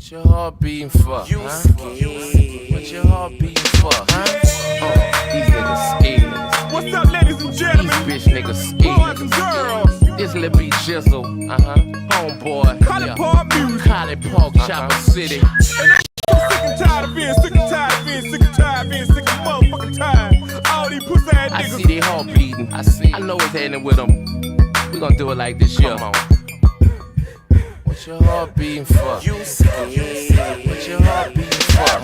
What your heart beating for? You scared? What your heart beating for? These niggas scared. What's up, ladies and gentlemen? These bitch niggas scared. Boys and girls. This little beat Jizzle, homeboy. Call it Park Music. Call it Park Chopper City. And I'm sick and tired of being sick and tired of being sick and tired of being sick and motherfucking tired. All these pussy ass I niggas. see they heart beating. I know what's happening with them. We gonna do it like this, yeah. Come on. What your heart beating for? You scared? What your heart beating for?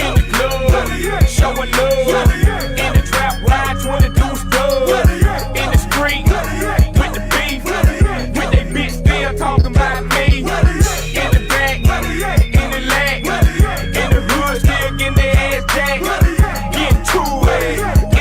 In the club, showing love. In the trap, ride 22 studs. In the street, with the beef. With they bitch still talking about me. In the back, in the leg. In the hood, still getting their ass jacked. Getting two-way,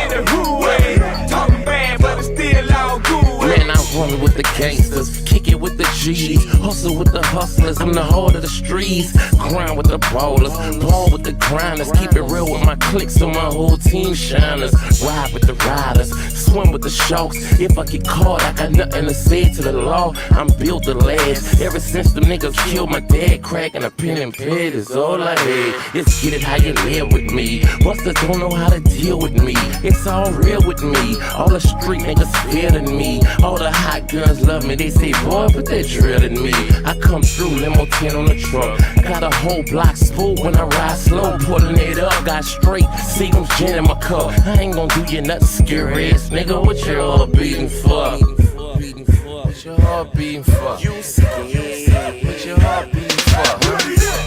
in the hood-way. Talking bad, but it's still all good. Man, I run with the gangsters, kick it with the G's, hustle with the hustlers, I'm the heart of the streets, grind with the ballers, ball with the grinders, keep it real with my cliques so my whole team shiners, ride with the riders, swim with the sharks, if I get caught I got nothing to say to the law, I'm built to last, ever since the niggas killed my dad, cracking a pen and pad is all I had, it's get it how you live with me, busters don't know how to deal with me, it's all real with me, all the street niggas fear than me, all the hot girls love me, they say boy put that drill in me, I come through limo 10 on the trunk, got a whole block spool when I ride slow, pulling it up, got straight, Seagram's gin in my cup, I ain't gon' do you nothing scary ass nigga, what your heart beating for? What your heart beating for? You scared? What your heart beating for?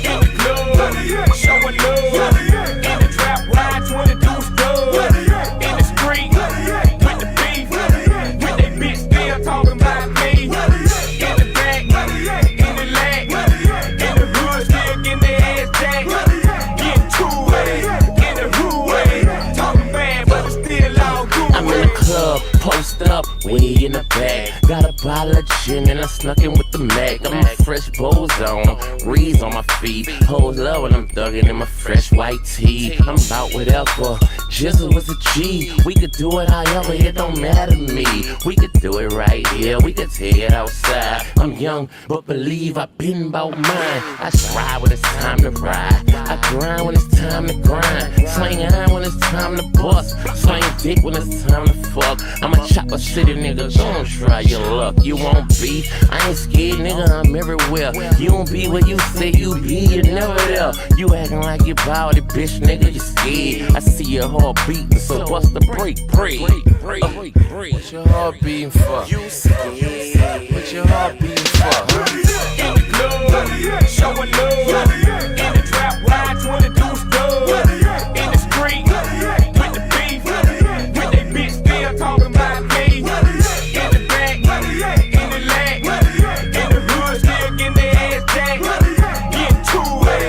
In the club, showing love. In the trap, ride 22 studs. In the street, with the beef. With they bitch still talking about me. In the back, in the leg. In the hood, still getting their ass jacked. Getting two-way, in the hood-way. Talking bad, but it's still all good. I'm in the club, post up, way in the back. Got a bottle of gin and I snuck in with the Mac. I'm a fresh bows on, reeds on my feet. Hoes love when I'm thugging in my fresh white tee. I'm about whatever, Jizzle was a G. We could do it however, it don't matter to me. We could do it right here, we could take it outside. I'm young, but believe I've been about mine. I ride when it's time to ride. I grind when it's time to grind. Slang iron when it's time to bust. Slang dick when it's time to fuck. I'm a chopper city nigga, don't try your luck. You won't beef, I ain't scared nigga, I'm everywhere. You don't be where you say you be, you're never there. You acting like you bout it, bitch nigga, you scared. I see your heart beating, so bust the break. What your heart beating for? You scared? What your heart beating for? In the club, showing love. In the trap, ride 22 studs. In the street, with the beef. With they bitch still talking about me. In the back, in the leg. In the hood, still getting their ass jacked. Getting two-way,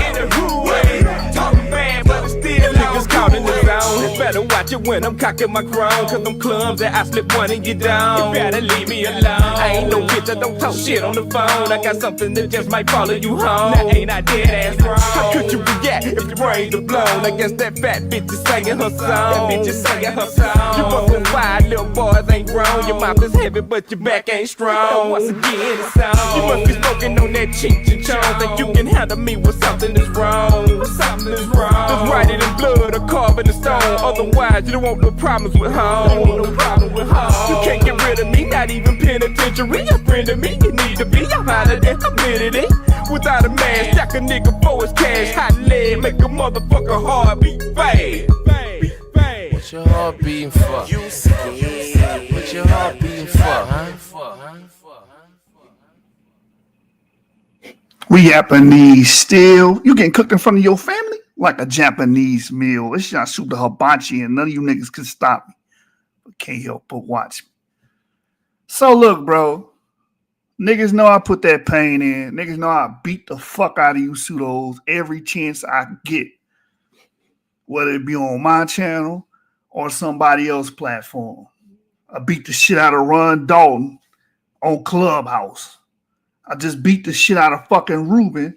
in the hood-way. Talking bad, but it's still all niggas caught in the zone. Better watch it when I'm cocking my crown. Cause I'm clumsy, I slip one and get down. You better leave me alone. I ain't no bitch, I don't talk shit on the phone. I got something that just might follow you home. Now ain't I dead ass wrong? How could you react if your brains are blown? I guess that fat bitch is singing her song. That bitch is singing her song. You fucking wild little boys ain't grown. Your mouth is heavy but your back ain't strong. Once again it's on. You must be smoking on that cheech and chong. Think you can handle me when something is wrong. Something is wrong. Just write it in blood or carve in the stone. Otherwise you don't want no problems with home. You can't get rid of me, not even penitentiary. A friend of me, you need to be. I'm out of there, committed it. Without a man, stack a nigga for his cash. Hot lead, make a motherfucker heart beat fast. What your heart beating for? You scared? What your heart beating for? We Japanese still. You getting cooked in front of your family like a Japanese meal. It's not super hibachi and none of you niggas can stop me. But can't help but watch me. So look, bro. Niggas know I put that pain in. Niggas know I beat the fuck out of you pseudos every chance I get. Whether it be on my channel or somebody else's platform. I beat the shit out of Ron Dalton on Clubhouse. I just beat the shit out of fucking Ruben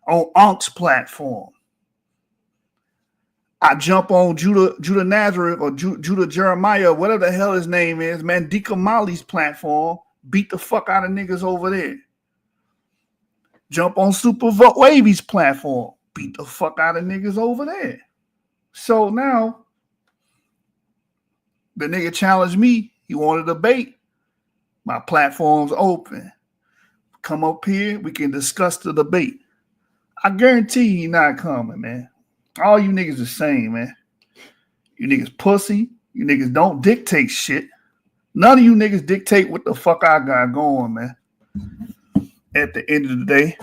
on Unc's platform. I jump on Judah Nazareth or Judah Jeremiah, whatever the hell his name is, Mandinka Molly's platform, beat the fuck out of niggas over there. Jump on Super Wavy's platform. Beat the fuck out of niggas over there. So now, the nigga challenged me. He wanted a debate. My platform's open. Come up here. We can discuss the debate. I guarantee he not coming, man. All you niggas the same, man. You niggas pussy. You niggas don't dictate shit. None of you niggas dictate what the fuck I got going, man. At the end of the day,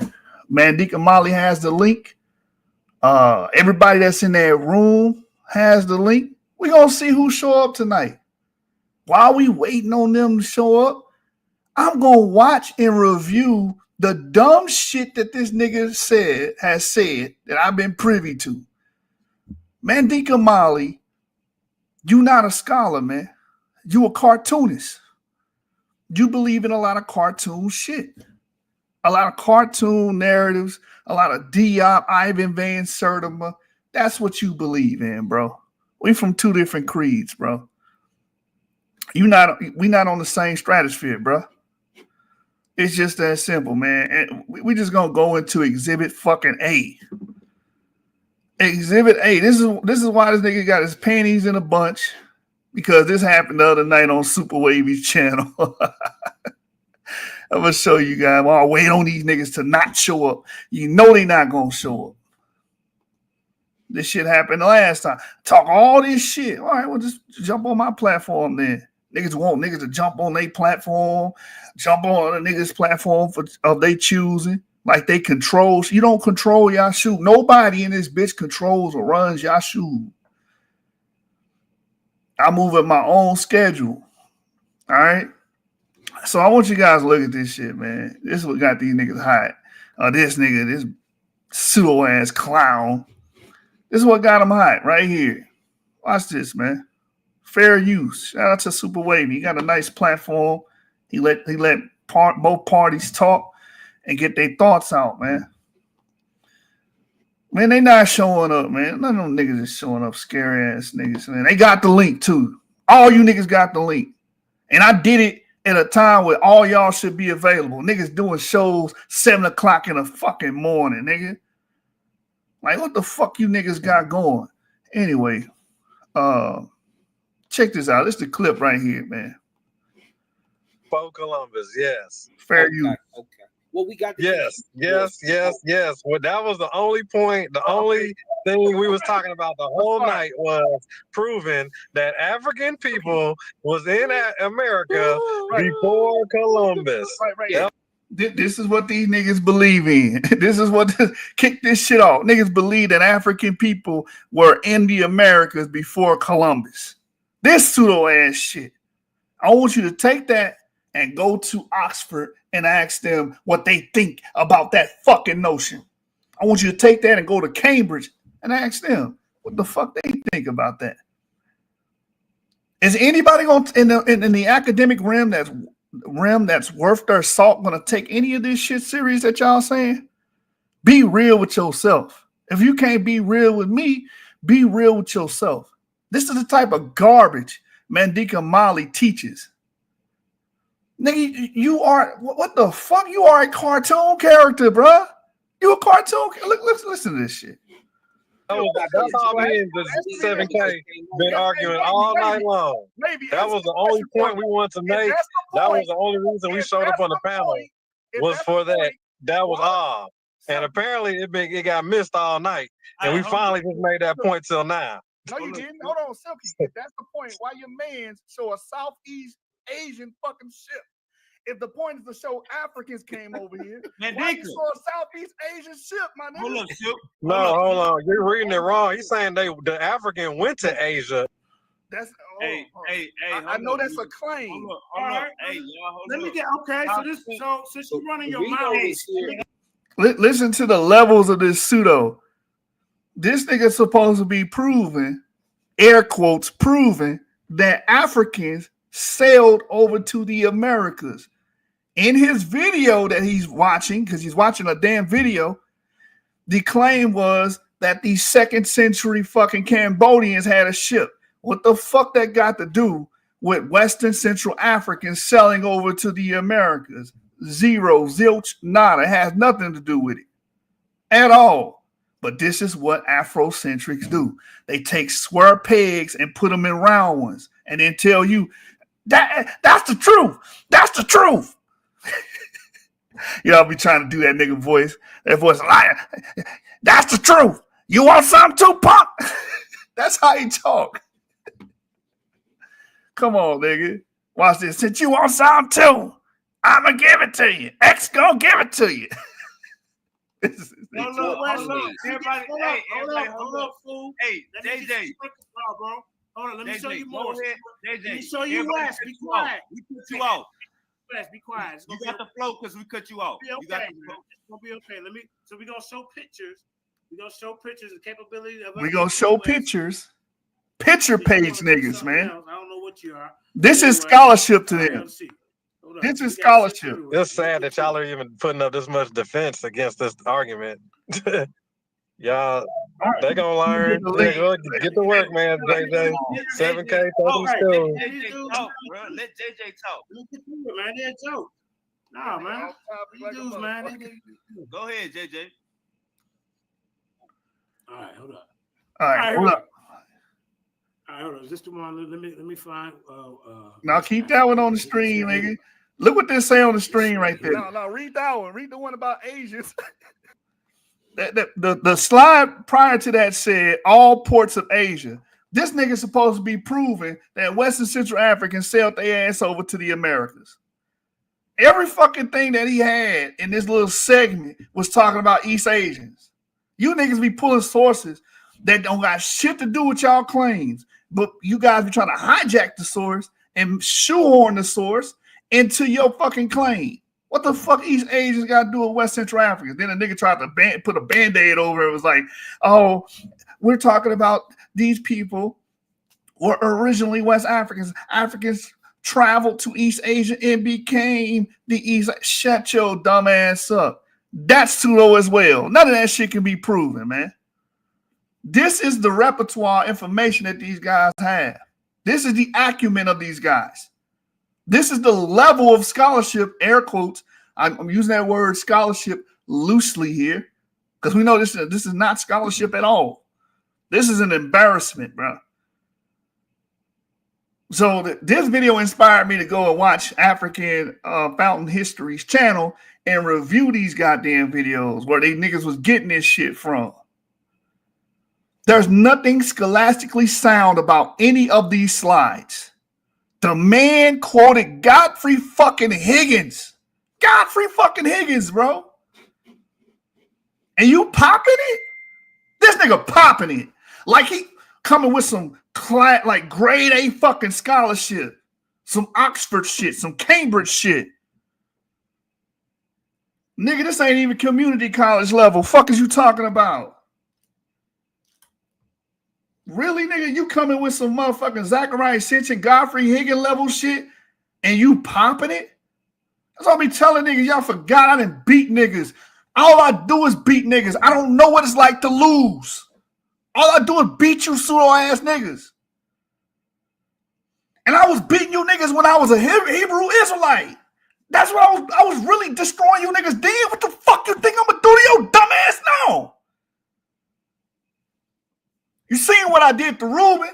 Mandinka Molly has the link. Everybody that's in that room has the link. We gonna see who show up tonight. While we waiting on them to show up, I'm gonna watch and review the dumb shit that this nigga has said that I've been privy to. Mandinka Molly, you not a scholar, man. You a cartoonist. You believe in a lot of cartoon shit. A lot of cartoon narratives, a lot of Diop, Ivan Van Sertima. That's what you believe in, bro. We from two different creeds, bro. We not on the same stratosphere, bro. It's just that simple, man. And we just gonna go into Exhibit fucking A. Exhibit A. This is why this nigga got his panties in a bunch, because this happened the other night on Super Wavy's channel. I'm gonna show you guys. I'll wait on these niggas to not show up. You know they not gonna show up. This shit happened the last time. Talk all this shit. All right, well, just jump on my platform then. Niggas want niggas to jump on their platform, jump on the niggas' platform of they choosing. Like they control. You don't control y'all shoot. Nobody in this bitch controls or runs y'all shoot. I move at my own schedule. All right. So I want you guys to look at this shit, man. This is what got these niggas hot. This nigga, this pseudo-ass clown. This is what got him hot right here. Watch this, man. Fair use. Shout out to Super Wavy. He got a nice platform. He let both parties talk and get their thoughts out, man. Man, they not showing up, man. None of them niggas is showing up, scary ass niggas, man. They got the link, too. All you niggas got the link. And I did it at a time where all y'all should be available. Niggas doing shows 7 o'clock in the fucking morning, nigga. Like, what the fuck you niggas got going? Anyway, check this out. This is the clip right here, man. For Columbus, yes. Fair use. Okay. Well, we got yes. Well, that was the only point. The only thing we was talking about the whole night was proving that African people was in America before Columbus. Right. Yep. This is what these niggas believe in. This is what kick this shit off. Niggas believe that African people were in the Americas before Columbus. This pseudo ass shit. I want you to take that and go to Oxford and ask them what they think about that fucking notion. I want you to take that and go to Cambridge and ask them what the fuck they think about that. Is anybody going in the academic realm that's worth their salt going to take any of this shit serious that y'all saying? Be real with yourself. If you can't be real with me, be real with yourself. This is the type of garbage Mandinka Molly teaches. Nigga, you are, what the fuck? You are a cartoon character, bruh. You a cartoon. Look, listen to this shit. That's all me and the 7K been arguing all night long. That was the only point we wanted to make. That was the only reason we showed up on the panel was for that. That was all. And apparently it got missed all night. And we finally just made that point till now. No, you didn't. Hold on, Silky. That's the point. Why your mans show a Southeast Asian fucking ship? If the point is to show Africans came over here, why you saw a Southeast Asian ship, my nigga? Hold on, Silk. No, hold on. You're reading it wrong. He's saying the African went to Asia. That's Hey, I know that's a claim. Hold on. Hey, y'all, Let me get so since you're running your mouth. Listen to the levels of this pseudo. This nigga's supposed to be proven, air quotes, proven that Africans sailed over to the Americas. In his video that he's watching, because he's watching a damn video, the claim was that the 2nd century fucking Cambodians had a ship. What the fuck that got to do with Western Central Africans selling over to the Americas? zero, zilch, nada. It has nothing to do with it at all. But this is what Afrocentrics do. They take square pegs and put them in round ones and then tell you that's the truth. That's the truth. Y'all be trying to do that nigga voice. That voice liar. That's the truth. You want something too, punk? That's how he talk. Come on, nigga. Watch this. Since you want something too, I'ma give it to you. X gonna give it to you. Hold up. Everybody, hold up, fool. Hey, JJ. Bro. Hold on, let me show you more. JJ. Let me show you less. Be quiet. We cut you off. Be quiet. You got the flow because we cut you off. You got the flow. It's gonna be okay. So we're gonna show pictures. We're gonna show pictures of capability of we're gonna show pictures. Picture page niggas, man. I don't know what you are. This is scholarship to them. This is scholarship. It's sad that y'all are even putting up this much defense against this argument. Y'all, they gonna learn. Get to work, man. JJ, 7K, take them school. Let JJ talk, bro. Let JJ talk. Look at you, man. They're a joke. Nah, man. These dudes, man. Go ahead, JJ. All right, hold up. All right, hold up. All right, hold on. Is this the one? Let me find. Now keep that one on the screen, nigga. Look what they say on the screen right there. No, read that one. Read the one about Asians. The slide prior to that said all ports of Asia. This nigga's supposed to be proving that West and Central Africans sailed their ass over to the Americas. Every fucking thing that he had in this little segment was talking about East Asians. You niggas be pulling sources that don't got shit to do with y'all claims, but you guys be trying to hijack the source and shoehorn the source into your fucking claim. What the fuck East Asians got to do with West Central Africa? Then a nigga tried to put a Band-Aid over it. It was like, oh, we're talking about these people were originally West Africans. Africans traveled to East Asia and became the East. Shut your dumb ass up. That's too low as well. None of that shit can be proven, man. This is the repertoire information that these guys have. This is the acumen of these guys. This is the level of scholarship, air quotes. I'm using that word scholarship loosely here because we know this is not scholarship at all. This is an embarrassment, bro. So this video inspired me to go and watch African Fountain History's channel and review these goddamn videos where they niggas was getting this shit from. There's nothing scholastically sound about any of these slides. The man quoted Godfrey fucking Higgins. Godfrey fucking Higgins, bro. And you popping it? This nigga popping it. Like he coming with some like grade A fucking scholarship. Some Oxford shit, some Cambridge shit. Nigga, this ain't even community college level. Fuck is you talking about? Really, nigga? You coming with some motherfucking Zachariah Sitchin, Godfrey Higgins level shit and you popping it? That's all I be telling niggas. Y'all forgot I didn't beat niggas. All I do is beat niggas. I don't know what it's like to lose. All I do is beat you pseudo-ass niggas. And I was beating you niggas when I was a Hebrew Israelite. That's what I was really destroying you niggas then. What the fuck you think I'm gonna do to your dumb ass now? You seen what I did to Ruben?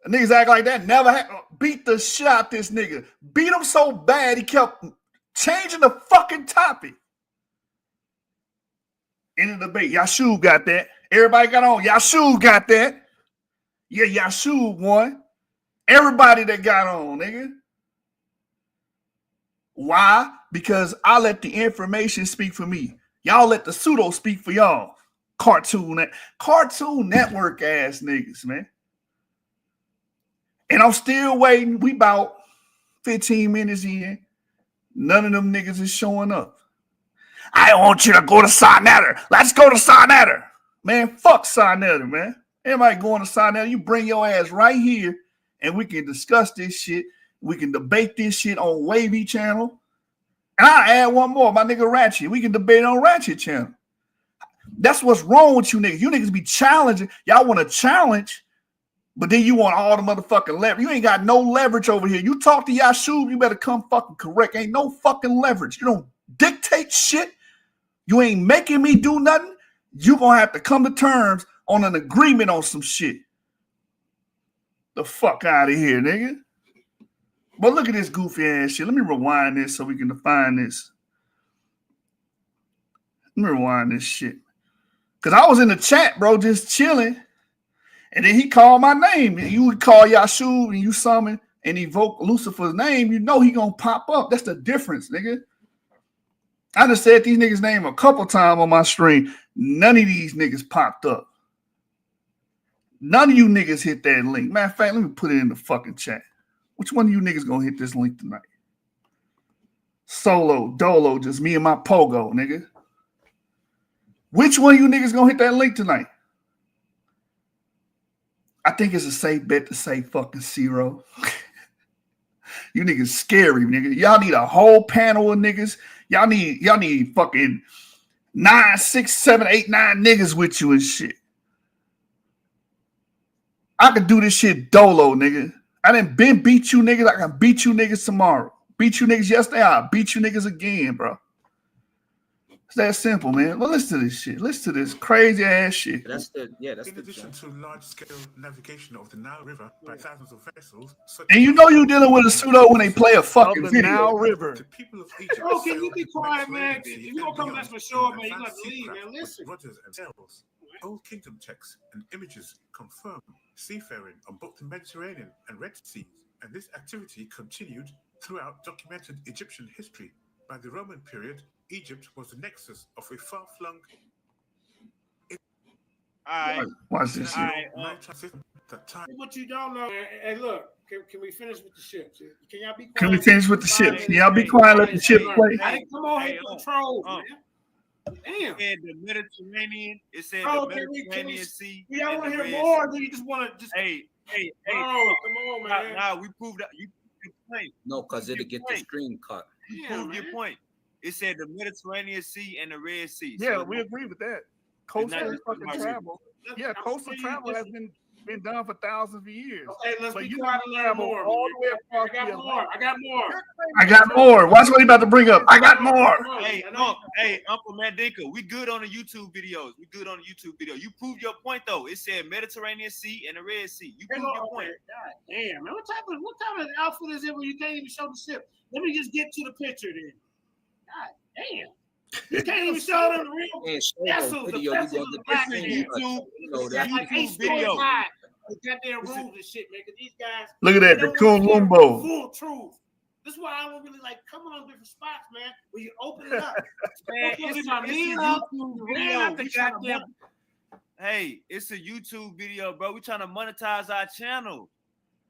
The niggas act like that. Never beat the shit out this nigga. Beat him so bad he kept changing the fucking topic. In the debate, Yashub got that. Everybody got on. Yashub got that. Yeah, Yashub won. Everybody that got on, nigga. Why? Because I let the information speak for me. Y'all let the pseudo speak for y'all. Cartoon Network ass niggas, man. And I'm still waiting. We about 15 minutes in. None of them niggas is showing up. I want you to go to Sonetter. Let's go to Sonetter. Man, fuck Sonetter, man. Everybody going to Sonetter. You bring your ass right here and we can discuss this shit. We can debate this shit on Wavy channel. And I'll add one more. My nigga Ratchet. We can debate on Ratchet channel. That's what's wrong with you niggas. You niggas be challenging. Y'all want to challenge But then you want all the motherfucking leverage. You ain't got no leverage over here. You talk to Yashub, you better come fucking correct. Ain't no fucking leverage. You don't dictate shit. You ain't making me do nothing. You gonna have to come to terms on an agreement on some shit. The fuck out of here, nigga. But look at this goofy ass shit. Let me rewind this so we can define this. Let me rewind this shit. Because I was in the chat, bro, just chilling. And then he called my name. And you would call Yashub and you summon and evoke Lucifer's name, you know he gonna pop up. That's the difference, nigga. I just said these niggas' name a couple times on my stream. None of these niggas popped up. None of you niggas hit that link. Matter of fact, let me put it in the fucking chat. Which one of you niggas gonna hit this link tonight? Solo, dolo, just me and my pogo, nigga. Which one of you niggas gonna hit that link tonight? I think it's a safe bet to say fucking zero. You niggas scary, nigga. Y'all need a whole panel of niggas. Y'all need fucking 9, 6, 7, 8, 9 niggas with you and shit. I can do this shit dolo, nigga. I done been beat you niggas. I can beat you niggas tomorrow. Beat you niggas yesterday. I'll beat you niggas again, bro. It's that simple, man. Well, listen to this shit. Listen to this crazy ass shit. That's the In addition to large-scale navigation of the Nile River by thousands of vessels, and you know you're dealing with a pseudo when they play a fucking the video. Nile River. The people of Egypt. Oh, can you be quiet, man? If you don't come back for sure, man, you got to leave, man. Listen. Rogers and Sails. Old Kingdom texts and images confirm seafaring on both the Mediterranean and Red Seas, and this activity continued throughout documented Egyptian history. By the Roman period, Egypt was the nexus of a far-flung. All right. Watch this shit. What you don't know, hey, look, can we finish with the ships? Can y'all be quiet? Can we finish with the ship? Can y'all be quiet? Let the ship play. Hey, come on, hit control, man. Damn. It said the Mediterranean. It said Oh, the can we Mediterranean Sea. y'all want to hear Red more? Or Sea. do you just want to just? Hey. Oh, come on, man. Nah, we proved that. You proved your point. No, because it'll get the screen cut. You Yeah, proved man. your point. It said the Mediterranean Sea and the Red Sea. Yeah, So we agree with that. not Coastal just fucking about travel. Yeah, coastal travel has been done for thousands of years. Okay, let's But be you quiet and learn travel more. all the way across I got the more. I got more. I got more. Watch what he about to bring up. I got more. Hey, Uncle Mandinka, we good on the YouTube videos. We good on the YouTube video. You proved your point though. It said Mediterranean Sea and the Red Sea. You proved your point. God damn, man. What type of outfit is it when you can't even show the ship? Let me just get to the picture then. God damn. You can't even show them the real vessels. The vessels of the black man. YouTube Like 8 stories video. high. With goddamn rules and shit, man. Because these guys. Look at that, they the don't Coon really Lumbo. Full truth. This is why I don't really like coming on different spots, man. When you open it up. Man, it's my mean up. We goddamn. Hey, it's a YouTube video, bro. We trying to monetize our channel.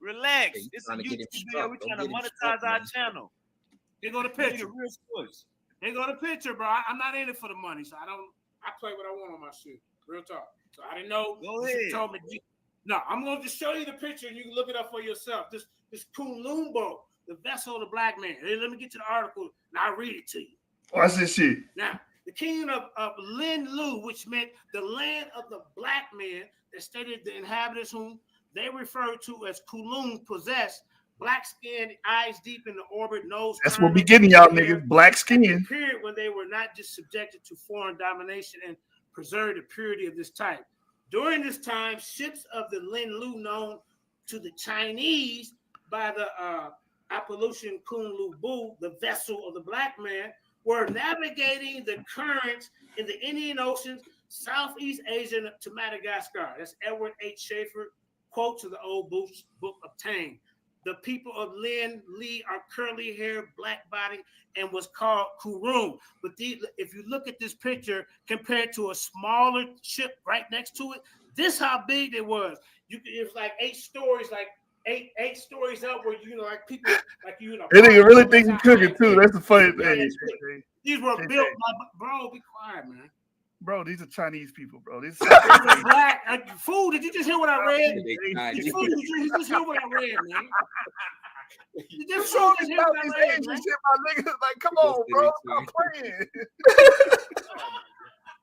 Relax. Hey, It's a trying to get him YouTube video. struck. We Don't trying to get him monetize struck, our man. channel. They go to We need picture. a real sports. They go to picture, bro. I'm not in it for the money, so I play what I want on my shit. Real talk. So I didn't know. Go You ahead. told me. No, I'm going to just show you the picture and you can look it up for yourself. This Kulumbo, the vessel of the black man. Hey, let me get to the article and I'll read it to you. Watch this shit. Now, the kingdom of Lin Lu, which meant the land of the black man, that stated the inhabitants whom they referred to as Kulum possessed black skin, eyes deep in the orbit, nose. That's what we getting y'all niggas. Black skin. Period when they were not just subjected to foreign domination and preserve the purity of this type. During this time, ships of the Lin Lu, known to the Chinese by the appellation Kun Lu Bu, the vessel of the black man, were navigating the currents in the Indian Ocean, Southeast Asia to Madagascar. That's Edward H. Schaefer, quote to the old book obtained. The people of Lin Li are curly haired, black body, and was called Kurum. But if you look at this picture compared to a smaller ship right next to it, this how big it was. It's like 8 stories, like eight stories up, where like people like you know. That nigga really think he's cooking too. That's the funny thing. These were built by bro. Be quiet, man. Bro, these are Chinese people, bro. These are black. Fool, did you just hear what I read? Fool, did you just hear what I read, man? You just show hear these what I read, Asian man. shit, my niggas. Like, come on, bro. Stop playing.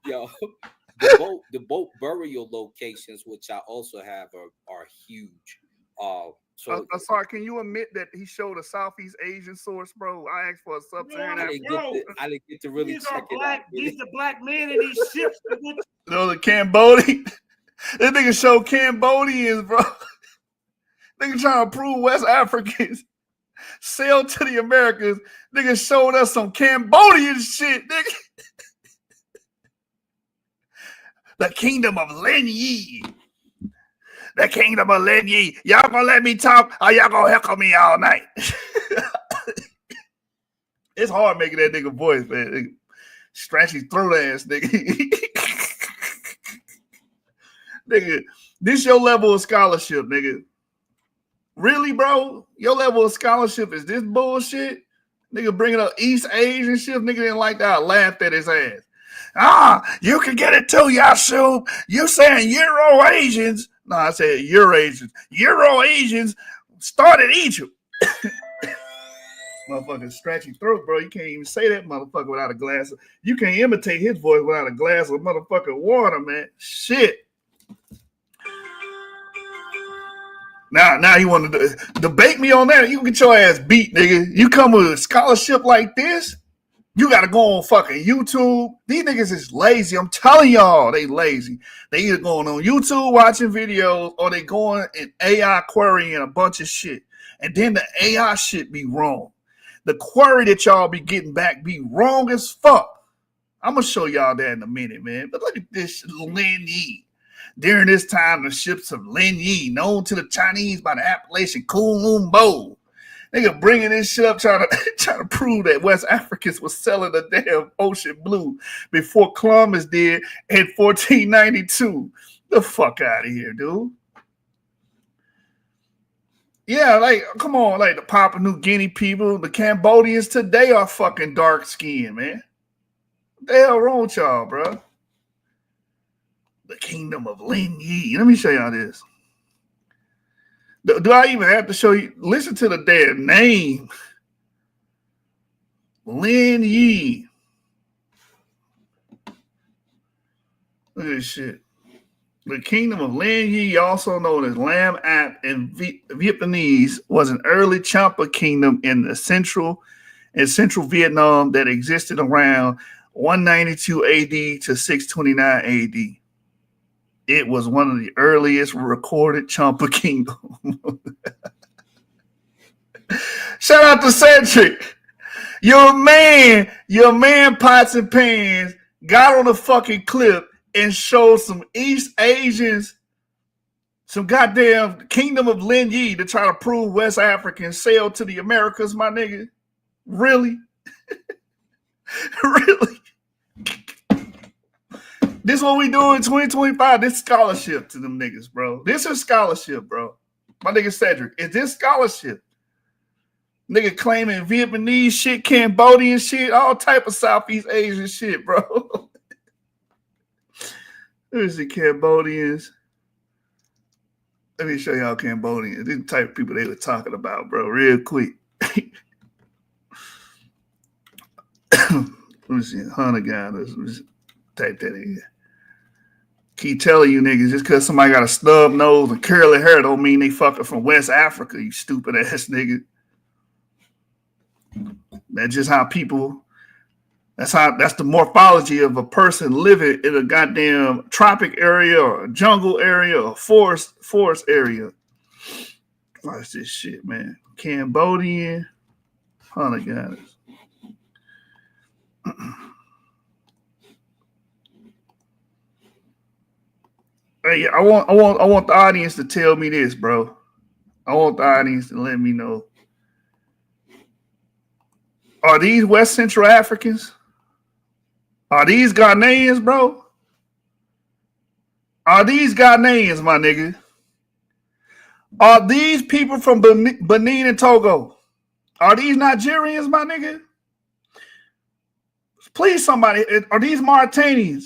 Yo, the boat burial locations, which I also have, are huge. So sorry, can you admit that he showed a Southeast Asian source, bro? I asked for a sub-Saharan I didn't get to really check it out. These are black men in these ships. No, the Cambodian. This nigga show Cambodians, bro. Nigga trying to prove West Africans sail to the Americas. Nigga showed us some Cambodian shit, nigga. The kingdom of Lin Yi. The kingdom of Lin Yi. Y'all gonna let me talk or y'all gonna heckle me all night? It's hard making that nigga voice, man. Stretch his throat ass, nigga. Nigga, this your level of scholarship, nigga. Really, bro? Your level of scholarship is this bullshit? Nigga bringing up East Asian shit. Nigga didn't like that. I laughed at his ass. You can get it too, Yasu. You saying Euro Asians. No, I said Euro Asians. Euro Asians started Egypt. Motherfucker stretchy throat, bro. You can't even say that motherfucker without a glass. You can't imitate his voice without a glass of motherfucking water, man. Shit. Now you want to debate me on that? You get your ass beat, nigga. You come with a scholarship like this, you got to go on fucking YouTube. These niggas is lazy. I'm telling y'all, they lazy. They either going on YouTube watching videos or they going in AI querying a bunch of shit. And then the AI shit be wrong. The query that y'all be getting back be wrong as fuck. I'm going to show y'all that in a minute, man. But look at this Lin Yi. During this time, the ships of Lin Yi, known to the Chinese by the appellation Kunlun Bo. Nigga bringing this shit up trying to prove that West Africans was selling the damn ocean blue before Columbus did in 1492. The fuck out of here, dude. Yeah, like, come on, like the Papua New Guinea people, the Cambodians today are fucking dark skinned, man. What the hell wrong with y'all, bro? The kingdom of Lin Yi. Let me show y'all this. Do I even have to show you? Listen to the damn name. Lin Yi. Look at this shit. The kingdom of Lin Yi, also known as Lam Ap in Vietnamese, was an early Champa kingdom in central Vietnam that existed around 192 AD to 629 AD. It was one of the earliest recorded Champa kingdoms. Shout out to Cedric. Your man Pots and Pans got on a fucking clip and showed some East Asians, some goddamn kingdom of Lin Yi to try to prove West Africans sailed to the Americas, my nigga. Really? Really? This is what we do in 2025. This scholarship to them niggas, bro. This is scholarship, bro. My nigga Cedric, is this scholarship? Nigga claiming Vietnamese shit, Cambodian shit, all type of Southeast Asian shit, bro. There's the Cambodians. Let me show y'all Cambodians. These the type of people they were talking about, bro, real quick. Let me see. Hunter guy. Let's type that in here. Keep telling you niggas, just because somebody got a snub nose and curly hair don't mean they fucking from West Africa, you stupid ass nigga. That's just how people, that's the morphology of a person living in a goddamn tropic area or a jungle area or forest area. Watch this shit, man. Cambodian hunter guys. Hey, I want the audience to tell me this, bro. I want the audience to let me know. Are these West Central Africans? Are these Ghanaians, bro? Are these Ghanaians, my nigga? Are these people from Benin and Togo? Are these Nigerians, my nigga? Please, somebody. Are these Mauritanians?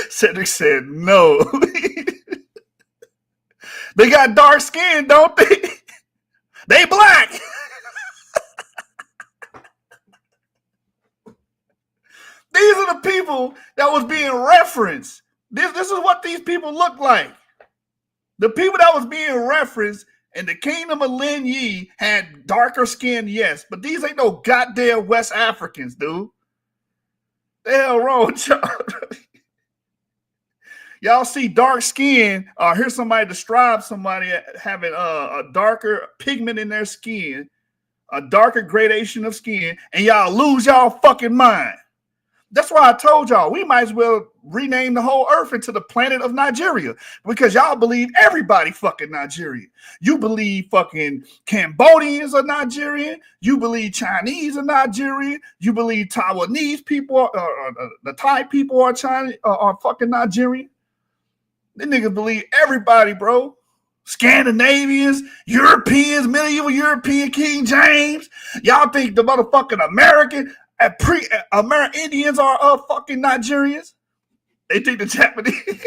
Cedric said no. They got dark skin, don't they? They black. These are the people people that was being referenced. This is what these people look like. The people that was being referenced in the kingdom of Lin Yi had darker skin, yes, but these ain't no goddamn West Africans, dude. The hell wrong with y'all? Y'all see dark skin, or hear somebody describe somebody having a darker pigment in their skin, a darker gradation of skin, and y'all lose y'all fucking mind. That's why I told y'all we might as well rename the whole earth into the planet of Nigeria, because y'all believe everybody fucking Nigerian. You believe fucking Cambodians are Nigerian. You believe Chinese are Nigerian. You believe Taiwanese people, the Thai people are Chinese, are fucking Nigerian. The niggas believe everybody, bro. Scandinavians, Europeans, medieval European King James. Y'all think the motherfucking American Indians are fucking Nigerians? They think the Japanese.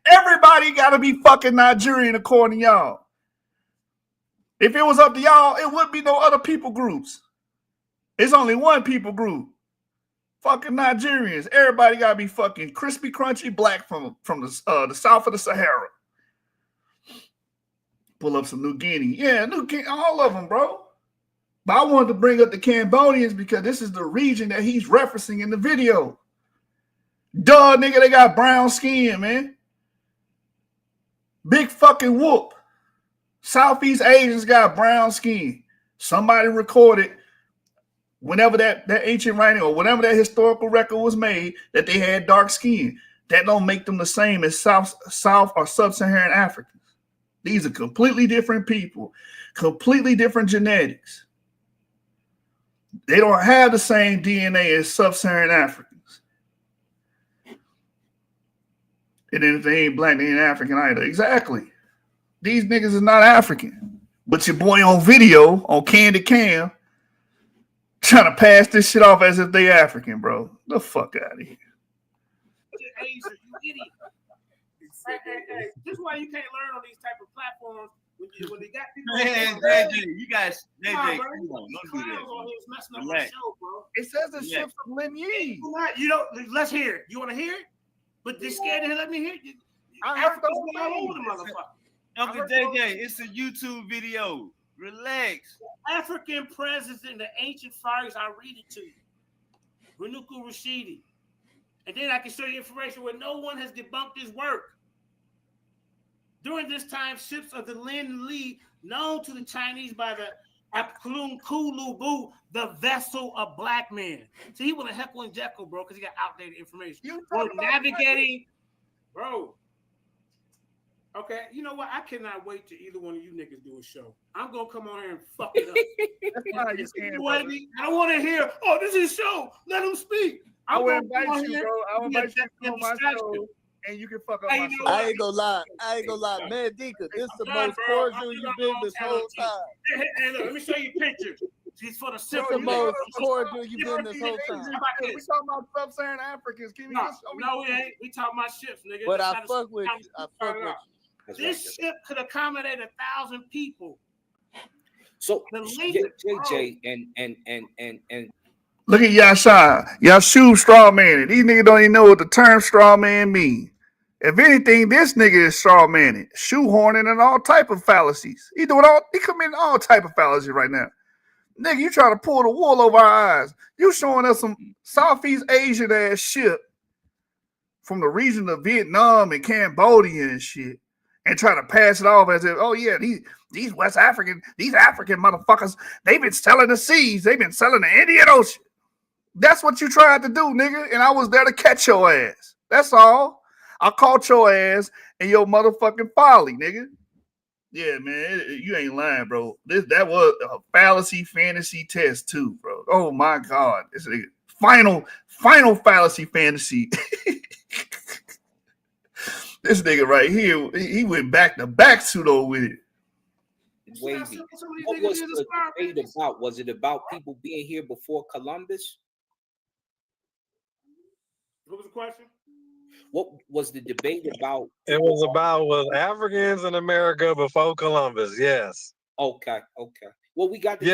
Everybody got to be fucking Nigerian according to y'all. If it was up to y'all, it wouldn't be no other people groups. It's only one people group. Fucking Nigerians. Everybody got to be fucking crispy, crunchy black from the south of the Sahara. Pull up some New Guinea. Yeah, New Guinea, all of them, bro. But I wanted to bring up the Cambodians because this is the region that he's referencing in the video. Duh, nigga, they got brown skin, man. Big fucking whoop. Southeast Asians got brown skin. Somebody recorded whenever that ancient writing or whenever that historical record was made that they had dark skin. That don't make them the same as South or Sub-Saharan Africans. These are completely different people, completely different genetics. They don't have the same DNA as Sub-Saharan Africans. And then if they ain't black, they ain't African either. Exactly. These niggas is not African. But your boy on video, on Candy Cam, trying to pass this shit off as if they African, bro. The fuck out of here. Asia, you idiot. Hey, this is why you can't learn on these type of platforms when they got people. Man, JJ, you guys, JJ, Come don't do that. Messing up my show, bro. It says the shit from Lin Yi. You know, let's hear it. You want to hear it? But they're scared to let me hear it. I heard Africa's all over the motherfucker. Uncle JJ, it's a YouTube video. Relax. African presence in the ancient Far East. I'll read it to you. Renuku Rashidi. And then I can show you information where no one has debunked his work. During this time, ships of the Lin Li, known to the Chinese by the Apklung Kulubu, the vessel of black men. See, he was a Heckle and Jekyll, bro, because he got outdated information. We're navigating, bro. Okay, you know what? I cannot wait till either one of you niggas do a show. I'm gonna come on here and fuck it up. That's why you can, I don't want to hear, oh, this is a show. Let him speak. I will invite you, bro. I will invite you on my show, and you can fuck up my show. I ain't gonna lie. Mandinka, this is the most cordial you've been this whole time. Hey, look, let me show you pictures. She's for the simple. The most cordial you've been this whole time. We talking about Sub-Saharan Africans. No, we ain't. We talking about ships, nigga. But I fuck with you. I fuck with you. This ship could accommodate 1,000 people. So JJ and look at Yasha. Yashu straw man. These niggas don't even know what the term straw man mean. If anything, this nigga is straw manning, shoehorning, and all type of fallacies. He committing all type of fallacies right now. Nigga, you trying to pull the wool over our eyes. You showing us some Southeast Asian ass shit from the region of Vietnam and Cambodia and shit, and try to pass it off as if, oh yeah, these West African, these African motherfuckers, they've been selling the seas, they've been selling the Indian Ocean. That's what you tried to do, nigga, and I was there to catch your ass. That's all. I caught your ass and your motherfucking folly, nigga. Yeah, man, you ain't lying, bro. That was a fallacy fantasy test too, bro. Oh my God, this is final fallacy fantasy. This nigga right here, he went back to back pseudo with it. Wavy. What was the debate about? Was it about people being here before Columbus? What was the question? What was the debate about? It was about was Africans in America before Columbus. Yes. Okay. Well, we got the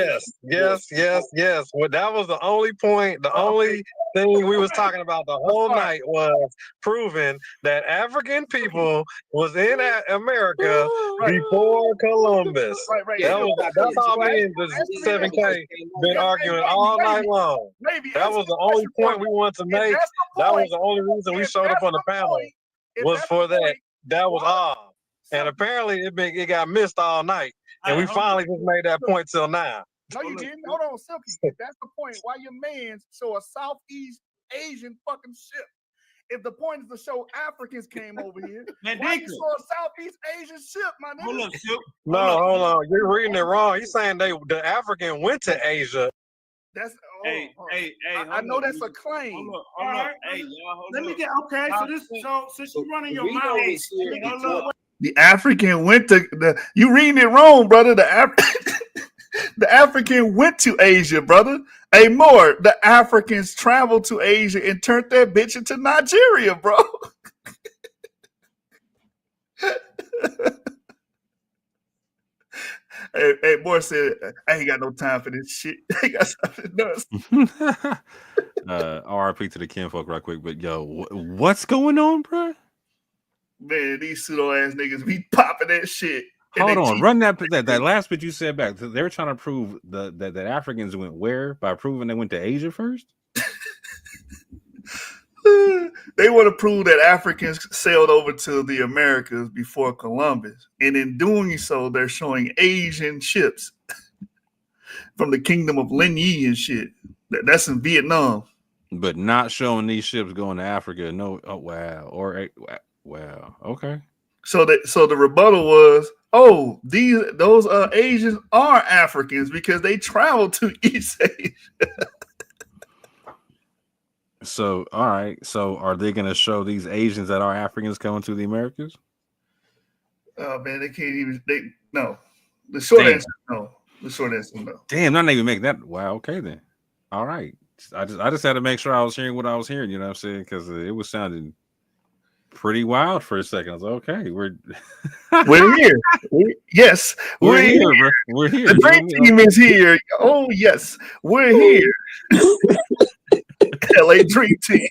Yes. Well, that was the only point. The only thing we was talking about the whole night was proving that African people was in America before Columbus. That's all me and the 7K been arguing all night long. That was the only point we wanted to make. That was the only reason we showed up on the panel was for that. That was all. And apparently it got missed all night. And we finally just made that point till now. No, you didn't. Hold on, Silky. If that's the point, why your man show a Southeast Asian fucking ship? If the point is to show Africans came over here, why you saw a Southeast Asian ship, my nigga? Hold up, Silk. No, hold on. You're reading it wrong. He's saying the African went to Asia. That's hey. I know that's a claim. Hold up. Hey, y'all, Let me get okay. So since you're running your mouth, the African went to you reading it wrong, brother. The African went to Asia, brother. Hey, more. The Africans traveled to Asia and turned that bitch into Nigeria, bro. Hey, more said, I ain't got no time for this shit. I got something else. RIP to the kinfolk right quick, but yo, what's going on, bro? Man, these pseudo ass niggas be popping that shit. Hold on, run that last bit you said back. They were trying to prove that Africans went where by proving they went to Asia first. They want to prove that Africans sailed over to the Americas before Columbus, and in doing so, they're showing Asian ships from the kingdom of Lin Yi and shit. That's in Vietnam, but not showing these ships going to Africa. No, oh wow, or wow, okay. So the rebuttal was, oh, those Asians are Africans because they traveled to East Asia. So, all right. So, are they going to show these Asians that are Africans coming to the Americas? Oh man, they can't even. No. The short answer, no. The short answer, no. Damn, not even make that. Wow. Okay, then. All right. I just had to make sure I was hearing what I was hearing. You know what I'm saying? Because it was sounding pretty wild for a second. I was like, okay, we're here. Yes, we're here. Bro. We're here. The dream team is here. Oh yes, we're here. LA Dream Team.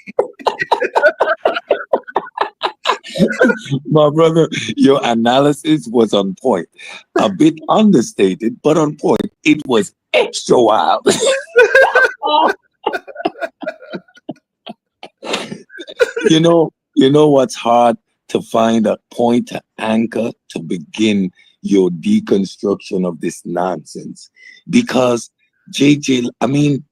My brother, your analysis was on point. A bit understated, but on point. It was extra wild. You know what's hard? To find a point to anchor to begin your deconstruction of this nonsense. Because JJ, I mean,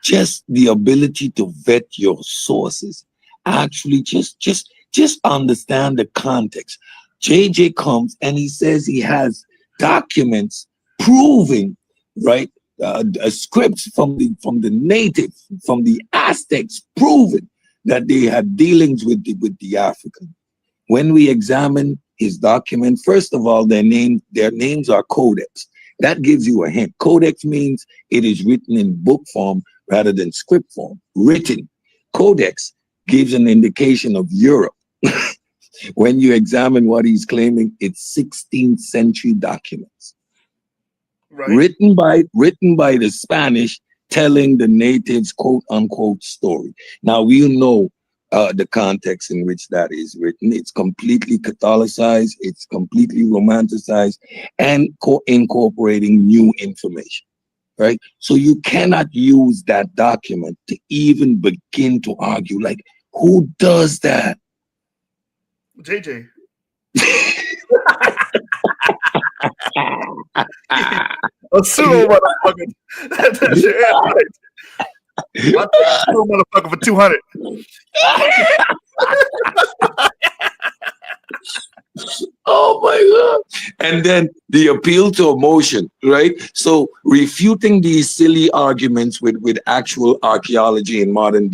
just the ability to vet your sources, actually just understand the context. JJ comes and he says he has documents proving, right, scripts from the native, from the Aztecs, proving that they had dealings with the African. When we examine his document, first of all, their names are codex. That gives you a hint. Codex means it is written in book form rather than script form. Written. Codex gives an indication of Europe. When you examine what he's claiming, it's 16th century documents. Right. Written by the Spanish, telling the natives quote unquote story. Now we know the context in which that is written. It's completely Catholicized, it's completely romanticized, and incorporating new information, right? So you cannot use that document to even begin to argue. Like, who does that? JJ. A pseudo motherfucker. That's your ass right. I'll take a pseudo motherfucker for 200. Oh my God. And then the appeal to emotion, right? So refuting these silly arguments with actual archaeology and modern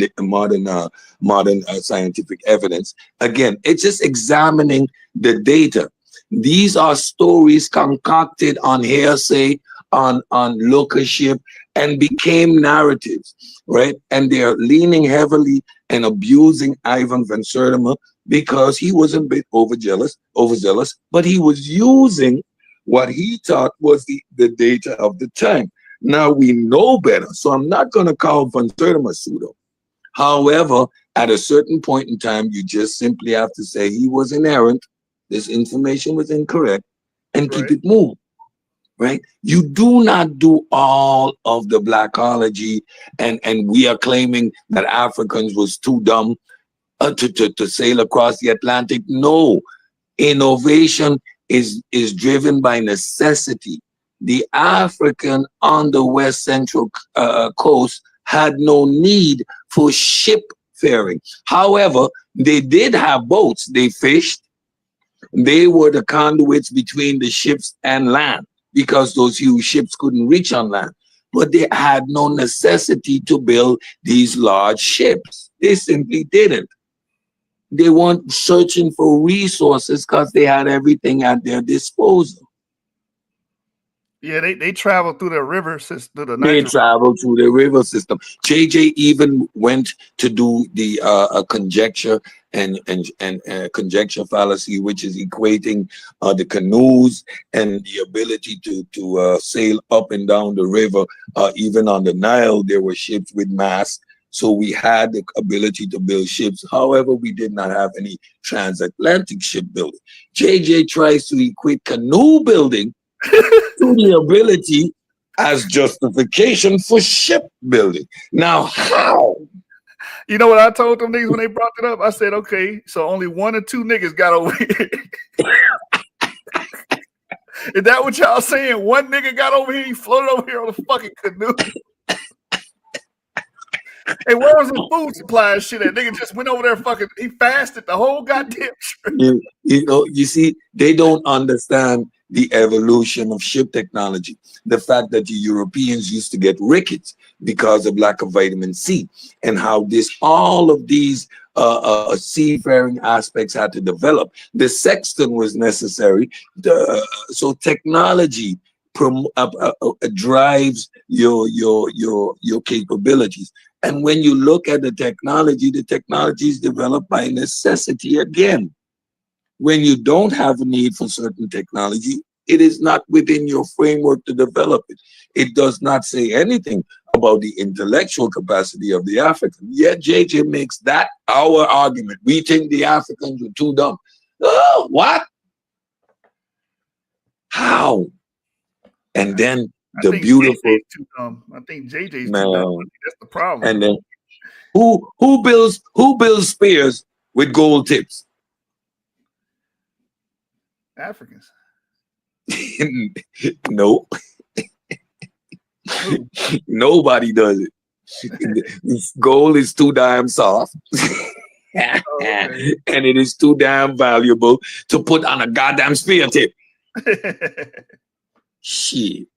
scientific evidence. Again, it's just examining the data. These are stories concocted on hearsay, on lokership, and became narratives, right? And they're leaning heavily and abusing Ivan van Sertima because he was a bit overzealous, but he was using, what he thought was the data of the time. Now we know better, so I'm not going to call von Sertima pseudo. However, at a certain point in time, you just simply have to say he was inerrant, this information was incorrect, and keep it moving. Right? You do not do all of the blackology, and we are claiming that Africans was too dumb to sail across the Atlantic. No, innovation is driven by necessity. The African on the west central coast had no need for ship faring. However, they did have boats. They fished. They were the conduits between the ships and land, because those huge ships couldn't reach on land. But they had no necessity to build these large ships. They simply didn't. They weren't searching for resources because they had everything at their disposal. Yeah, they traveled through the river system. They traveled through the river system. JJ even went to do the conjecture and conjecture fallacy, which is equating the canoes and the ability to sail up and down the river. Even on the Nile, there were ships with masts. So we had the ability to build ships. However, we did not have any transatlantic shipbuilding. JJ tries to equate canoe building to the ability as justification for shipbuilding. Now, how? You know what I told them niggas when they brought it up? I said, okay, so only 1 or 2 niggas got over here. Is that what y'all saying? One nigga got over here, he floated over here on a fucking canoe. And where was his food supply and shit at? Nigga just went over there fucking, he fasted the whole goddamn trip. You see, they don't understand the evolution of ship technology. The fact that the Europeans used to get rickets because of lack of vitamin C, and how all of these seafaring aspects had to develop. The sextant was necessary. So technology drives your capabilities. And when you look at the technology is developed by necessity again. When you don't have a need for certain technology, it is not within your framework to develop it. It does not say anything about the intellectual capacity of the African. Yet JJ makes that our argument. We think the Africans were too dumb. Oh, what? How? And then the beautiful. JJ's too dumb. I think JJ's too dumb. That's the problem. And then who builds spears with gold tips? Africans. Nope. Nobody does it. Gold is too damn soft. And it is too damn valuable to put on a goddamn spear tip. Shit.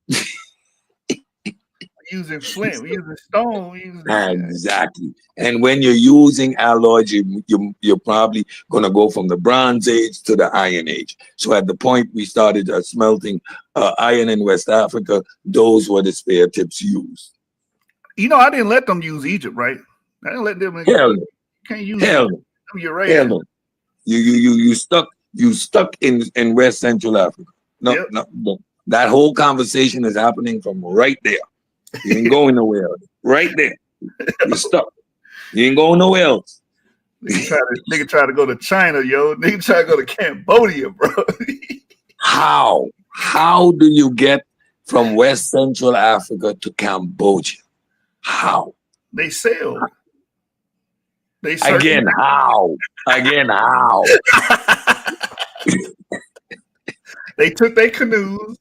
Using flint, we using stone. Exactly. And when you're using alloys, you're probably going to go from the Bronze Age to the Iron Age. So at the point we started smelting iron in West Africa, those were the spear tips used. You know, I didn't let them use Egypt, right? I didn't let them. Hell no. Can't use hell Egypt. You're right. Hell no. You stuck in West Central Africa. No. That whole conversation is happening from right there. You ain't going nowhere. Right there. You're stuck. You ain't going nowhere else. Nigga try to go to China, yo. Nigga try to go to Cambodia, bro. How? How do you get from West Central Africa to Cambodia? How? They sailed. Again, how? They took their canoes.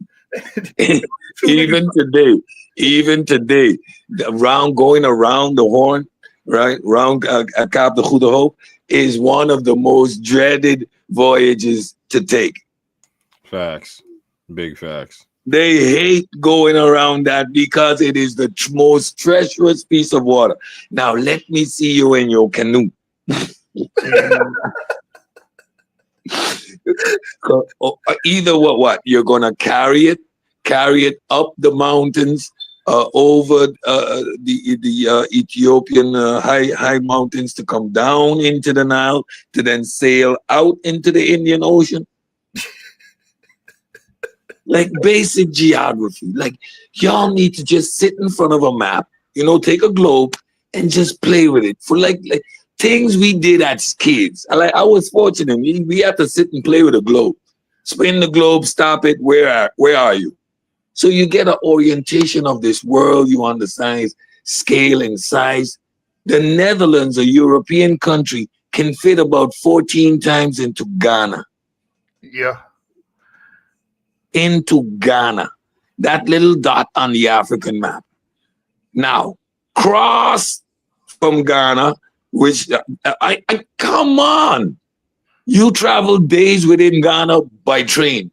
Even today, going around the Horn, right, around Cap de Goede Hoop is one of the most dreaded voyages to take. Facts, big facts. They hate going around that because it is the most treacherous piece of water. Now let me see you in your canoe. Either what you're gonna carry it up the mountains, over the Ethiopian high mountains, to come down into the Nile, to then sail out into the Indian Ocean. Like basic geography. Like y'all need to just sit in front of a map, take a globe and just play with it for like things we did as kids. I was fortunate. We had to sit and play with a globe. Spin the globe, stop it. Where are you? So you get an orientation of this world. You understand scale and size. The Netherlands, a European country, can fit about 14 times into Ghana. Yeah. Into Ghana. That little dot on the African map. Now, cross from Ghana, which I come on. You travel days within Ghana by train.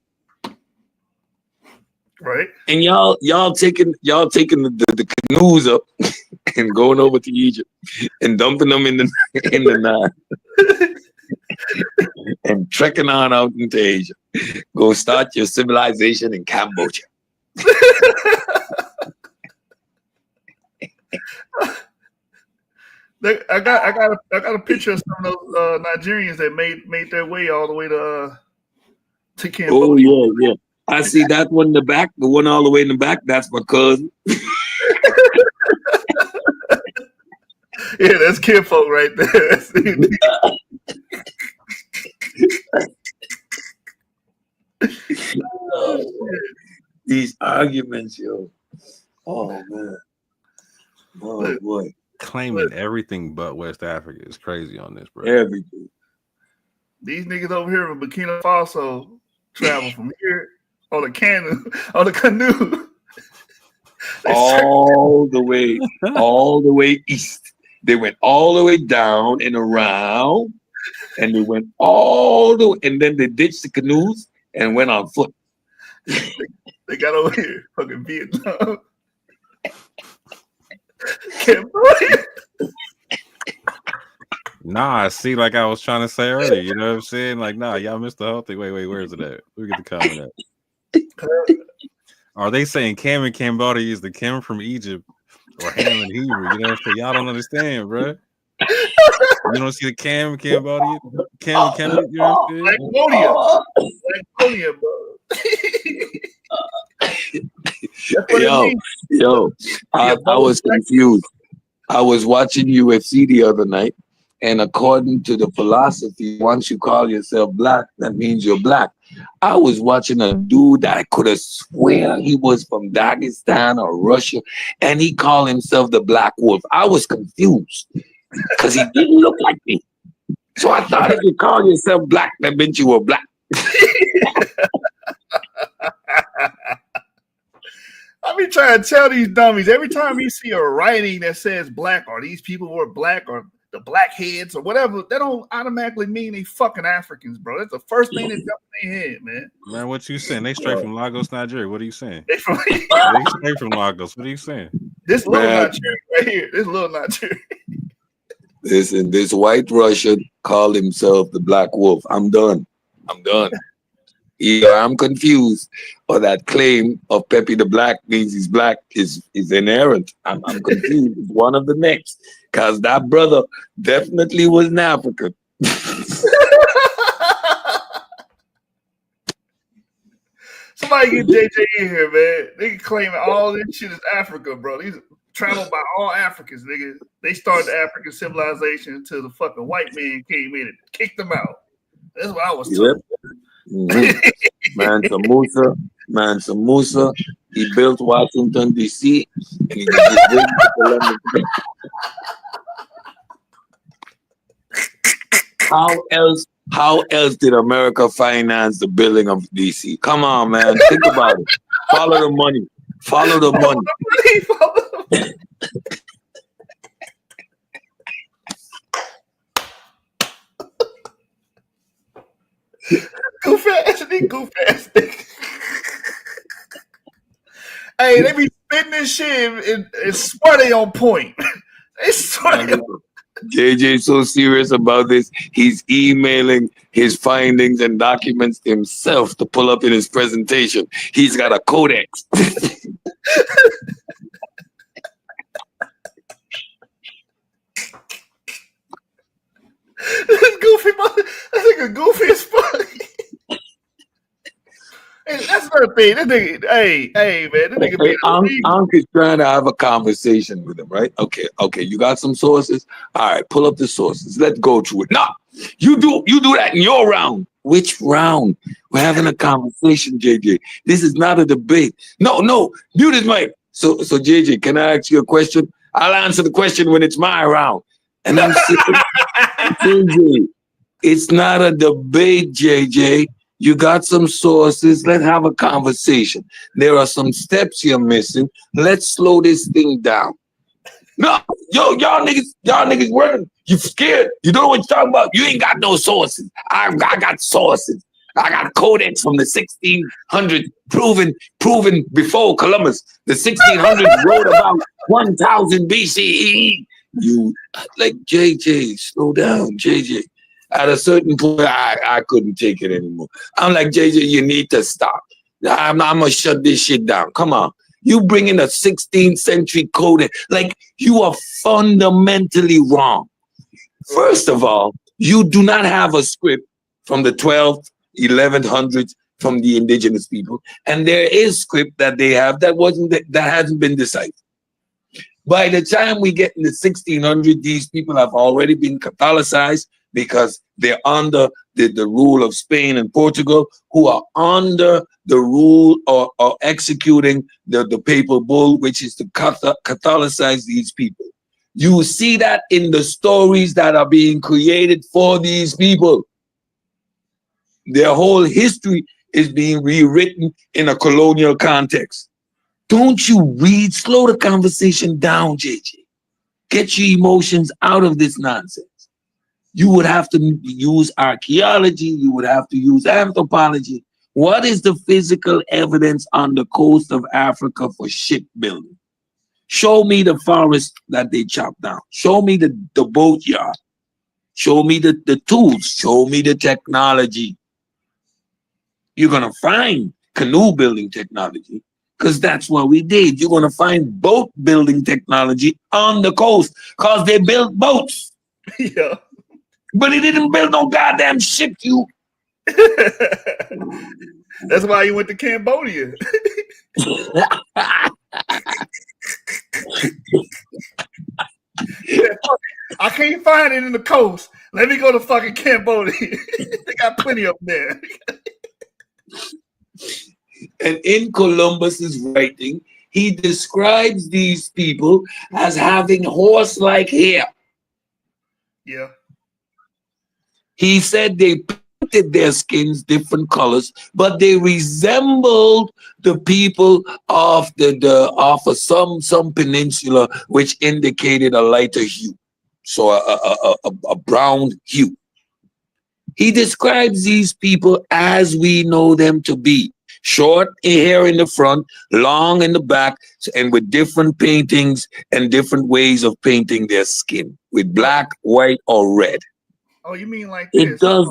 Right. And y'all taking the canoes up and going over to Egypt and dumping them in the Nile and trekking on out into Asia. Go start your civilization in Cambodia. I got a picture of some of those Nigerians that made their way all the way to Cambodia. Oh yeah. I see that one in the back, the one all the way in the back. That's my cousin. Yeah, that's kinfolk right there. These arguments, yo. Oh man. Oh boy. Claiming everything but West Africa is crazy on this, bro. Everything. These niggas over here in Burkina Faso travel from here on the canoe. all the way east. They went all the way down and around, and they went all the way, and then they ditched the canoes and went on foot. They got over here, fucking Vietnam. Cambodia. Nah, see, like I was trying to say earlier, you know what I'm saying? Like, nah, y'all missed the whole thing. Wait, where is it at? We get the comment at. Are they saying Cam in Cambodia is the Cam from Egypt or Ham in Hebrew? You know what I'm saying? Y'all don't understand, bro. You don't see the Cam in Cambodia? Cam in Cambodia, you know what I'm saying? Cambodia, bro. Yo, I was confused. I was watching UFC the other night, and according to the philosophy, once you call yourself black, that means you're black. I was watching a dude that I could have swear he was from Dagestan or Russia, and he called himself the Black Wolf. I was confused because he didn't look like me. So I thought if you call yourself black, that meant you were black. I be trying to tell these dummies every time you see a writing that says black or these people were black or the blackheads or whatever, that don't automatically mean they fucking Africans, bro. That's the first thing that jumps in their head, man. Man, what you saying? They straight from Lagos, Nigeria. What are you saying? They straight from Lagos. What are you saying? This little Nigeria right here. This little Nigeria. Listen, this white Russian called himself the Black Wolf. I'm done. Either I'm confused or that claim of Pepe the Black means he's black is inerrant. I'm confused. It's one of the next. Because that brother definitely was an African. Somebody get JJ in here, man. They claim all this shit is Africa, bro. These traveled by all Africans, nigga. They started the African civilization until the fucking white man came in and kicked them out. That's what I was told. Mm-hmm. Mansa Musa, he built Washington, D.C., and he How else did America finance the building of D.C.? Come on, man. Think about it. Follow the money. Goof ass nigga. Hey, they be spitting this shit and swear they on point. They swear. JJ's so serious about this, he's emailing his findings and documents himself to pull up in his presentation. He's got a codex. Goofy, I think a goofy as fuck. And that's another think this nigga, hey, man, this nigga Hey, being Unc is trying to have a conversation with him, right? Okay, you got some sources? All right, pull up the sources. Let's go through it. No, you do that in your round. Which round? We're having a conversation, JJ. This is not a debate. No, mute his mic. So JJ, can I ask you a question? I'll answer the question when it's my round. And I'm saying, JJ, it's not a debate, JJ. You got some sources. Let's have a conversation. There are some steps you're missing. Let's slow this thing down. No, y'all niggas working. You scared. You don't know what you're talking about. You ain't got no sources. I got sources. I got codex from the 1600s proven before Columbus. The 1600s wrote about 1000 BCE. You like JJ, slow down, JJ. At a certain point, I couldn't take it anymore. I'm like, JJ, you need to stop. I'm gonna shut this shit down. Come on. You bring in a 16th century code. Like, you are fundamentally wrong. First of all, you do not have a script from the 12th, 1100s from the indigenous people. And there is script that they have that hasn't been deciphered. By the time we get in the 1600s, these people have already been Catholicized because they're under the rule of Spain and Portugal, who are under the rule or executing the papal bull, which is to Catholicize these people. You see that in the stories that are being created for these people. Their whole history is being rewritten in a colonial context. Don't you read? Slow the conversation down, JJ. Get your emotions out of this nonsense. You would have to use archaeology. You would have to use anthropology. What is the physical evidence on the coast of Africa for shipbuilding? Show me the forest that they chopped down. Show me the boat yard. Show me the tools. Show me the technology. You're going to find canoe building technology because that's what we did. You're going to find boat building technology on the coast because they built boats. Yeah. But he didn't build no goddamn ship, you. That's why you went to Cambodia. Yeah, I can't find it in the coast. Let me go to fucking Cambodia. They got plenty up there. And in Columbus's writing, he describes these people as having horse-like hair. Yeah. He said they painted their skins different colors, but they resembled the people of some peninsula, which indicated a lighter hue, so a brown hue. He describes these people as we know them to be. Short hair in the front, long in the back, and with different paintings and different ways of painting their skin, with black, white, or red. Oh, you mean like this? It does.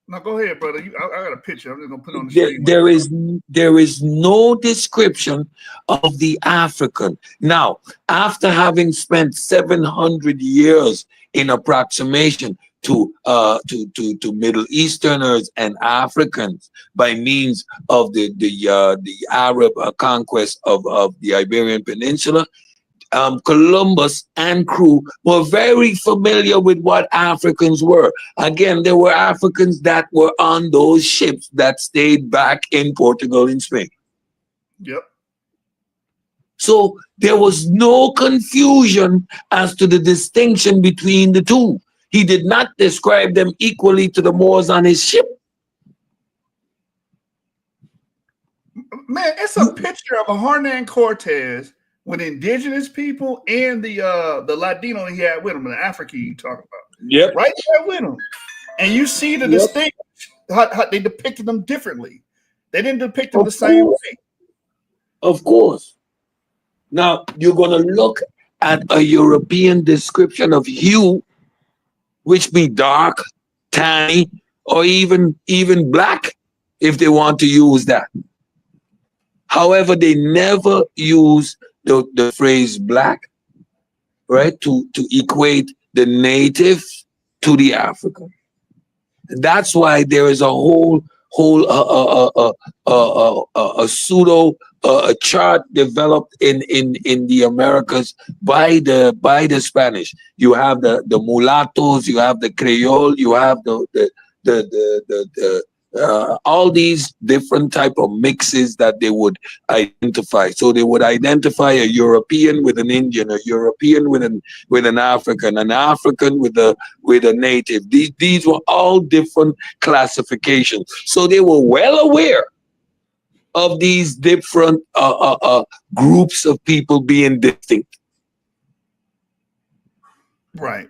No, go ahead, brother. I got a picture. I'm just gonna put it on the screen. There is no description of the African. Now, after having spent 700 years in approximation to Middle Easterners and Africans by means of the Arab conquest of the Iberian Peninsula, Columbus and crew were very familiar with what Africans were. Again, there were Africans that were on those ships that stayed back in Portugal and Spain. Yep. So there was no confusion as to the distinction between the two. He did not describe them equally to the Moors on his ship. Man, it's a picture of a Hernan Cortez with indigenous people and the Latino he had with him, the African you talk about. Yep. Right there with him. And you see the distinction, how they depicted them differently. They didn't depict them the same way. Of course. Now, you're going to look at a European description of hue, which be dark, tanny, or even black, if they want to use that. However, they never use the phrase black, right, to equate the native to the African. That's why there is a whole whole a pseudo a chart developed in the Americas by the Spanish. You have the mulattoes, you have the Creole, you have the all these different type of mixes that they would identify. So they would identify a European with an Indian, a European with an African with a native. These were all different classifications. So they were well aware of these different groups of people being distinct. Right.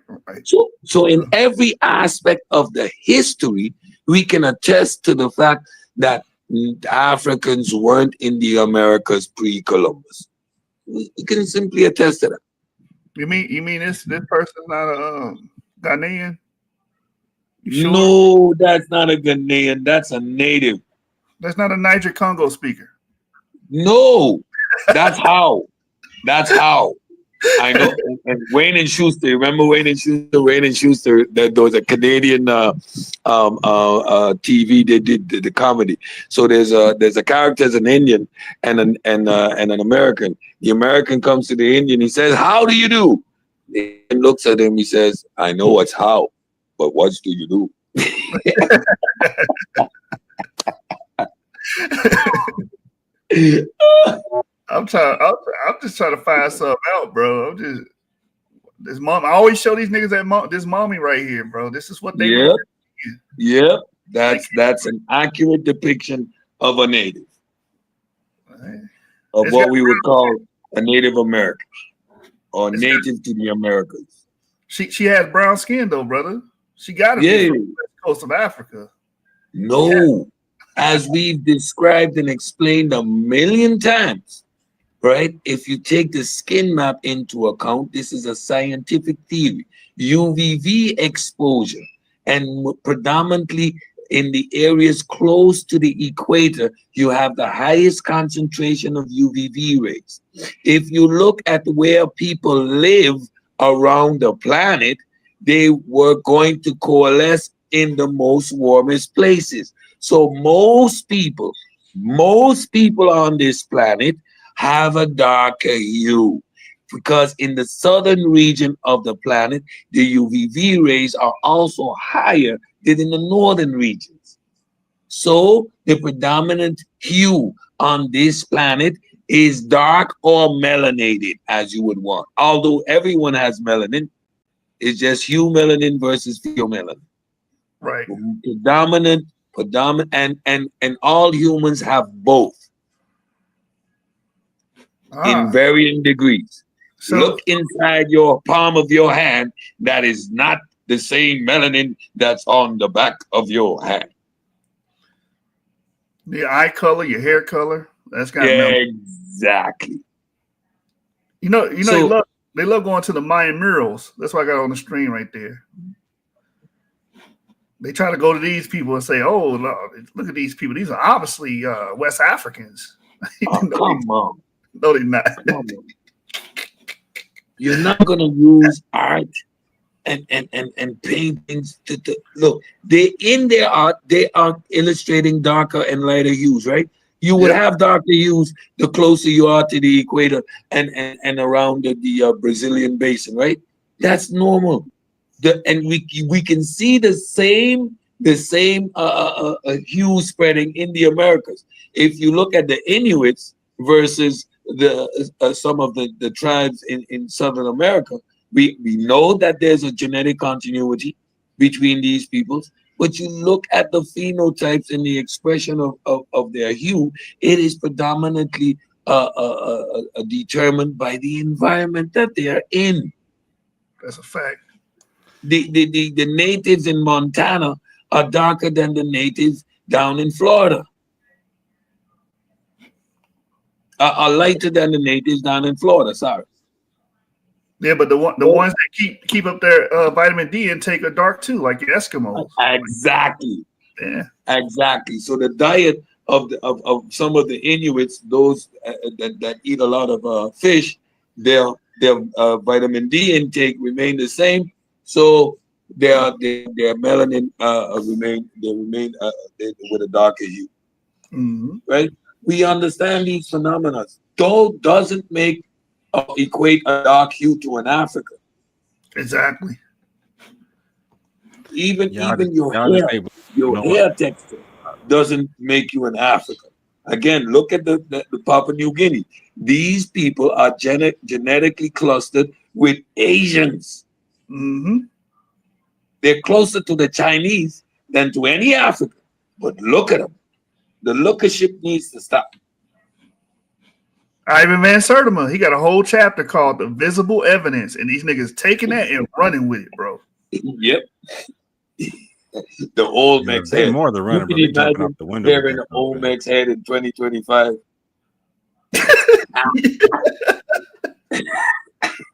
So in every aspect of the history, we can attest to the fact that Africans weren't in the Americas pre-Columbus. We can simply attest to that. You mean this person's not a Ghanaian? Sure? No, that's not a Ghanaian. That's a native. That's not a Niger Congo speaker. No, that's how. That's how. I know. And Wayne and Schuster. Remember Wayne and Schuster? Wayne and Schuster. There was a Canadian TV. They did the comedy. So there's a character as an Indian and an American. The American comes to the Indian. He says, "How do you do?" The Indian looks at him. He says, "I know what's how, but what do you do?" I'm just trying to find something out, bro. This mom. I always show these niggas that this mommy right here, bro. This is what they. Yep. That's an accurate depiction of a native, of what we would call a Native American or native to the Americas. She has brown skin though, brother. She got to be from the west coast of Africa. No, as we've described and explained a million times. Right? If you take the skin map into account, this is a scientific theory. UVV exposure, and predominantly in the areas close to the equator, you have the highest concentration of UVV rays. If you look at where people live around the planet, they were going to coalesce in the most warmest places. So most people on this planet have a darker hue, because in the southern region of the planet, the UVV rays are also higher than in the northern regions. So the predominant hue on this planet is dark or melanated, as you would want. Although everyone has melanin, it's just hue melanin versus pheomelanin. Right. Predominant, and all humans have both. In varying degrees. So, look inside your palm of your hand. That is not the same melanin that's on the back of your hand. The eye color, your hair color, that's got exactly. You know, so, they love going to the Mayan murals. That's what I got on the screen right there. They try to go to these people and say, "Oh, look at these people. These are obviously West Africans." Come on. No, they're not. You're not gonna use art and paintings to look. In their art, they are illustrating darker and lighter hues, right? You would have darker hues the closer you are to the equator and around the Brazilian basin, right? That's normal. And we can see the same hue spreading in the Americas. If you look at the Inuits versus some of the tribes in Southern America, we know that there's a genetic continuity between these peoples, but you look at the phenotypes and the expression of their hue, it is predominantly determined by the environment that they are in. That's a fact. The natives in Montana are darker than the natives down in Florida. Are lighter than the natives down in Florida. Sorry. Yeah, but the ones that keep up their vitamin D intake are dark too, like the Eskimos. Exactly. Yeah. Exactly. So the diet of some of the Inuits, those that eat a lot of fish, their vitamin D intake remain the same. So their melanin remain with a darker hue. Right? We understand these phenomena. Though doesn't make equate a dark hue to an African. Exactly. Even your hair texture doesn't make you an African. Again, look at the Papua New Guinea. These people are genetically clustered with Asians. They're closer to the Chinese than to any African. But look at them. The lookership needs to stop. Ivan Van Sertima, he got a whole chapter called "The Visible Evidence," and these niggas taking that and running with it, bro. Yep. The Olmec's head. More the running, you can imagine out the window. Wearing an Olmec's head in 2025.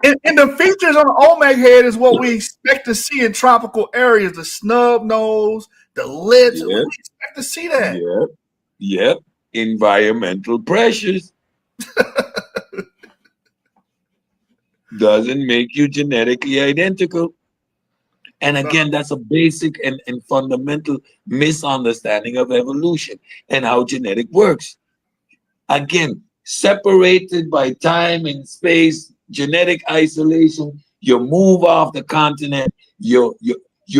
And the features on the Olmec head is what we expect to see in tropical areas: the snub nose, the lips. Yep. We expect to see that. Yep. Environmental pressures doesn't make you genetically identical. And again, that's a basic and fundamental misunderstanding of evolution and how genetic works. Again, separated by time and space, genetic isolation, you move off the continent, you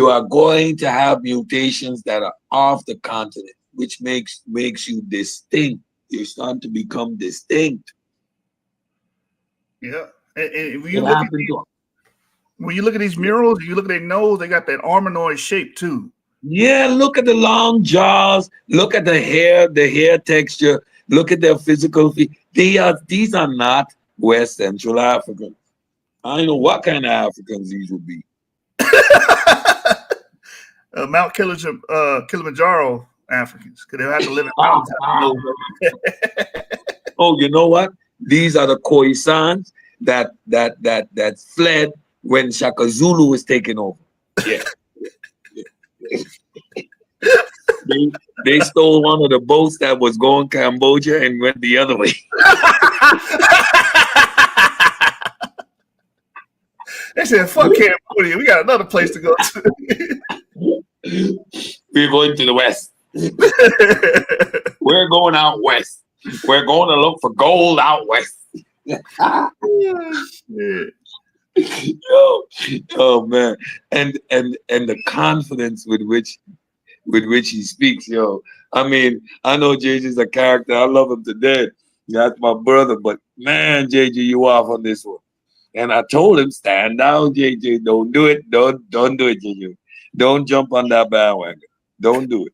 are going to have mutations that are off the continent, which makes you distinct. You're starting to become distinct. Yeah. And when you look at these murals, you look at their nose, they got that armanoid shape too. Yeah, look at the long jaws, look at the hair texture, look at their physical feet. These are not West Central Africans. I don't know what kind of Africans these would be. Mount Kilimanjaro Africans, because they have to live in mountains. Oh, you know what? These are the Khoisans that fled when Shaka Zulu was taken over. Yeah. They stole one of the boats that was going Cambodia and went the other way. They said, fuck Cambodia, we got another place to go to. We're going to the west. We're going out west. We're going to look for gold out west. Oh man, and the confidence with which he speaks, yo. I mean, I know JJ's a character. I love him to death. That's my brother, but man, JJ, you off on this one. And I told him, stand down, JJ. Don't do it. Don't do it, JJ. Don't jump on that bandwagon. Don't do it.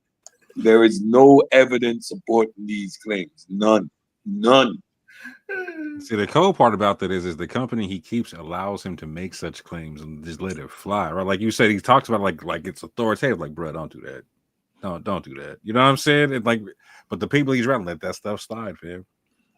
There is no evidence supporting these claims. None. See, the cool part about that is the company he keeps allows him to make such claims and just let it fly, right? Like you said, he talks about like it's authoritative. Like, bro, don't do that. Don't do that. You know what I'm saying? It's like, but the people he's around let that stuff slide, fam.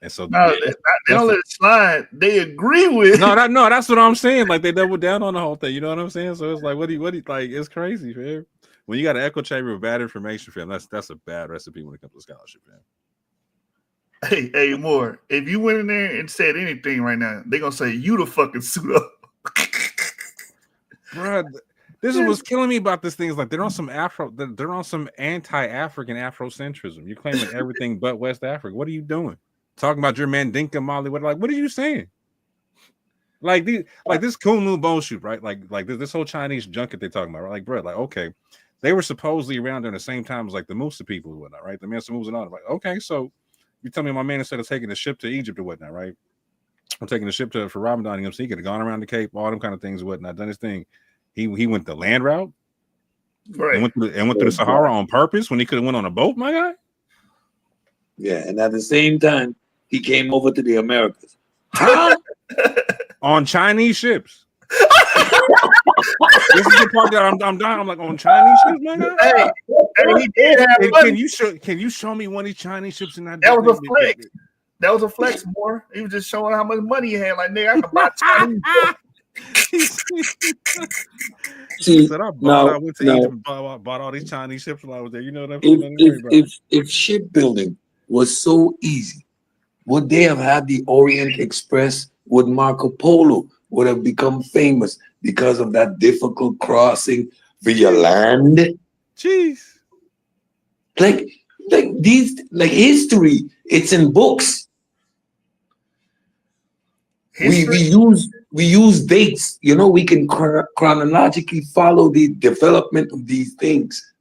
And so no, they don't let it slide. They agree with. No, that's what I'm saying. Like they double down on the whole thing. You know what I'm saying? So it's like, what do you like? It's crazy, fam. When you got an echo chamber of bad information, fam, that's a bad recipe when it comes to scholarship, fam. Hey, Moore, if you went in there and said anything right now, they're gonna say you the fucking suit up. Bro, this is what's killing me about this thing is like they're on some anti-African Afrocentrism. You're claiming everything but West Africa. What are you doing? Talking about your Mandinka Molly, what are you saying? Like this Kunlu bullshit, right? Like this whole Chinese junket they're talking about, right? Like, bro, like okay, they were supposedly around during the same time as like the Musa people and whatnot, right? The Mansa Musa and all that. Like, okay, so you tell me my man instead of taking the ship to Egypt or whatnot, right? I'm taking the ship for Ramadan, so he could have gone around the Cape, all them kind of things and whatnot, done his thing. He went the land route, right? And went through the Sahara on purpose when he could have went on a boat, my guy. Yeah, and at the same time, he came over to the Americas. Huh? On Chinese ships. This is the part that I'm dying. I'm like, on Chinese ships, my guy. Hey, he did have money. Can you show me one of these Chinese ships in that? That was a flex. That was a flex, more. He was just showing how much money he had. Like, nigga, I can buy Chinese. See, I went to Egypt and bought all these Chinese ships while I was there. You know what I'm saying? If shipbuilding was so easy, would they have had the Orient Express? Would Marco Polo would have become famous? because of that difficult crossing via land. Jeez. Like these, like history, it's in books. We use dates. You know, we can chronologically follow the development of these things.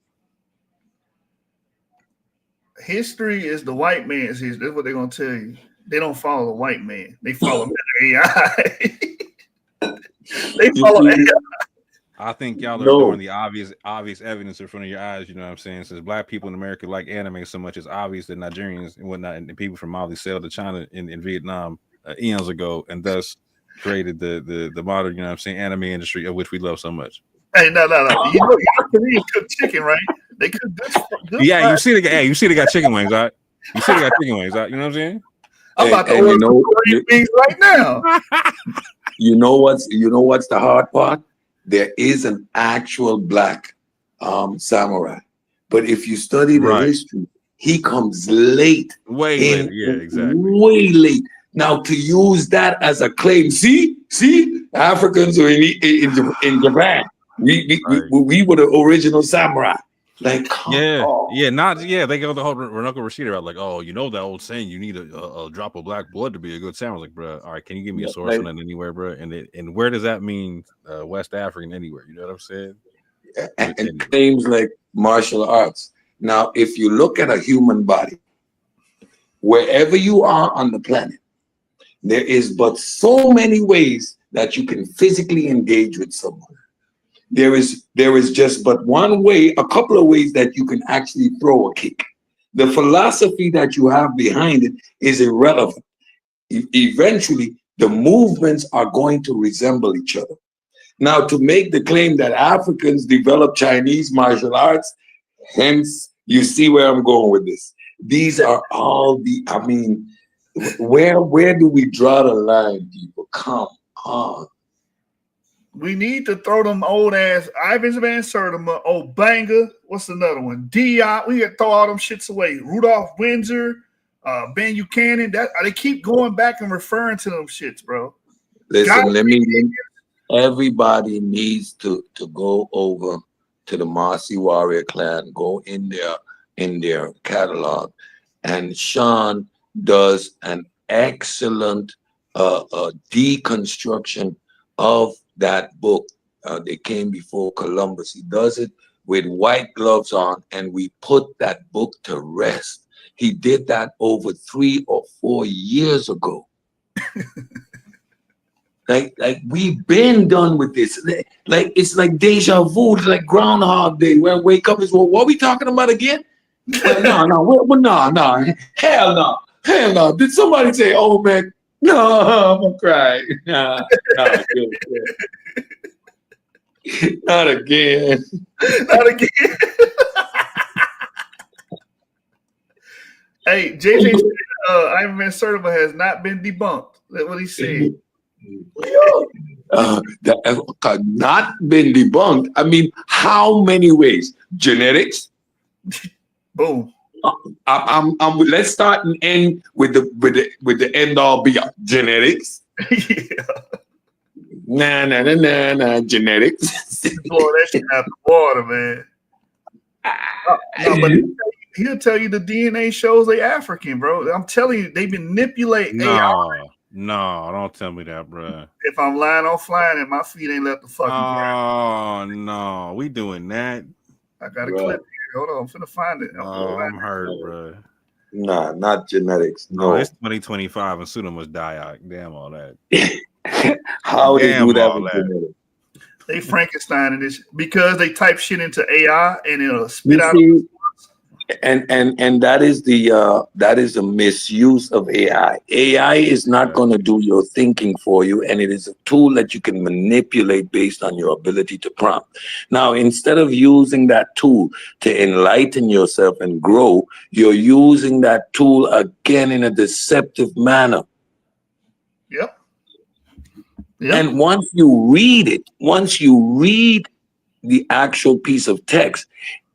History is the white man's history. That's what they're gonna tell you. They don't follow the white man. They follow AI. They follow AI. I think y'all are doing the obvious evidence in front of your eyes. You know what I'm saying? Since black people in America like anime so much, it's obvious that Nigerians and whatnot and the people from Mali sailed to China in Vietnam eons ago, and thus created the modern, you know what I'm saying, anime industry of which we love so much. Hey, no. You know Koreans cook chicken, right? They cook good yeah, you see they got chicken wings, right? You see they got chicken wings, right? You know what I'm saying? I'm about to order Korean wings right now. You know what's the hard part? There is an actual black samurai, but if you study the history, he comes late. Way late. Yeah, exactly. Way late. Now to use that as a claim, see, Africans are in Japan. We were the original samurai. Like, they go the whole Runoko Rashida route, like, oh, you know that old saying, you need a drop of black blood to be a good samurai. Like, bro, all right, can you give me a source on that anywhere, bro? And where does that mean West African anywhere? You know what I'm saying? And claims like martial arts. Now, if you look at a human body, wherever you are on the planet, there is but so many ways that you can physically engage with someone. There is just but one way, a couple of ways that you can actually throw a kick. The philosophy that you have behind it is irrelevant. Eventually, the movements are going to resemble each other. Now, to make the claim that Africans developed Chinese martial arts, hence, you see where I'm going with this. These are all where do we draw the line, people? Come on. We need to throw them old ass Ivans Van Sertima, old Banger. What's another one? Diop. We got to throw all them shits away. Rudolph Windsor, Ben Buchanan. They keep going back and referring to them shits, bro. Listen, everybody needs to go over to the Marcy Warrior Clan, go in their catalog, and Sean does an excellent deconstruction of that book. They came before Columbus. He does it with white gloves on, and we put that book to rest. He did that over 3 or 4 years ago. like we've been done with this. Like it's like deja vu. It's like Groundhog Day. Where I wake up is, well, what are we talking about again? No, hell no. Did somebody say, oh man? No, I'm gonna cry. Nah, not again. Not again. Hey, JJ, Ivan Van Sertima has not been debunked. That's what he said. Not been debunked. I mean, how many ways? Genetics. Boom. Let's start and end with the end all be all. Genetics. Nah. Genetics. Boy, that shit out the water, man. No, but he'll tell you the DNA shows they African, bro. I'm telling you, they manipulate AI. No, don't tell me that, bro. If I'm lying, I'm flying, and my feet ain't left the fucking ground. Oh no, we doing that. I got a clip here. Hold on, I'm finna find it. I'm hurt, bro. Nah, not genetics. No, it's 2025 and Suda must die out. Damn all that. How would they do that with genetics? They Frankenstein in this because they type shit into AI and it'll spit out. And that is a misuse of AI. AI is not going to do your thinking for you, and it is a tool that you can manipulate based on your ability to prompt. Now, instead of using that tool to enlighten yourself and grow, you're using that tool again in a deceptive manner. Yep. And once you read the actual piece of text,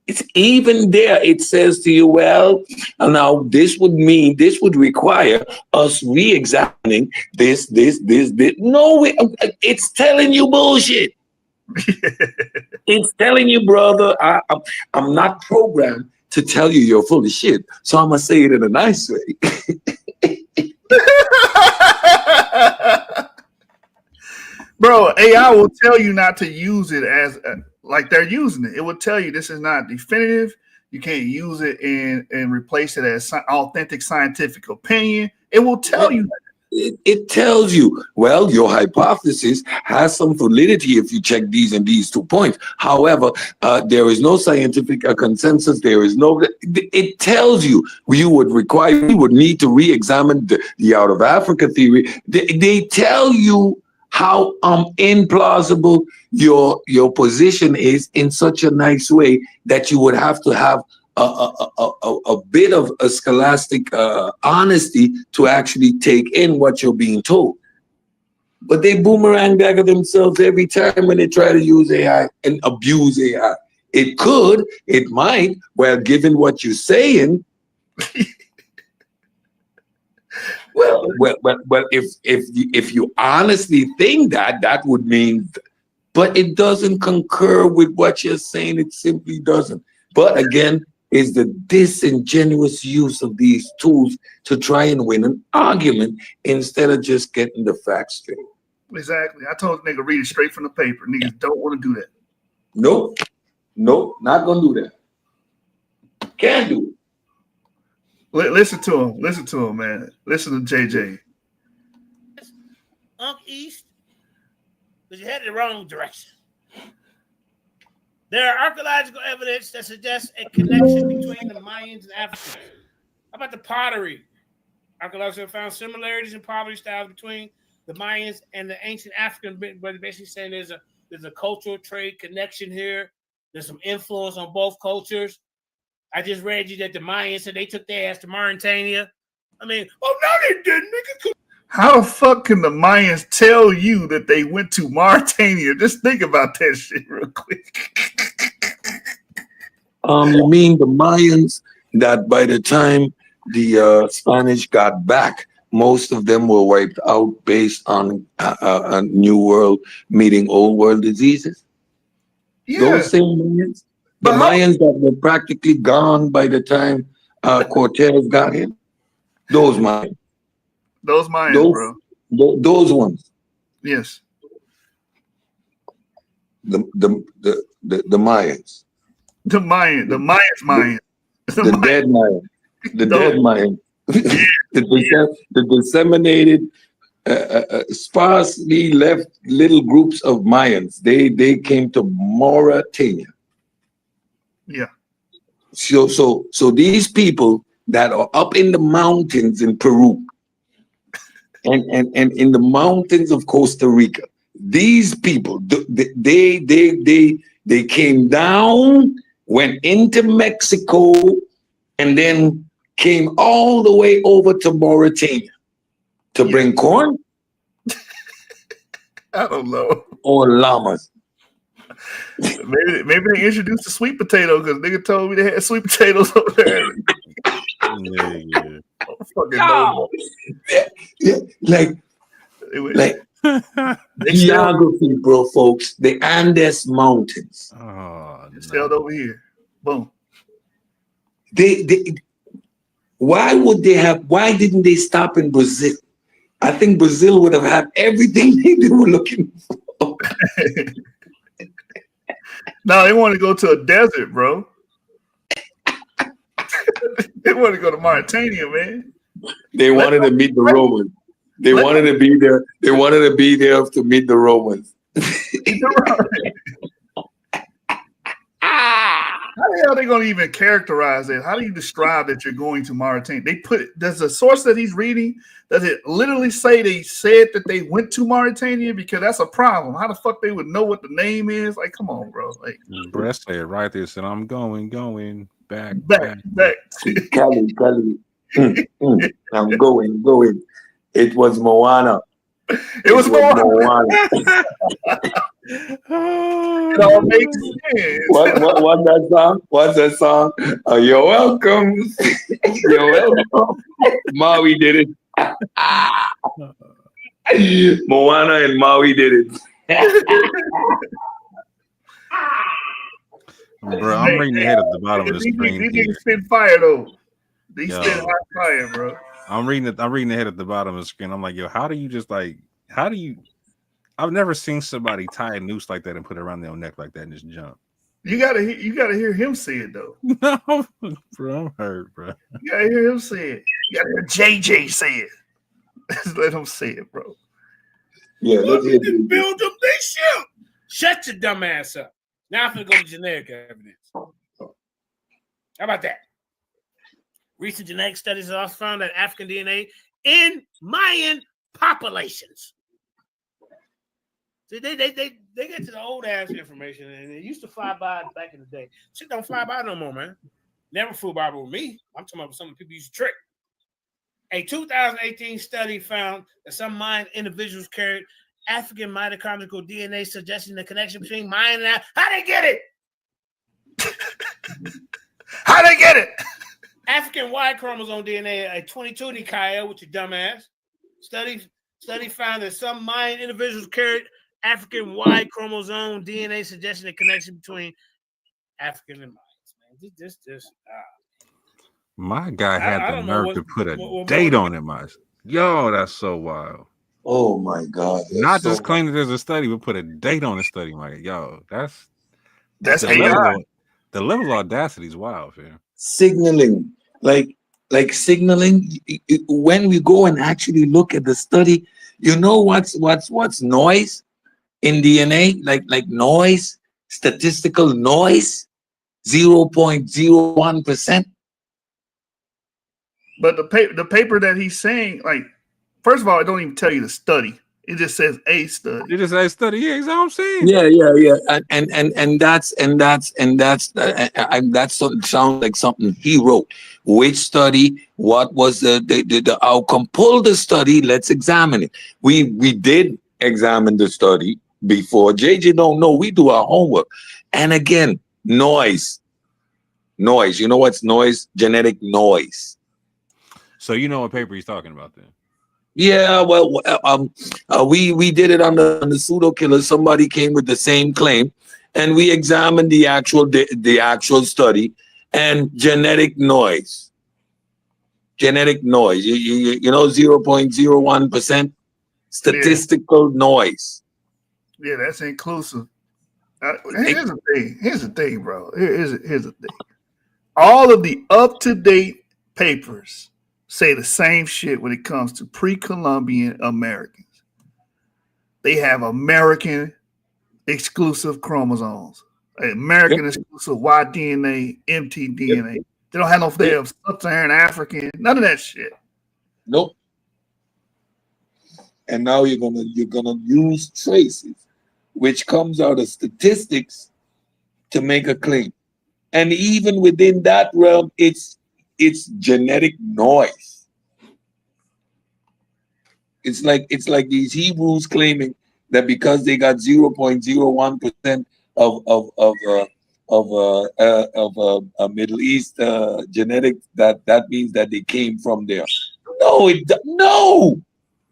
It's even there. It says to you, well, now this would require us re-examining this. No, it's telling you bullshit. It's telling you, brother, I'm not programmed to tell you you're full of shit. So I'm going to say it in a nice way. Bro, AI will tell you not to use it as like they're using it. It will tell you this is not definitive. You can't use it and replace it as authentic scientific opinion. It will tell you that. It tells you, well, your hypothesis has some validity if you check these and these 2 points. However, there is no scientific consensus. There is no. It tells you we would need to re-examine the out of Africa theory. They tell you how implausible your position is in such a nice way that you would have to have a bit of a scholastic honesty to actually take in what you're being told. But they boomerang back at themselves every time when they try to use AI and abuse AI. It could, it might, well, given what you're saying, well, if you honestly think that would mean, but it doesn't concur with what you're saying. It simply doesn't. But again, is the disingenuous use of these tools to try and win an argument instead of just getting the facts straight. Exactly. I told the nigga read it straight from the paper. Niggas don't want to do that. Nope, not gonna do that. Can't do it. Listen to him, man. Listen to JJ. East, but you headed the wrong direction. There are archaeological evidence that suggests a connection between the Mayans and Africans. How about the pottery? Archaeologists have found similarities in pottery styles between the Mayans and the ancient African, but basically saying there's a cultural trade connection here. There's some influence on both cultures. I just read you that the Mayans said they took their ass to Mauritania. I mean, oh no, they didn't. How the fuck can the Mayans tell you that they went to Mauritania? Just think about that shit real quick. You mean the Mayans that by the time the Spanish got back, most of them were wiped out based on a New World meeting Old World diseases? Yeah. Those same Mayans? The Mayans that were practically gone by the time Cortez got here? Those Mayans. Those Mayans, bro. Those ones. Yes. The Mayans. The Mayans. The dead Mayans. The dead Mayans. The disseminated, sparsely left little groups of Mayans. They came to Mauritania. Yeah. So these people that are up in the mountains in Peru and in the mountains of Costa Rica, these people, they came down, went into Mexico, and then came all the way over to Mauritania to bring corn. I don't know. Or llamas. Maybe they introduced the sweet potato because nigga told me they had sweet potatoes over there. Like geography, bro, folks. The Andes Mountains. Sailed over here. Boom. Why didn't they stop in Brazil? I think Brazil would have had everything they were looking for. No, they want to go to a desert, bro. They want to go to Mauritania, man. They wanted to meet the Romans. They wanted to be there. They wanted to be there to meet the Romans. How the hell are they going to even characterize it? How do you describe that you're going to Mauritania? Does the source that he's reading, does it literally say they said that they went to Mauritania? Because that's a problem. How the fuck they would know what the name is? Like, come on, bro. Like, Breast said right there, said, I'm going back. Cali. I'm going. It was Moana. It was Moana. It all makes sense. What's that song? What's that song? You're welcome. You're welcome. Maui did it. Moana and Maui did it. Bro, I'm reading ahead at the bottom of the screen. These niggas spit fire though. They Yo. spit hot fire, bro. I'm reading ahead at the bottom of the screen. I'm like, yo, how do you I've never seen somebody tie a noose like that and put it around their neck like that and just jump. You gotta hear him say it though. No, bro, I'm hurt, bro. You gotta hear him say it. You gotta hear JJ say it. Let him say it, bro. Yeah, let's hear it. Build up their ship. Shut your dumb ass up. Now I'm gonna go to generic evidence. How about that? Recent genetic studies have also found that African DNA in Mayan populations. See, they get to the old ass information, and it used to fly by back in the day. Shit don't fly by no more, man. Never flew by with me. I'm talking about something people used to trick. A 2018 study found that some Mayan individuals carried African mitochondrial DNA, suggesting the connection between Mayan and how they get it? How they get it? African Y chromosome DNA, a 22D Kyle with your dumbass. Study found that some Mayan individuals carried African Y chromosome DNA, suggesting a connection between African and Mayans. Man, this. My guy had the nerve to put a date on it, Yo, that's so wild. Oh my God! Not just claim that there's a study, but put a date on the study, Mike. Yo, that's the level of audacity is wild, man. Signaling, like signaling. When we go and actually look at the study, you know what's noise in DNA? Like noise, statistical noise, 0.01%. But the paper that he's saying, like, first of all, it don't even tell you the study. It just says a study. It just says study. Yeah, that's what I'm saying. Yeah. And that sounds like something he wrote. Which study? What was the outcome? Pull the study. Let's examine it. We did examine the study before. JJ don't know. We do our homework. And again, noise. You know what's noise? Genetic noise. So you know what paper he's talking about then? Yeah, well, we did it on the pseudo killer. Somebody came with the same claim, and we examined the actual study and genetic noise. You know, 0.01% statistical noise. Yeah, that's inclusive. Here's the thing, bro. Here's the thing. All of the up-to-date papers say the same shit when it comes to pre-Columbian Americans. They have American exclusive chromosomes, American exclusive Y DNA, MT DNA. They don't have no sub-Saharan African, none of that shit. Nope. And now you're gonna use traces, which comes out of statistics, to make a claim. And even within that realm, it's genetic noise. It's like these Hebrews claiming that because they got 0.01% of a Middle East genetic, that means that they came from there. No,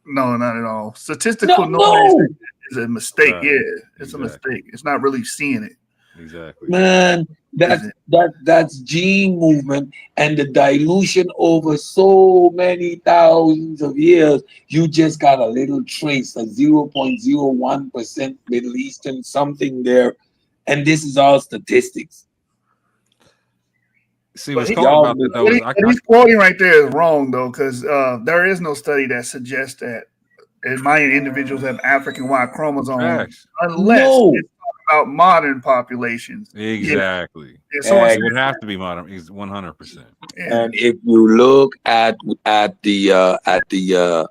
not at all. Statistical noise is a mistake. Yeah, it's a mistake. It's not really seeing it. Exactly. Man, that's gene movement and the dilution over so many thousands of years. You just got a little trace, a 0.01% Middle Eastern something there, and this is all statistics. See what's cool about that though. What he's quoting right there is wrong though, because there is no study that suggests that Mayan individuals have African Y chromosomes, unless it's about modern populations. Exactly. It would have to be modern. He's 100%. And if you look at the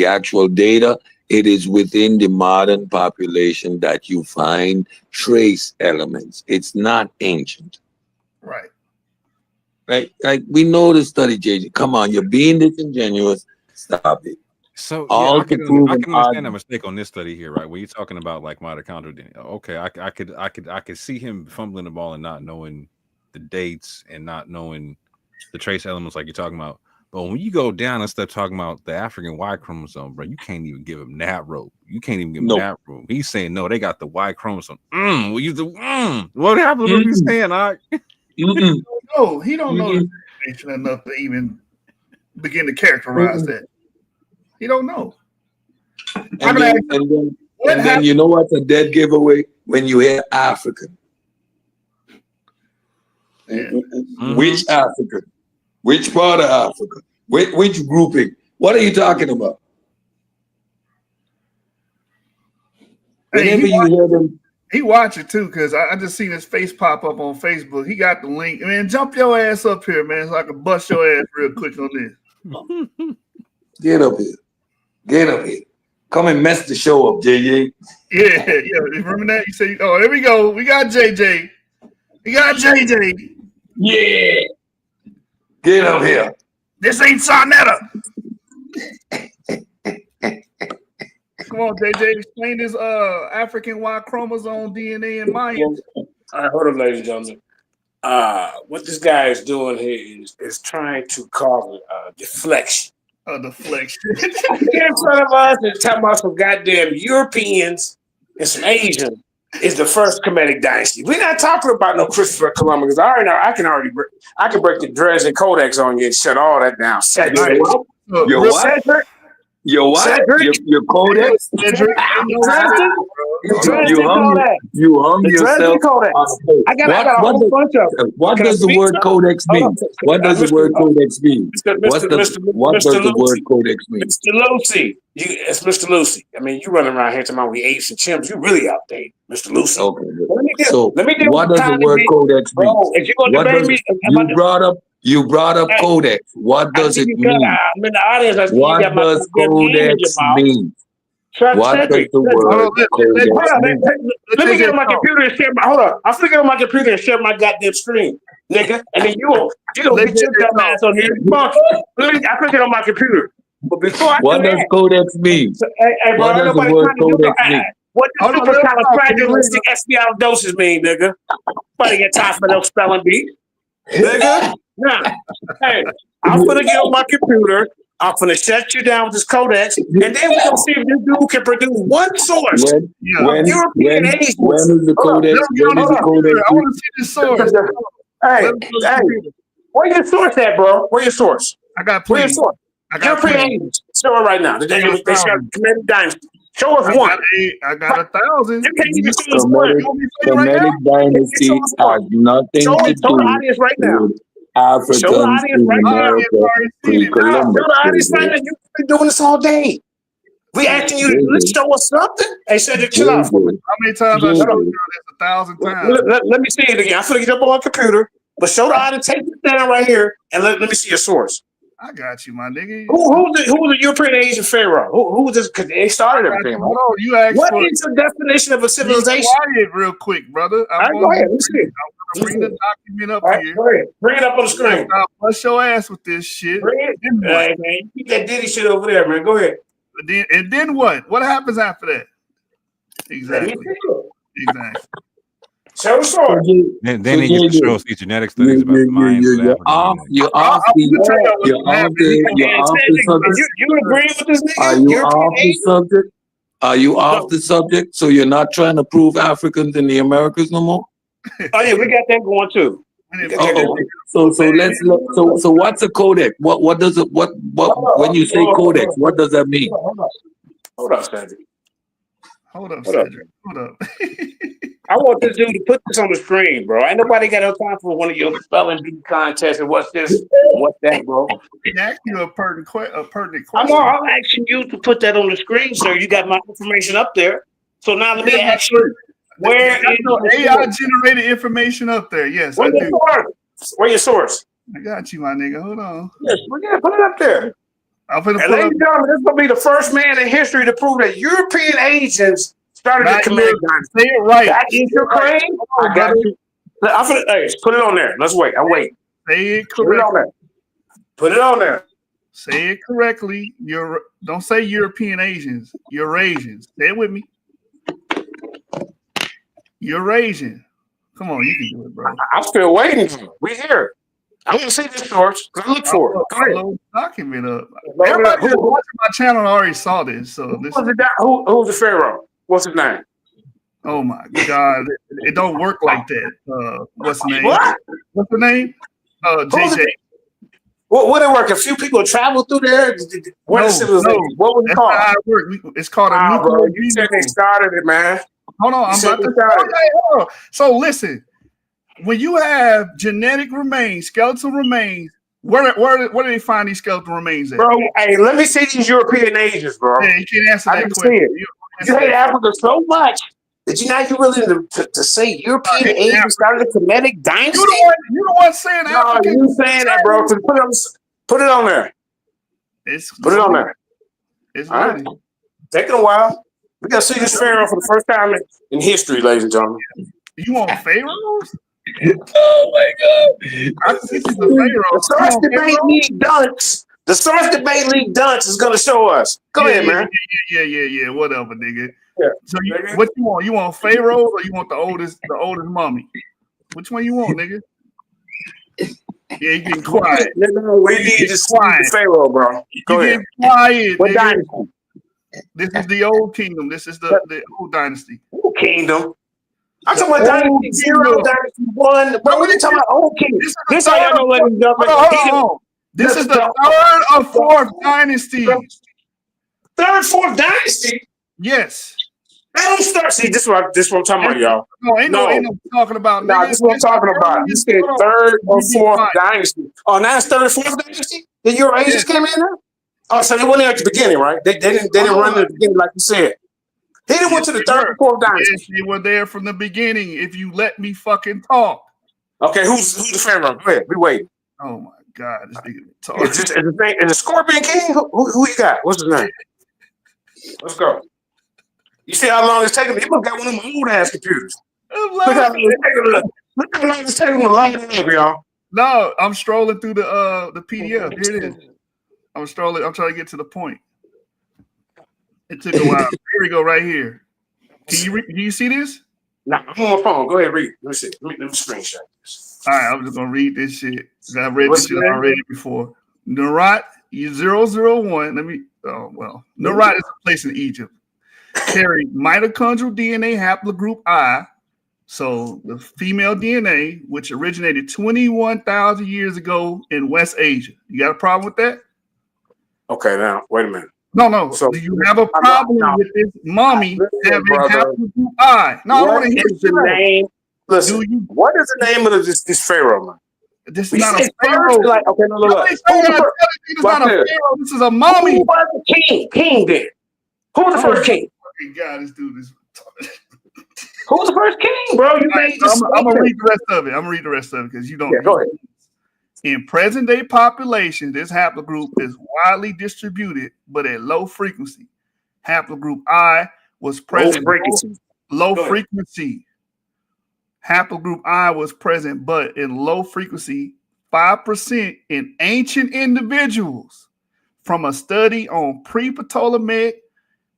actual data, it is within the modern population that you find trace elements. It's not ancient. Right. Right. Like we know the study, JJ. Come on, you're being disingenuous. Stop it. So yeah, All I to can prove I an can understand the argument. mistake on this study here, right? When you're talking about like mitochondria, okay, I could see him fumbling the ball and not knowing the dates and not knowing the trace elements like you're talking about. But when you go down and start talking about the African Y chromosome, bro, you can't even give him that rope. You can't even give him No. that room. He's saying no, they got the Y chromosome. We use the What happened? What are you saying? No, he don't know the information enough to even begin to characterize that. He don't know. And then you know what's a dead giveaway? When you hear African. Which African? Which part of Africa? Which grouping? What are you talking about? Whenever you hear them, he watch it too, because I just seen his face pop up on Facebook. He got the link. Man, jump your ass up here, man, so I can bust your ass real quick on this. Get up here. Get up here. Come and mess the show up, JJ. Yeah. Remember that? You say, oh, there we go. We got JJ. We got JJ. Yeah. Get up here. This ain't Sonetta. Come on, JJ. Explain this African Y chromosome DNA in Mayans. All right, hold up, ladies and gentlemen. What this guy is doing here is trying to cause a deflection. A deflection. In front of us and talking about some goddamn Europeans and some Asians is the first Kemetic dynasty. We're not talking about no Christopher Columbus, because I can break the Dresden Codex on you and shut all that down. Cedric. Your what? Cedric. Your what? Cedric. Your codex? Cedric. You hung yourself. I got a whole bunch of them. What does the word codex mean? What does the word codex mean? What does the word codex mean? Mr. Lucy. It's Mr. Lucy. I mean, you running around here talking about we apes and chimps. You really outdated, Mr. Lucy. Okay. Let me deal what with does the word codex mean? Bro, if you're going to debate me, you brought up codex. What does it mean? I'm in the audience. What does codex mean? What does the word codex mean? Let me get on my computer and share my. Hold on. I'm gonna get on my computer and share my goddamn screen, nigga. And then you gonna get your dumb ass on here. I put it on my computer. But before I what does codex mean? Hey, bro, what does the word codex mean? What does supercalifragilisticexpialidocious mean, nigga? Buddy, get time for no spelling bee, nigga. Now, hey, I'm gonna get on my computer. I'm gonna shut you down with this codex, and then we're gonna see if this dude can produce one source. When is the codex? I want to see this source. Hey, where your source at, bro? Where your source? I got plenty. Where your source? European Asians. Show it right now. They share Kemetic dynasty. Show us one. I got 1,000. You can't even show us one. Kemetic dynasty has nothing to do the audience right now. with Africans Show the audience right now. pre-Columbus. Show the audience right now. You've been doing this all day. We asking you to show us something. Hey, Cedric, chill out. How many times I showed you this? 1,000 times. Let me see it again. I'm gonna get up on my computer, but show the audience. Take this down right here and let me see your source. I got you, my nigga. Who's the European Asian pharaoh? Who was this? Because they started everything. Hold on, you asked what is the definition of a civilization? Quiet, real quick, brother. Go ahead. Let's see. I'm bring the document up here. Bring it up on the screen. Bust your ass with this shit. Bring it. Hey, man, keep that Diddy shit over there, man. Go ahead. And then what? What happens after that? Exactly. Show the source. Then he gets to show us these genetic studies about the Mayans. You're off the subject. You agree with this nigga? Are you off the subject? Are you off the subject? So you're not trying to prove Africans in the Americas no more? Oh yeah, we got that going too. So let's look. So what's a codex? What does it? What when you say codex? What does that mean? Hold up, Cedric. Hold up. I want this dude to put this on the screen, bro. Ain't nobody got no time for one of your spelling bee contests and what's this, what's that, bro. Ask you a pertinent question. I'm asking you to put that on the screen, sir. You got my information up there. So now let me ask you, where is AI generated information up there? Yes, where's your source? Where's your source? I got you, my nigga. Hold on. Yes, we're gonna put it up there. I'm gonna put ladies and gentlemen, this is gonna be the first man in history to prove that European Asians started the Kemetic dynasty. Say it right. That is Ukraine. I got you. Hey, put it on there. Let's wait. I wait. Say it correct. Put it on there. Say it correctly. Don't say European Asians. Eurasians. Say it with me. Eurasian. Come on, you can do it, bro. I'm still waiting. We here. I'm gonna see this source. Look for it. Go ahead. Load the document up. Everybody that's watching my channel already saw this. So who's the Pharaoh? What's his name? Oh my God! It don't work like that. What's the name? What? What's the name? JJ. What would it work? A few people travel through there. What was it called? How it work. It's called a nuclear. Bro, you said they started it, man. Hold on, I'm about to start it. So listen, when you have genetic remains, skeletal remains, where do they find these skeletal remains at? Bro, hey, let me see these European Asians, bro. Yeah, you can't answer that question. You hate Africa so much that you're not willing to say European Asians started a Kemetic dynasty. You the one saying Africa. You saying that, bro? Put it on there. Put it on there. It's all right. Taking a while. We gotta see this Pharaoh for the first time in history, ladies and gentlemen. You want pharaohs? Oh my God! The Source Debate League dunks. The Source Debate League dunks is gonna show us. Go ahead, man. Yeah. Whatever, nigga. Yeah. So what you want? You want pharaohs or you want the oldest mummy? Which one you want, nigga? Yeah, you getting quiet. We need to see the Pharaoh, bro. Go ahead. Quiet. What dynasty? This is the old kingdom. This is the old dynasty. Old kingdom. I'm talking about Dynasty 0, Dynasty 1. Bro, we're talking about old kingdom. This ain't no letting jump. This is the third or fourth dynasty. Third, fourth dynasty? Yes. I don't start. See, this is what I'm talking about, y'all. No, ain't no talking about. No, this is what I'm talking about. You said third or fourth dynasty. Oh, now it's third or fourth dynasty? The Eurasians came in there? Oh, so they went there at the beginning, right? They didn't run at the beginning like you said. They didn't went to the third or fourth dynasty. Yes, they were there from the beginning. If you let me fucking talk. Okay, who's the Pharaoh? Go ahead. We wait. Oh my God, this nigga talking. Is the Scorpion King? Who you got? What's his name? Let's go. You see how long it's taking? You must got one of them old ass computers. Look how long it's taking to load it up, y'all. No, I'm strolling through the PDF. Here it is. I'm strolling. I'm trying to get to the point. It took a while. Here we go, right here. Can you see this? Nah, I'm on my phone. Go ahead, read. Let me see. Let me screenshot this. All right, I'm just gonna read this shit. I read this shit already before. Nurat 001. Nurat is a place in Egypt. Carried mitochondrial DNA haplogroup I, so the female DNA, which originated 21,000 years ago in West Asia. You got a problem with that? Okay, now wait a minute. No. So do you have a problem with this mommy having haplogroup I? No, I don't want to hear the name. Listen, what is the name of this Pharaoh, man? This is not a Pharaoh. Like, okay, no, look. This is not a Pharaoh. This is a mommy. Who was the king? King then. Who was the first king? God, this dude is. Who was the first king, bro? I'm gonna read the rest of it. I'm gonna read the rest of it because you don't. Yeah, go ahead. In present-day population, this haplogroup is widely distributed, but at low frequency. Haplogroup I was present. Low frequency. Haplogroup I was present, but in low frequency, 5% in ancient individuals from a study on pre-Ptolemaic,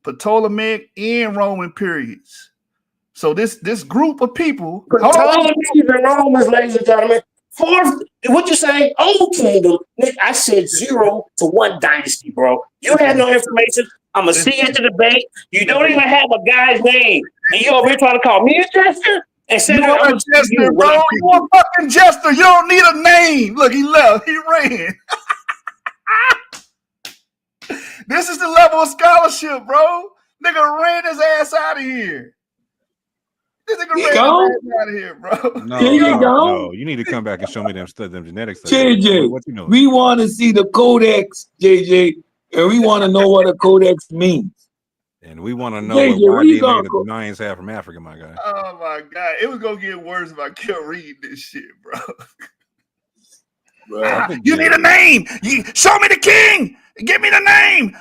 Ptolemaic, and Roman periods. So this group of people. Ptolemaic and Romans, ladies and gentlemen. Fourth, what'd you say? Old kingdom. Nick, I said 0 to 1 dynasty, bro. You had no information. I'm gonna see you at the debate. You don't even have a guy's name, and you over here trying to call me a Jester? And say you're a Jester, bro. You're a fucking Jester. You don't need a name. Look, he left. He ran. This is the level of scholarship, bro. Nigga ran his ass out of here. This nigga ran his ass out of here, bro. No, you need to come back and show me them genetics. JJ, what you know? We want to see the codex, JJ, and we want to know what a codex means. And we want to know what DNA the Mayans have from Africa, my guy. Oh my God, it was gonna get worse if I kept reading this shit, bro. You need a name. Show me the king. Give me the name.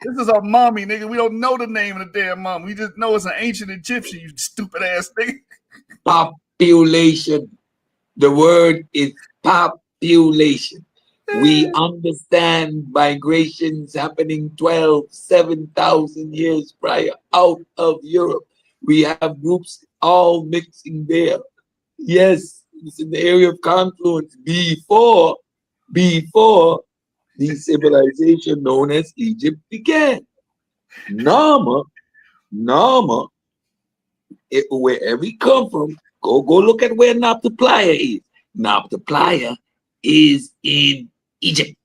This is a mommy, nigga. We don't know the name of the damn mom. We just know it's an ancient Egyptian, you stupid ass nigga. Population. The word is population. We understand migrations happening 7,000 years prior out of Europe. We have groups all mixing there. Yes, it's in the area of confluence before the civilization known as Egypt began. Nama, wherever we come from, go look at where Nabta Playa is. Nabta Playa is in Egypt.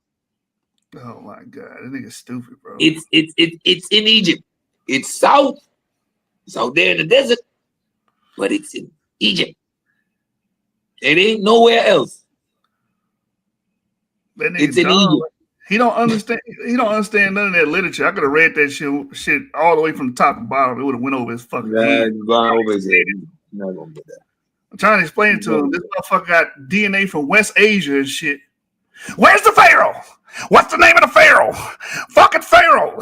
Oh my God, that nigga's stupid, bro. It's in Egypt. It's south. It's out there in the desert, but it's in Egypt. It ain't nowhere else. That nigga It's in dumb. Egypt. He don't understand. He don't understand none of that literature. I could have read that shit all the way from the top to bottom. It would have went over his fucking head. Gone over his head. Not gonna get that. I'm trying to explain it to him. This motherfucker got DNA from West Asia and shit. Where's the pharaoh? What's the name of the pharaoh? Fucking pharaoh.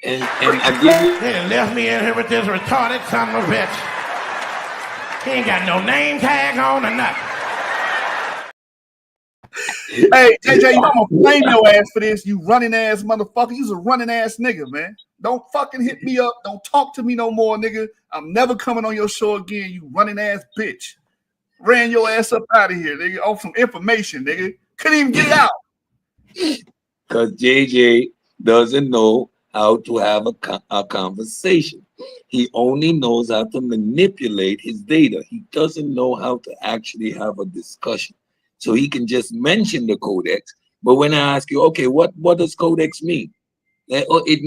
And I give you. They done left me in here with this retarded son of a bitch. He ain't got no name tag on or nothing. Hey, JJ, I'm gonna blame your ass for this, you running ass motherfucker. You's a running ass nigga, man. Don't fucking hit me up. Don't talk to me no more, nigga. I'm never coming on your show again, you running ass bitch. Ran your ass up out of here, nigga, off some information, nigga. Couldn't even get it out. Because JJ doesn't know how to have a conversation. He only knows how to manipulate his data. He doesn't know how to actually have a discussion. So he can just mention the codex. But when I ask you, okay, what does codex mean? It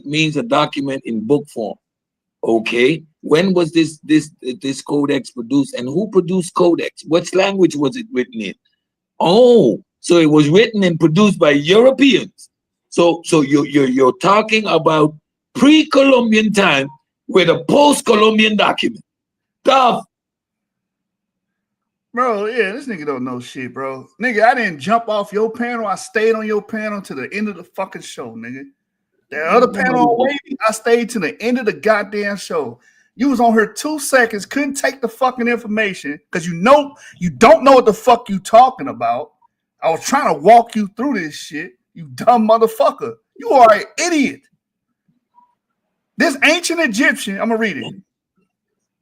means a document in book form. Okay, when was this codex produced, and who produced codex? What language was it written in? Oh, so it was written and produced by Europeans. So you're talking about pre-Columbian time with a post-Columbian document. Tough. Bro, yeah, this nigga don't know shit, bro. Nigga, I didn't jump off your panel. I stayed on your panel to the end of the fucking show, nigga. The other panel on Wavy, I stayed to the end of the goddamn show. You was on here 2 seconds, couldn't take the fucking information because you don't know what the fuck you talking about. I was trying to walk you through this shit, you dumb motherfucker. You are an idiot. This ancient Egyptian, I'm gonna read it,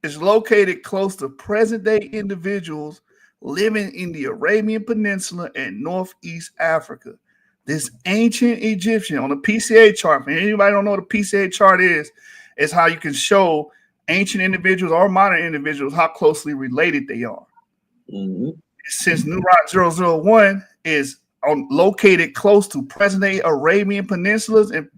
is located close to present-day individuals living in the Arabian Peninsula and Northeast Africa. This ancient Egyptian on the PCA chart, for anybody don't know what a PCA chart is how you can show ancient individuals or modern individuals how closely related they are. Mm-hmm. Since New Rock 001 is located close to present-day Arabian peninsulas and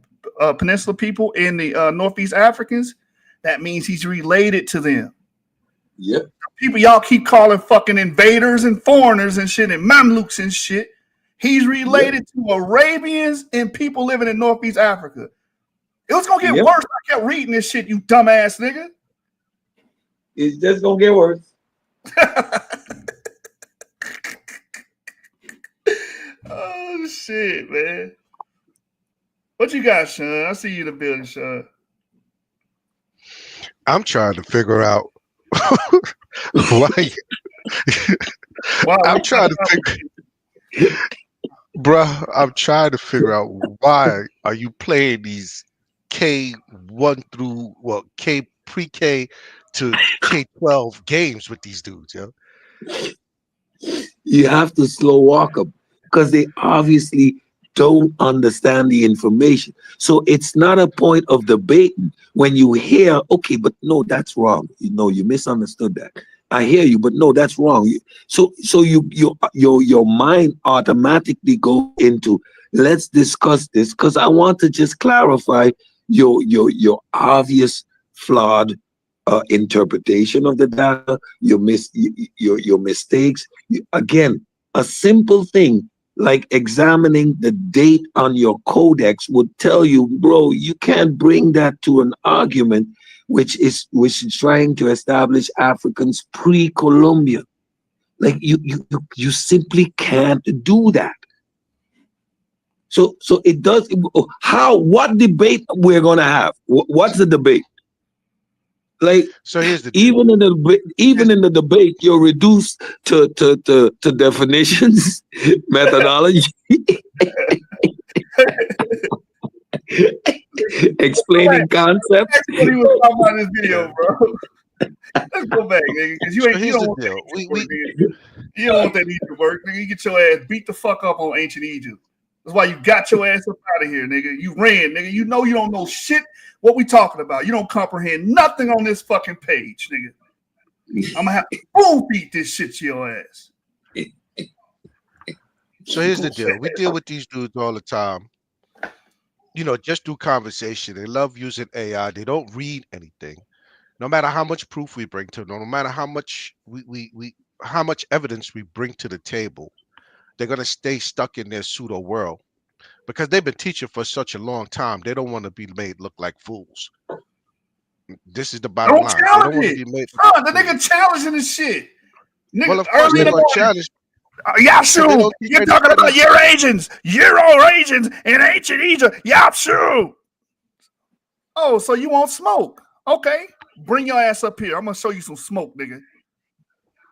peninsula people in the Northeast Africans, that means he's related to them. Yep. People y'all keep calling fucking invaders and foreigners and shit and Mamluks and shit. He's related to Arabians and people living in Northeast Africa. It was gonna get worse. I kept reading this shit, you dumbass nigga. It's just gonna get worse. Oh shit, man. What you got, Sean? I see you in the building, Sean. I'm trying to figure out why. I'm trying to figure, bruh. I'm trying to figure out why are you playing these K1 through K pre-K to K12 games with these dudes, yo. You have to slow walk them because they obviously don't understand the information. So it's not a point of debate when you hear, okay, but no, that's wrong. You misunderstood that. I hear you, but no, that's wrong. So your mind automatically go into, let's discuss this because I want to just clarify your obvious flawed interpretation of the data, your mistakes. Again, a simple thing like examining the date on your codex would tell you, bro, you can't bring that to an argument which is trying to establish Africans pre-Columbian. Like you simply can't do that. So it does. What debate we're gonna have? What's the debate? Like, so here's the even in the debate, you're reduced to definitions, methodology, explaining concepts. That's what he was talking about in this video, bro. Let's go back, nigga, because you don't want that Egypt work, nigga. You don't want that Egypt work, nigga. You get your ass beat the fuck up on ancient Egypt. That's why you got your ass up out of here, nigga. You ran, nigga. You know you don't know shit what we talking about. You don't comprehend nothing on this fucking page, nigga. I'm gonna have to spoon feed this shit to your ass. So here's the deal. We deal with these dudes all the time. You know, just through conversation. They love using AI. They don't read anything. No matter how much proof we bring to them, no matter how much how much evidence we bring to the table, they're gonna stay stuck in their pseudo world because they've been teaching for such a long time. They don't want to be made look like fools. This is the bottom line. They don't want to be made. The nigga challenging this shit. Nigga, well, of course they're gonna challenge. Yapsu, you're talking about Eurasians, Eurasians in ancient Egypt. Yapsu. Oh, so you want smoke? Okay, bring your ass up here. I'm gonna show you some smoke, nigga.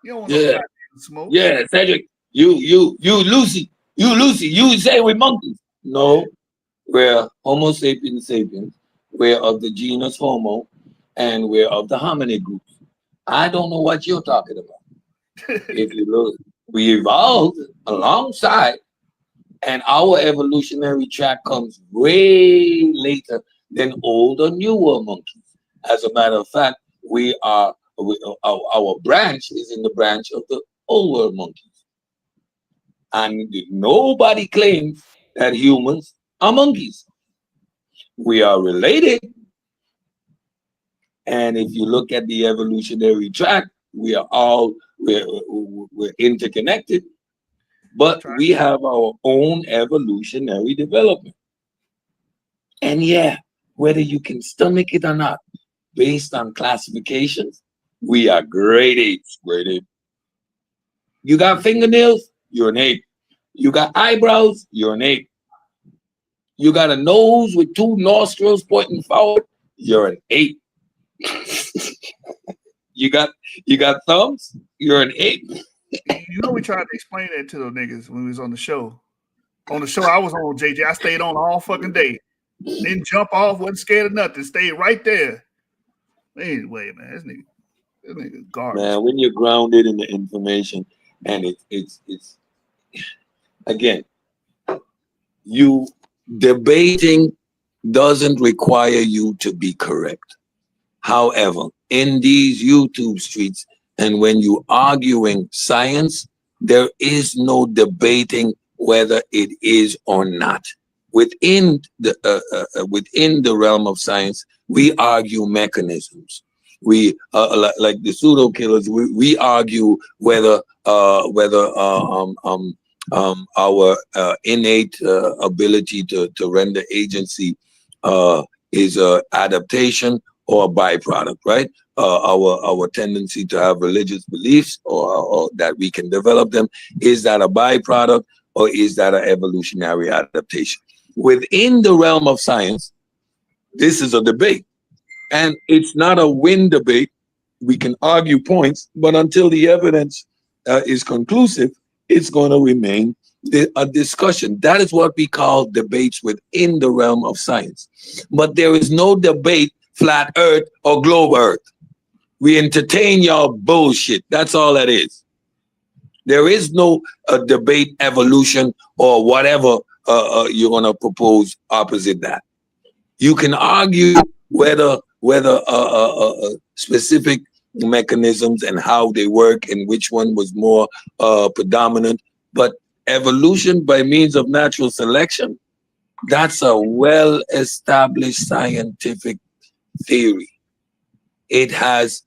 You don't want no smoke. Yeah, Cedric, you Lucy, you say we're monkeys. No, we're Homo sapiens sapiens. We're of the genus Homo, and we're of the hominid group. I don't know what you're talking about. If you look, we evolved alongside, and our evolutionary track comes way later than older, newer monkeys. As a matter of fact, our branch is in the branch of the older monkeys, and nobody claims that humans are monkeys. We are related, and if you look at the evolutionary track, we are all we're interconnected, but we have our own evolutionary development. And yeah, whether you can stomach it or not, based on classifications, we are grade apes, grade ape. You got fingernails, you're an ape. You got eyebrows, you're an ape. You got a nose with two nostrils pointing forward, you're an ape. You got thumbs, you're an ape. You know we tried to explain that to those niggas when we was on the show. On the show I was on, JJ, I stayed on all fucking day. Didn't jump off, wasn't scared of nothing, stayed right there. Anyway, man, this nigga garbage. Man, when you're grounded in the information, and it's again, you debating doesn't require you to be correct. However, in these YouTube streets, and when you arguing science, there is no debating whether it is or not. Within the realm of science, we argue mechanisms. We like the pseudo killers. We argue whether our innate ability to render agency is a adaptation or a byproduct, right? Our tendency to have religious beliefs or that we can develop them, is that a byproduct or is that an evolutionary adaptation? Within the realm of science, this is a debate, and it's not a win debate. We can argue points, but until the evidence is conclusive, it's going to remain a discussion. That is what we call debates within the realm of science. But there is no debate flat earth or globe earth. We entertain y'all bullshit. That's all that is. There is no debate evolution or whatever you're going to propose opposite that. You can argue whether specific mechanisms and how they work and which one was more predominant, but evolution by means of natural selection, that's a well-established scientific theory. It has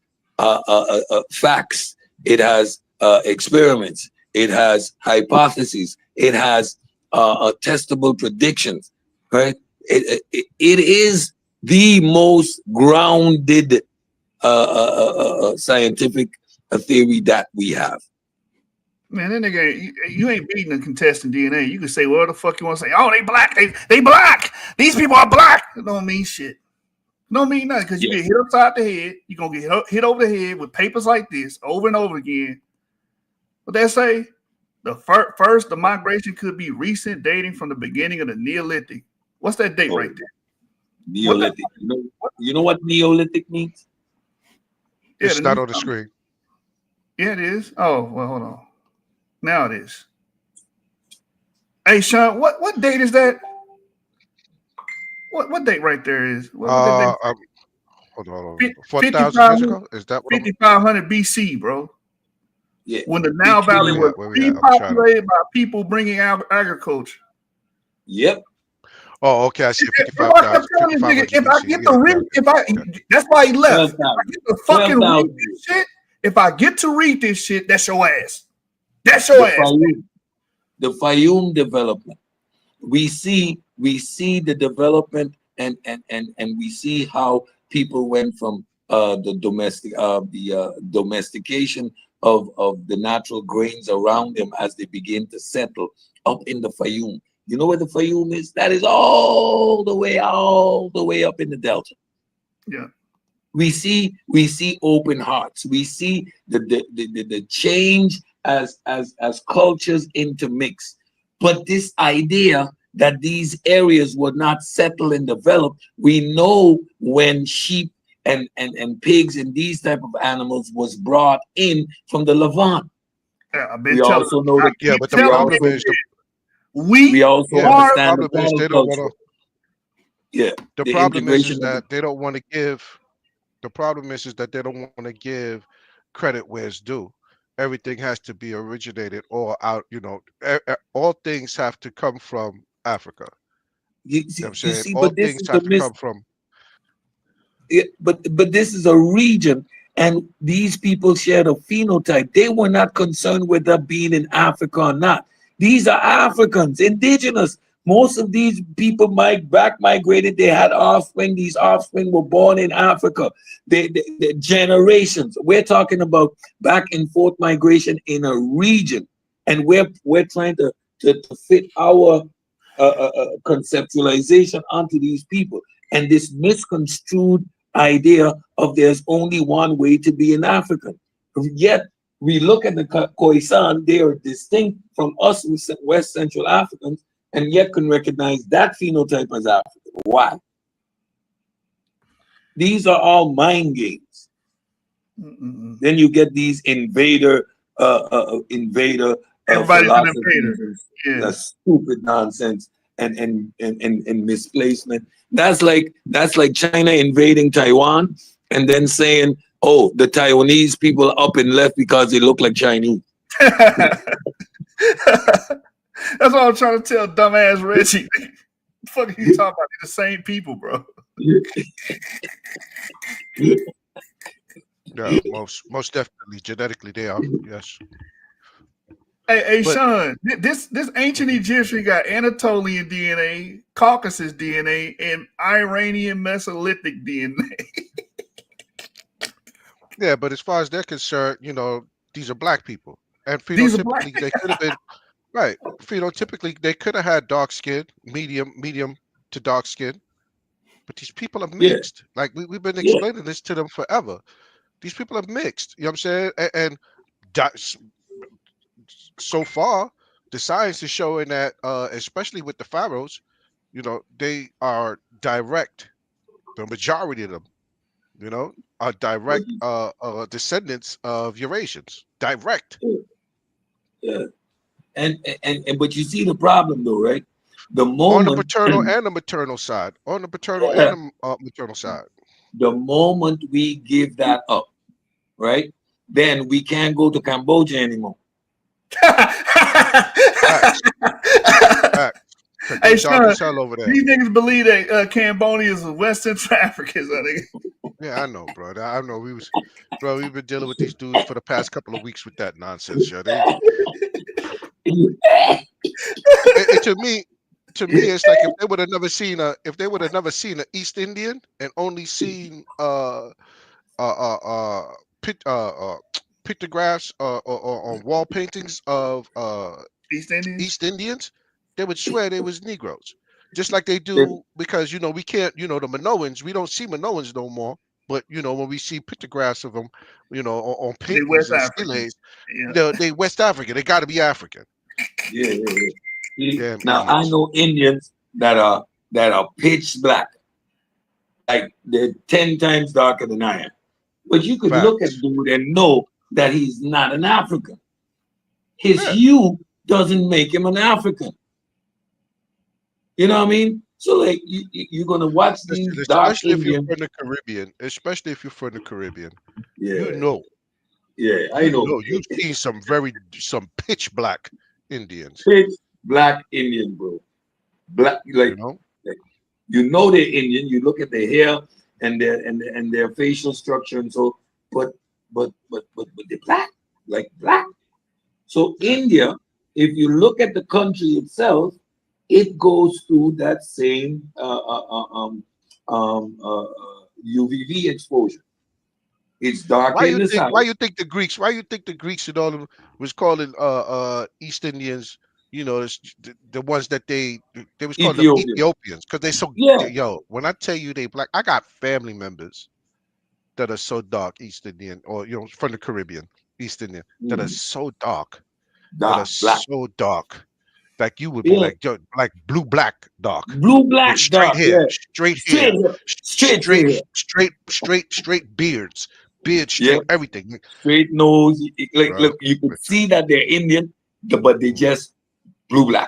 facts, it has experiments, it has hypotheses, it has testable predictions, right? It is the most grounded scientific theory that we have. Man, that nigga, you ain't beating a contestant DNA. You can say whatever the fuck you want to say. Oh, they black. They black. These people are black. It don't mean shit. No mean nothing because you get hit upside the head. You're gonna get hit over the head with papers like this over and over again. What they say? The first, the migration could be recent, dating from the beginning of the Neolithic. What's that date right there? Neolithic. You know what Neolithic means? Yeah, it's not on the screen. Yeah, it is. Oh, well, hold on. Now it is. Hey, Sean, what date is that? What date right there is? What that date? Hold on. 4,000 years ago? Is that what 5,500 BC, bro? Yeah. When the Nile Valley was repopulated by people bringing out agriculture. Yep. Oh, okay. I see 55,000. If I get to read, that's why he left. If I get to fucking read this shit, if I get to read this shit, that's your ass. That's your ass. The Fayum development. We see the development and we see how people went from the domestication of the natural grains around them as they begin to settle up in the Fayum. You know where the Fayum is? That is all the way up in the Delta. Yeah. We see open hearts. We see the change as cultures intermix. But this idea that these areas were not settled and developed, we know when sheep and pigs and these type of animals was brought in from the Levant. Yeah, I've been telling also know that. Yeah, but the problem is we also understand the problem is they don't want to. Yeah. The problem is that they don't want to give. The problem is that they don't want to give credit where it's due. Everything has to be originated or out. You know, all things have to come from Africa. You know what I'm saying? See, all but this things is have to come from. Yeah, but this is a region, and these people share the phenotype. They were not concerned with them being in Africa or not. These are Africans, indigenous. Most of these people migrated. They had offspring. These offspring were born in Africa. They generations. We're talking about back and forth migration in a region, and we're trying to fit our conceptualization onto these people, and this misconstrued idea of there's only one way to be an African. Yet we look at the Khoisan, they are distinct from us West Central Africans, and yet can recognize that phenotype as African. Why? These are all mind games. Then you get these invader everybody's an invader. Yeah. That's stupid nonsense and misplacement. That's like China invading Taiwan and then saying, oh, the Taiwanese people up and left because they look like Chinese. That's what I'm trying to tell dumbass Reggie. The fuck are you talking about? They're the same people, bro. Yeah, most definitely genetically they are. Yes. Hey, Sean, this ancient Egyptian got Anatolian DNA, Caucasus DNA, and Iranian Mesolithic DNA. Yeah, but as far as they're concerned, you know, these are black people. And phenotypically they could have been right. Phenotypically they could have had dark skin, medium to dark skin. But these people are mixed. Yeah. Like we've been explaining this to them forever. These people are mixed. You know what I'm saying? And so far, the science is showing that, especially with the pharaohs, you know, they are direct. The majority of them, you know, are direct descendants of Eurasians. Direct. Yeah. And but you see the problem though, right? The moment on the paternal and the maternal side, on the paternal and the maternal side. The moment we give that up, right, then we can't go to Cambodia anymore. Hey, Sean, over there. These niggas believe that Cambodia is West Central Africa. Yeah, I know, bro. I know we've been dealing with these dudes for the past couple of weeks with that nonsense. Yo. To me, it's like if they would have never seen an East Indian and only seen pictographs or on wall paintings of East Indians, they would swear they was Negroes. Just like they do, because we can't, the Minoans, we don't see Minoans no more. But when we see pictographs of them, on They paintings West and African. stellates, they West African. They got to be African. Yeah. Damn Now I idiots. know Indians that are pitch black, like they're 10 times darker than I am. But you could look at Facts. dude and know that he's not an African. His Yeah. hue doesn't make him an African. You know what I mean? So like you're gonna watch these dark Especially if you're Indians. from the Caribbean. Especially if you're from the Caribbean. Yeah. You know. Yeah, I know. You've seen some pitch black Indians. Pitch black Indian, bro. Black, like they're Indian. You look at their hair and their facial structure and so, but they're black, like black. So India, if you look at the country itself, it goes through that same UVV exposure. It's dark in the south. Why you think the Greeks and all of them was calling East Indians, the ones that they was calling them Ethiopians, because they so when I tell you they black, I got family members that are so dark East Indian, or from the Caribbean, East Indian, that are so dark, so dark. Like you would be like blue black dark. Blue black with straight dark, hair, yeah. straight hair, Straight straight beards, straight everything. Straight nose. Like Bro. look, you could see that they're Indian, but they just blue black.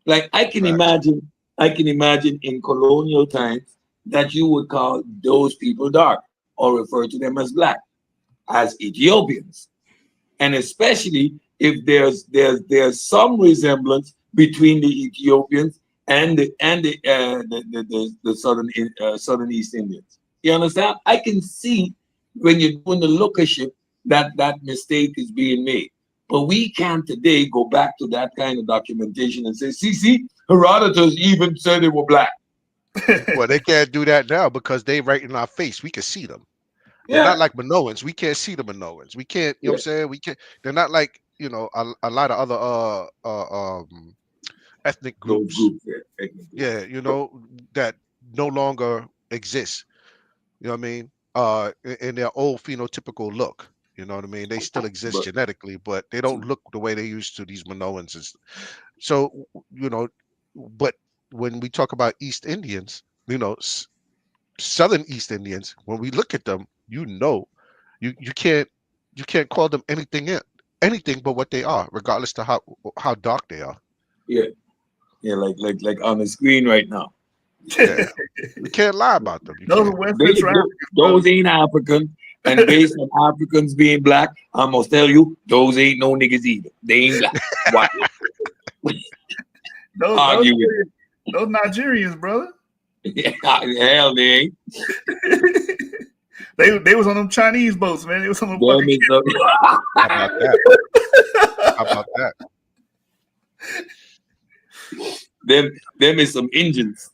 Like I can imagine in colonial times that you would call those people dark or refer to them as black, as Ethiopians. And especially if there's some resemblance between the Ethiopians and the southern East Indians. You understand? I can see when you're doing the lookership that mistake is being made. But we can't today go back to that kind of documentation and say, see, Herodotus even said they were black. Well, they can't do that now because they right in our face. We can see them. They're not like Minoans. We can't see the Minoans. We can't, you know what I'm saying? We can't. They're not like, a lot of other ethnic groups. That no longer exist. You know what I mean? In their old phenotypical look. You know what I mean? They still exist genetically, but they don't look the way they used to, these Minoans. So, but when we talk about East Indians, Southern East Indians, when we look at them, you can't call them anything but what they are, regardless to how dark they are. Yeah, like on the screen right now. Yeah, we can't lie about them. Those ain't African, and based on Africans being black, I must tell you, those ain't no niggas either. They ain't black. Why? Those Nigerians, brother. Yeah, hell, they ain't. They was on them Chinese boats, man. They was on them fucking How about that? How about that? Them is some engines.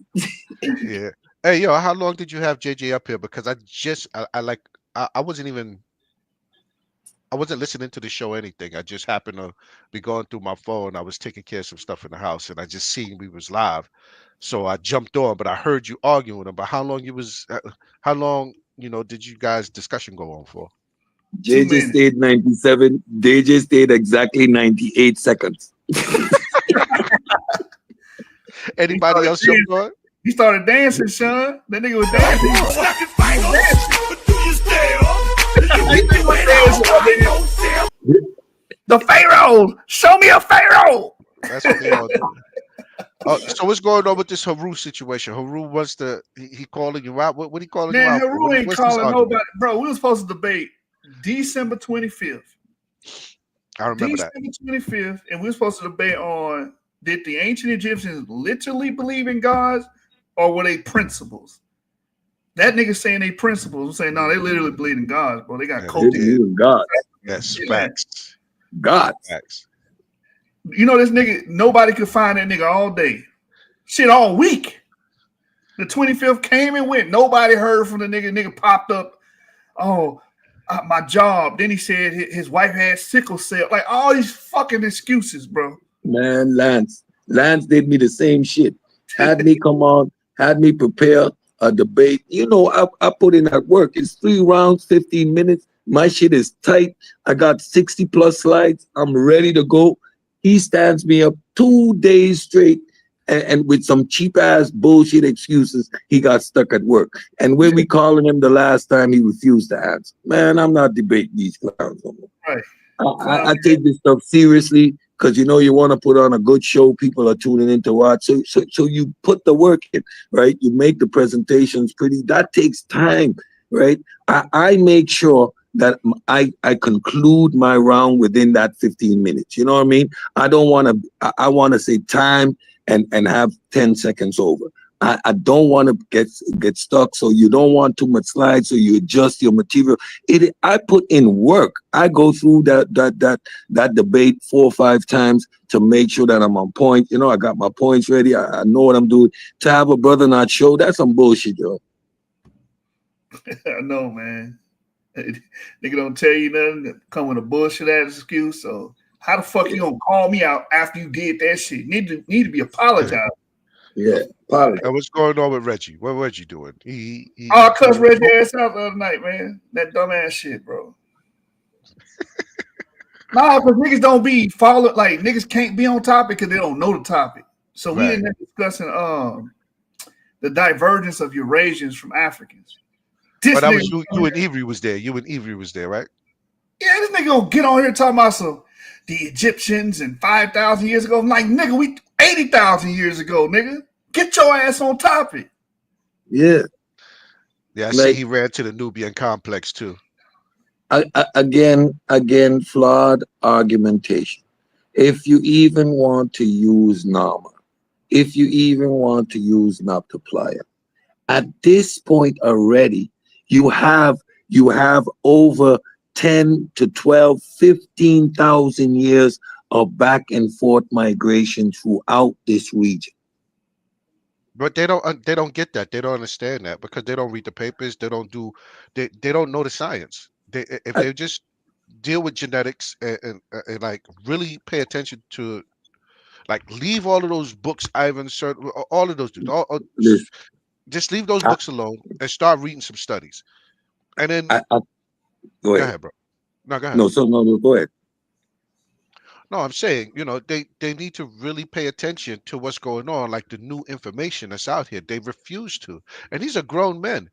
Yeah. Hey, yo, how long did you have JJ up here? Because I wasn't listening to the show or anything. I just happened to be going through my phone. I was taking care of some stuff in the house, and I just seen we was live. So I jumped on, but I heard you arguing with him. But how long did you guys' discussion go on for? JJ stayed 97. JJ stayed exactly 98 seconds. Anybody else jump on? He started dancing, Sean. That nigga was dancing. The Pharaoh. Show me a Pharaoh. That's what they all do. So what's going on with this Haru situation? Haru wants to he calling you out. What he calling you out? Man, Haru ain't calling nobody. Bro, we were supposed to debate December 25th. I remember December 25th, and we were supposed to debate on, did the ancient Egyptians literally believe in gods, or were they principles? That nigga saying they principles. I'm saying, no, they literally believe in gods, bro. They got They believe in God. Yes, facts. God. Facts. You know, this nigga, nobody could find that nigga all day. Shit, all week. The 25th came and went. Nobody heard from the nigga. Nigga popped up. Oh, my job. Then he said his wife had sickle cell. Like all these fucking excuses, bro. Man, Lance, Lance did me the same shit. Had me come on, had me prepare a debate. You know, I put in that work. It's 3 rounds, 15 minutes. My shit is tight. I got 60 plus slides. I'm ready to go. He stands me up 2 days straight. And with some cheap ass bullshit excuses, he got stuck at work. And when we calling him the last time, he refused to answer. Man, I'm not debating these clowns no more. Right. I take this stuff seriously because you know you want to put on a good show. People are tuning in to watch. So you put the work in, right? You make the presentations pretty. That takes time, right? I make sure that I conclude my round within that 15 minutes. You know what I mean? I don't want to. I want to say time and have 10 seconds over. I don't want to get stuck. So you don't want too much slides. So you adjust your material. I put in work. I go through that debate 4 or 5 times to make sure that I'm on point. You know, I got my points ready. I know what I'm doing. To have a brother not show, that's some bullshit, yo. I know, man. Nigga don't tell you nothing. Come with a bullshit ass excuse. So how the fuck you gonna call me out after you did that shit? Need to be apologized. Yeah. And what's going on with Reggie? What Reggie doing? I cussed Reggie ass out the other night, man. That dumbass shit, bro. Nah, because niggas don't be following. Like niggas can't be on topic because they don't know the topic. So we in there discussing the divergence of Eurasians from Africans. But that was you and Avery was there. You and Avery was there, right? Yeah, this nigga gonna get on here talking about the Egyptians and 5,000 years ago. I'm like, nigga, we 80,000 years ago, nigga. Get your ass on topic. Yeah. Yeah, I see he ran to the Nubian complex too. Again, flawed argumentation. If you even want to use Nama, if you even want to use Nabtaplaya, at this point already, you have over 10 to 12, 15,000 years of back and forth migration throughout this region. But they don't get that. They don't understand that because they don't read the papers. They don't know the science. If they just deal with genetics and like really pay attention to, like, leave all of those books, Ivan, all of those dudes, just leave those books alone and start reading some studies. And then go ahead, bro. No, go ahead. No, go ahead. No, I'm saying, they need to really pay attention to what's going on, like the new information that's out here. They refuse to. And these are grown men. You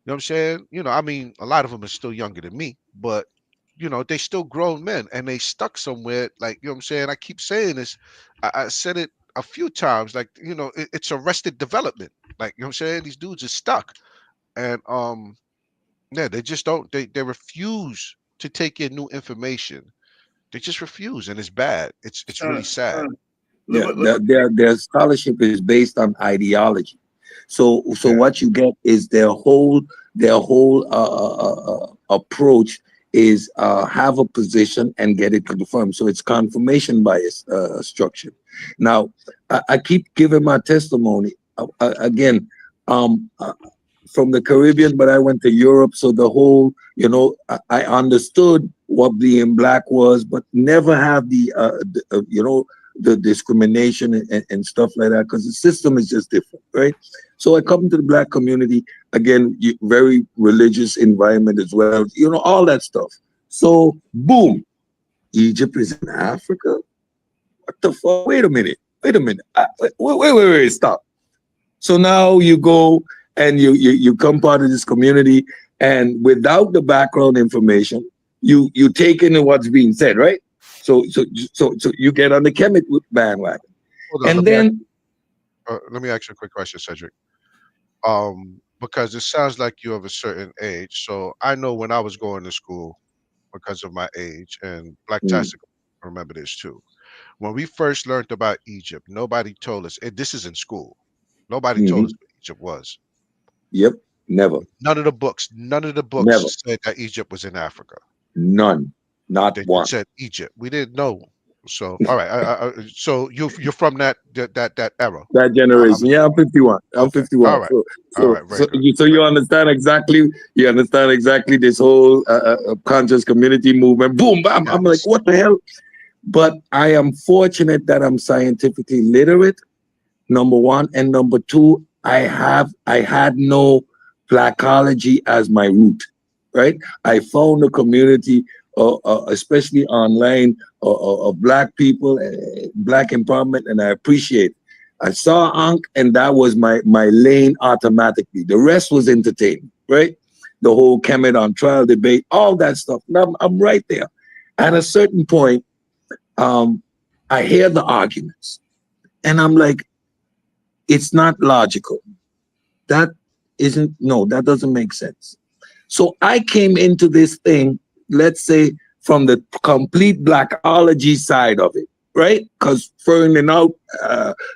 know what I'm saying? I mean, a lot of them are still younger than me, but, they still grown men and they stuck somewhere. Like, you know what I'm saying? I keep saying this. I said it a few times, like, it's arrested development. Like, you know what I'm saying? These dudes are stuck. And, yeah, they just don't, they refuse to take in new information. They just refuse, and it's bad. It's really sad. Yeah, their scholarship is based on ideology. So what you get is their whole approach is have a position and get it confirmed. So it's confirmation bias structure. Now, I keep giving my testimony again. From the Caribbean, but I went to Europe. So the whole, I understood what being black was, but never have the discrimination and stuff like that, because the system is just different, right? So I come to the black community, again, very religious environment as well, all that stuff. So boom, Egypt is in Africa? What the fuck? Wait a minute. Wait, stop. So now you go and you come part of this community, and without the background information, you take in what's being said, right? So you get on the Kemet bandwagon. And then let me ask you a quick question, Cedric. Because it sounds like you have a certain age. So I know when I was going to school, because of my age, and Black Tastic, remember this too. When we first learned about Egypt, nobody told us, and this is in school, nobody told us what Egypt was. Yep, never. None of the books Never said that Egypt was in Africa. None, not They one. said Egypt. We didn't know. So all right, so you're from that era. That generation. Yeah, I'm 51. I'm 51. All right. So you understand exactly. You understand exactly this whole conscious community movement. Boom, bam. I'm like, what the hell? But I am fortunate that I'm scientifically literate, number one, and number two, I had no Blackology as my root, right? I found a community, especially online, of Black people, Black empowerment, and I appreciate it. I saw Ankh, and that was my lane automatically. The rest was entertainment, right? The whole Kemet on trial debate, all that stuff. Now I'm right there. At a certain point, I hear the arguments, and I'm like, it's not logical. That doesn't make sense. So I came into this thing, let's say, from the complete Blackology side of it, right? Because finding out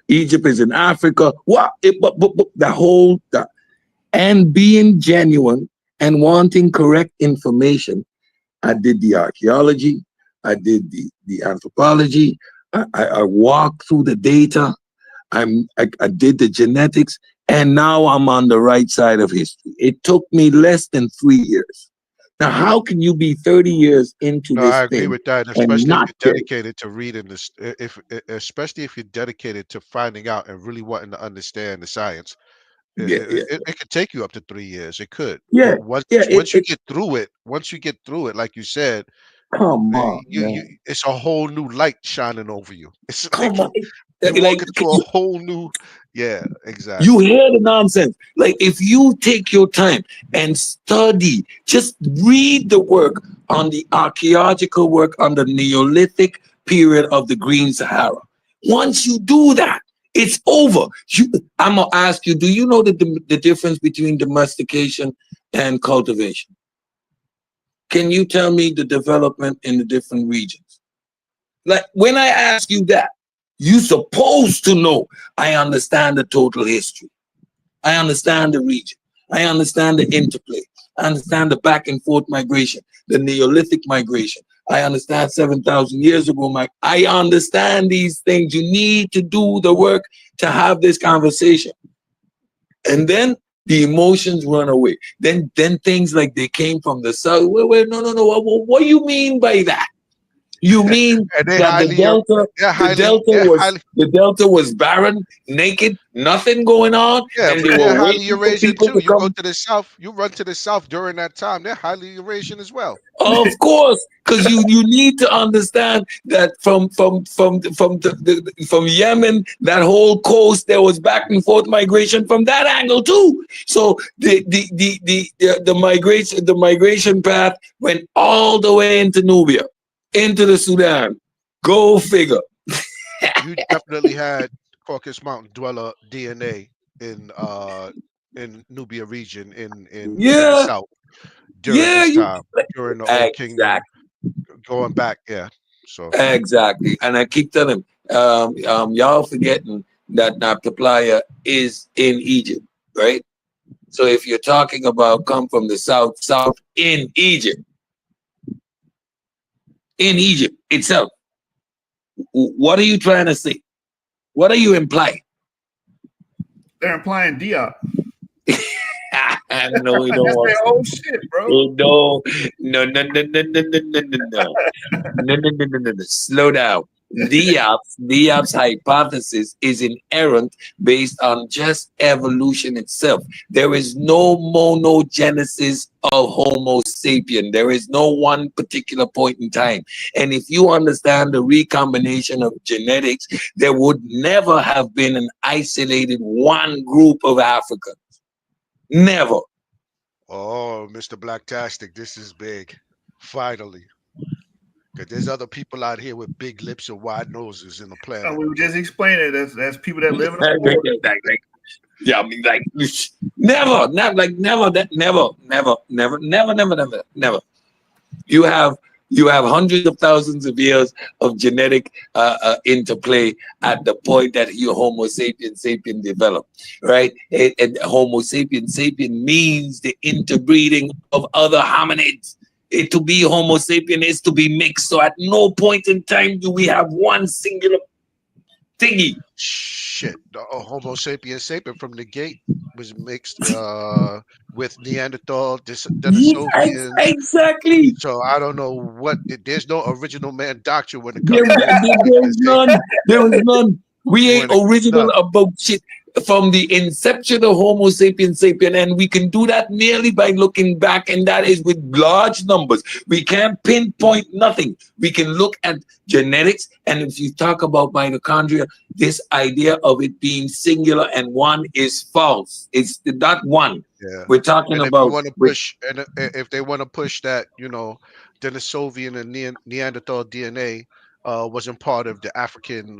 Egypt is in Africa, and being genuine and wanting correct information. I did the archaeology, I did the anthropology, I walked through the data, I did the genetics, and now I'm on the right side of history. It took me less than 3 years. Now, how can you be 30 years into this I agree thing with that, and especially if not you're get it? dedicated to reading this. Especially if you're dedicated to finding out and really wanting to understand the science. Yeah, yeah, It could take you up to 3 years. It could, yeah, but once yeah. you get through it, like you said, Come on, you man. it's a whole new light shining over you. It's like Come on. you walk Like, into a whole new, yeah, you exactly. hear the nonsense. Like, if you take your time and study, just read the work on the archaeological work on the Neolithic period of the Green Sahara. Once you do that, it's over. I'm gonna ask you, do you know the difference between domestication and cultivation? Can you tell me the development in the different regions? Like, when I ask you that, you supposed to know. I understand the total history. I understand the region. I understand the interplay. I understand the back and forth migration, the Neolithic migration. I understand 7,000 years ago. I understand these things. You need to do the work to have this conversation. And then the emotions run away. Then things like they came from the south. Wait, no. What do you mean by that? You mean And they that the delta was barren, naked, nothing going on, yeah, and but they they're were highly waiting for Eurasian people too. to You go come? to the south, you run to the south during that time. They're highly Eurasian as well. Of course, because you need to understand that from Yemen, that whole coast, there was back and forth migration from that angle too. So the migration path went all the way into Nubia, into the Sudan. Go figure. You definitely had Caucasus Mountain dweller DNA in Nubia region in the Yeah, south during yeah, this time, during the Old Kingdom, exactly. going back, yeah. So Exactly. And I keep telling y'all forgetting that Nabtaplaya is in Egypt, right? So if you're talking about come from the south in Egypt itself, what are you trying to say? What are you implying? They're implying Diop. No, we don't That's want their to. old shit, bro. No. Slow down. Diop's hypothesis is inherent based on just evolution itself. There is no monogenesis of Homo sapien. There is no one particular point in time. And if you understand the recombination of genetics, there would never have been an isolated one group of Africans. Never. oh, Mr. Blacktastic, this is big. Finally. Because there's other people out here with big lips and wide noses in the planet. We were just explaining it. That's people that live in the Yeah, I mean, like, never. You have hundreds of thousands of years of genetic interplay at the point that you Homo sapien developed, right? And Homo sapien means the interbreeding of other hominids. To be Homo sapien is to be mixed. So at no point in time do we have one singular thingy. Shit, the Homo sapien sapien from the gate was mixed with Neanderthal, Denisovian. Exactly. So I don't know what. There's no original man doctrine when it There comes to is none. There is none. We ain't original none. about shit from the inception of Homo sapiens sapien, and we can do that merely by looking back, and that is with large numbers. We can't pinpoint nothing. We can look at genetics, and if you talk about mitochondria, this idea of it being singular and one is false. It's not one. Yeah. We're talking And about. if they want to push that, Denisovian and Neanderthal DNA wasn't part of the African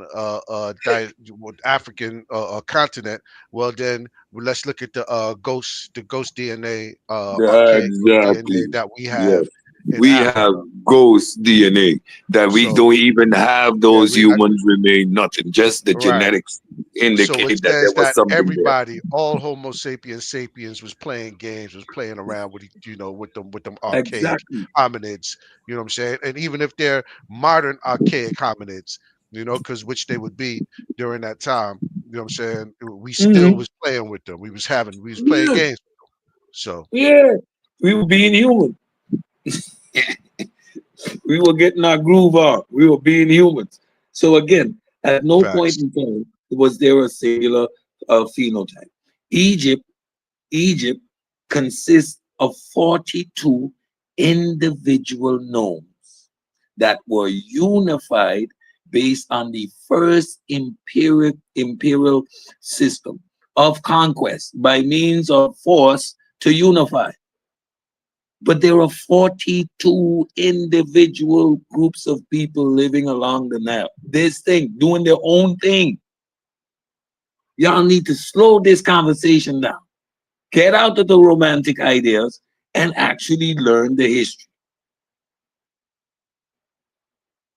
continent. Well, then let's look at the ghost DNA, archaic Exactly. DNA that we Yes. have. in We Africa. have ghost DNA that we So- don't even have those we- humans remain nothing. Just the Right. genetics indicate So it that there says was that something everybody, all Homo sapiens was playing games, was playing around with with them archaic Exactly. hominids. You know what I'm saying? And even if they're modern archaic hominids, because which they would be during that time, you know what I'm saying? We still was playing with them. We was playing Yeah. games with them. So Yeah, we were being human. We were getting our groove on. We were being humans. So again, at no point in time was there a singular phenotype. Egypt consists of 42 individual nomes that were unified based on the first imperial system of conquest by means of force to unify. But there are 42 individual groups of people living along the Nile. This thing, doing their own thing. Y'all need to slow this conversation down. Get out of the romantic ideas and actually learn the history.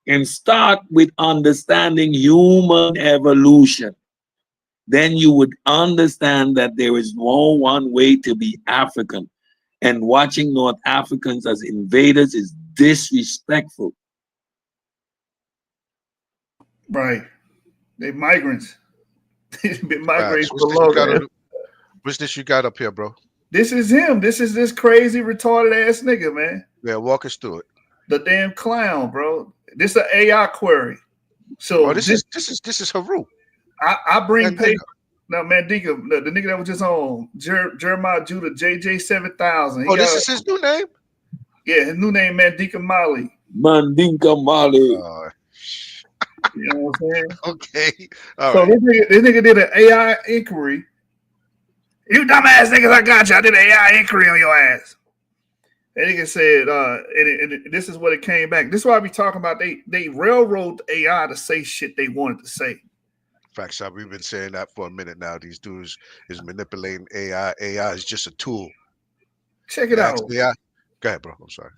And start with understanding human evolution. Then you would understand that there is no one way to be African. And watching North Africans as invaders is disrespectful. Right. They migrants. They've been migrating Facts. for long. What's this you got up here, bro? This is him. This is this crazy retarded ass nigga, man. Yeah, walk us through it. The damn clown, bro. This is an AI query. So this is Haru. I bring Mandinka. paper. Now, Mandinka, the nigga that was just on Jeremiah Judah JJ7000. Oh, this is his new name? Yeah, his new name Mandinka Mali. Mandinka Mali. You know what I'm saying? Okay. All So right. this nigga did an AI inquiry. You dumbass niggas, I got you. I did an AI inquiry on your ass. That nigga said, and this is what it came back. This is why I be talking about they railroad AI to say shit they wanted to say. Facts, shop. We've been saying that for a minute now. These dudes is manipulating AI. AI is just a tool. Check it out. AI. Go ahead, bro. I'm sorry.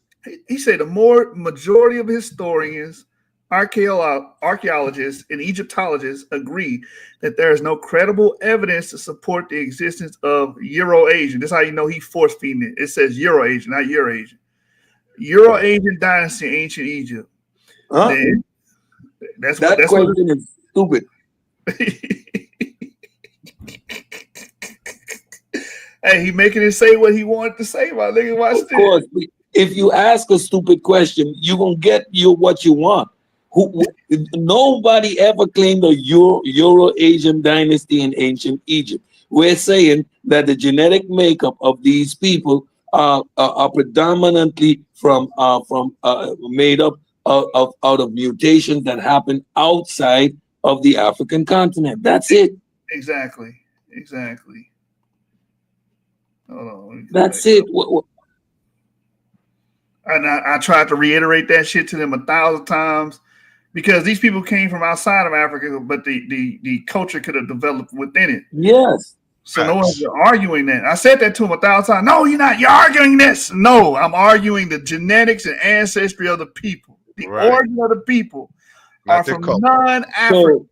He said the majority of historians, archaeologists, and Egyptologists agree that there is no credible evidence to support the existence of Euro-Asian. This is how you know he force-feeding it. It says Euro-Asian, not Euro-Asian. Euro-Asian dynasty in ancient Egypt. Huh? Then, That's question is stupid. Hey, he making it say what he wanted to say, my nigga. Watch Of course, if you ask a stupid question, you're gonna get what you want. Nobody ever claimed a Euro-Asian dynasty in ancient Egypt. We're saying that the genetic makeup of these people are predominantly made up out of mutations that happen outside of the African continent. That's it. Exactly. Hold on. That's it. And I tried to reiterate that shit to them 1,000 times because these people came from outside of Africa, but the culture could have developed within it. Yes. So no one's arguing that. I said that to him 1,000 times. No, you're not. You're arguing this. No, I'm arguing the genetics and ancestry of the people. The origin of the people are from non-African.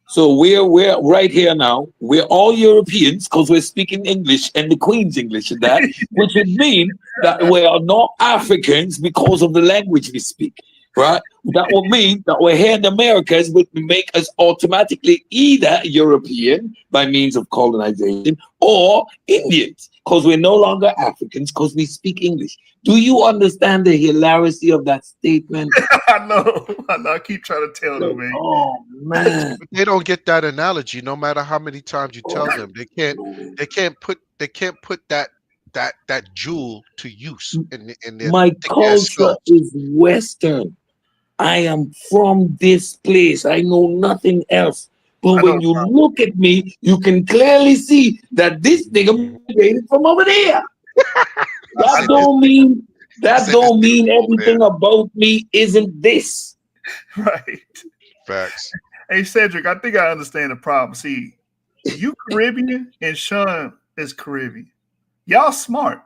So we're right here now. We're all Europeans because we're speaking English and the Queen's English and that, which would mean that we are not Africans because of the language we speak. right? That would mean that we're here in the Americas would make us automatically either European by means of colonization or Indians, because we're no longer Africans because we speak English. Do you understand the hilarity of that statement? I know. I keep trying to tell them, man. Oh man, But they don't get that analogy. No matter how many times you tell them, they can't put that jewel to use in their my thick ass culture skulls. is Western. I am from this place. I know nothing else. But when you look at me, you can clearly see that this nigga migrated from over there. That don't mean everything about me isn't this. Right. Facts. Hey, Cedric, I think I understand the problem. See, you Caribbean and Sean is Caribbean. Y'all smart.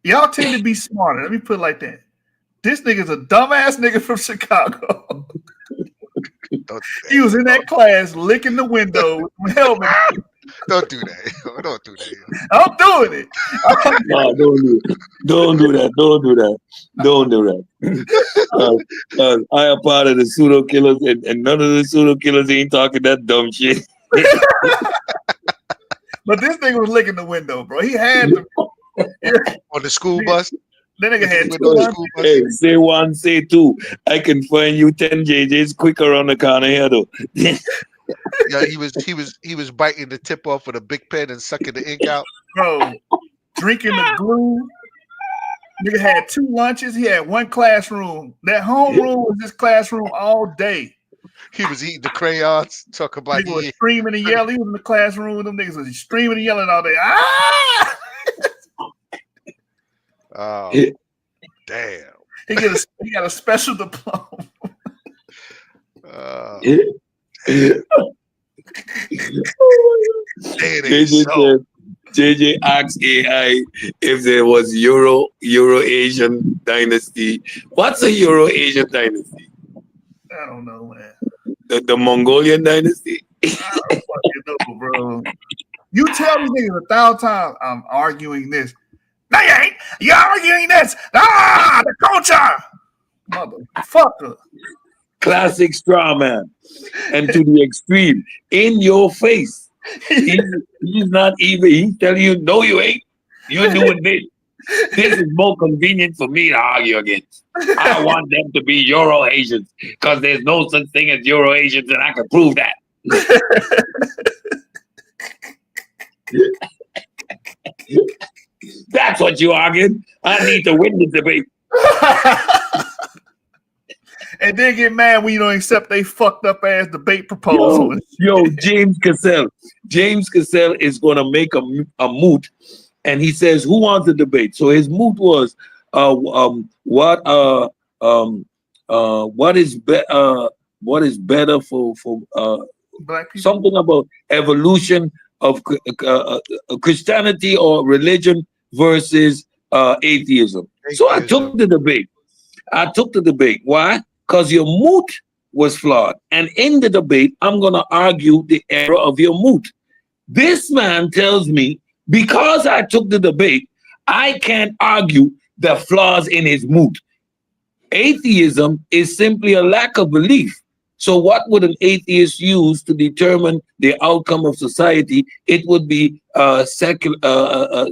Y'all tend to be smarter. Let me put it like that. This nigga's a dumbass nigga from Chicago. He was in that class licking the window with helmet. Don't do that. Don't do that. I'm doing it. No, don't do it. Don't do that. Don't do that. Don't do that. I am part of the pseudo killers, and none of the pseudo killers ain't talking that dumb shit. But this nigga was licking the window, bro. He had to. On the school bus. That nigga had Hey, say one, say two. I can find you 10 JJs quicker on the corner here, though. Yeah, he was biting the tip off with a big pen and sucking the ink out. Bro, drinking the glue. Nigga had 2 lunches. He had 1 classroom. That homeroom was his classroom all day. He was eating the crayons, talking about he was screaming and yelling. He was in the classroom with them niggas. Was screaming and yelling all day. Ah! Oh, damn. He got a special diploma. JJ asked AI if there was Euro-Asian dynasty. What's a Euro-Asian dynasty? I don't know, man. The Mongolian dynasty? I don't fucking know, bro. You tell these niggas 1,000 times I'm arguing this. No, you ain't. You're arguing this. Ah, the culture. Motherfucker. Classic straw man. And to the extreme, in your face. He's not even, he's telling you, no, you ain't. You're doing this. This is more convenient for me to argue against. I want them to be Euro-Asians because there's no such thing as Euro-Asians, and I can prove that. That's what you argued. I need to win this debate. And then get mad when you don't accept they fucked up ass debate proposal. Yo, James Cassell. James Cassell is going to make a moot, and he says, "Who wants the debate?" So his moot was, what is better for Black people? Something about evolution of Christianity or religion versus atheism. So I took the debate. Why? Because your moot was flawed. And in the debate, I'm going to argue the error of your moot. This man tells me, because I took the debate, I can't argue the flaws in his moot. Atheism is simply a lack of belief. So what would an atheist use to determine the outcome of society? It would be secular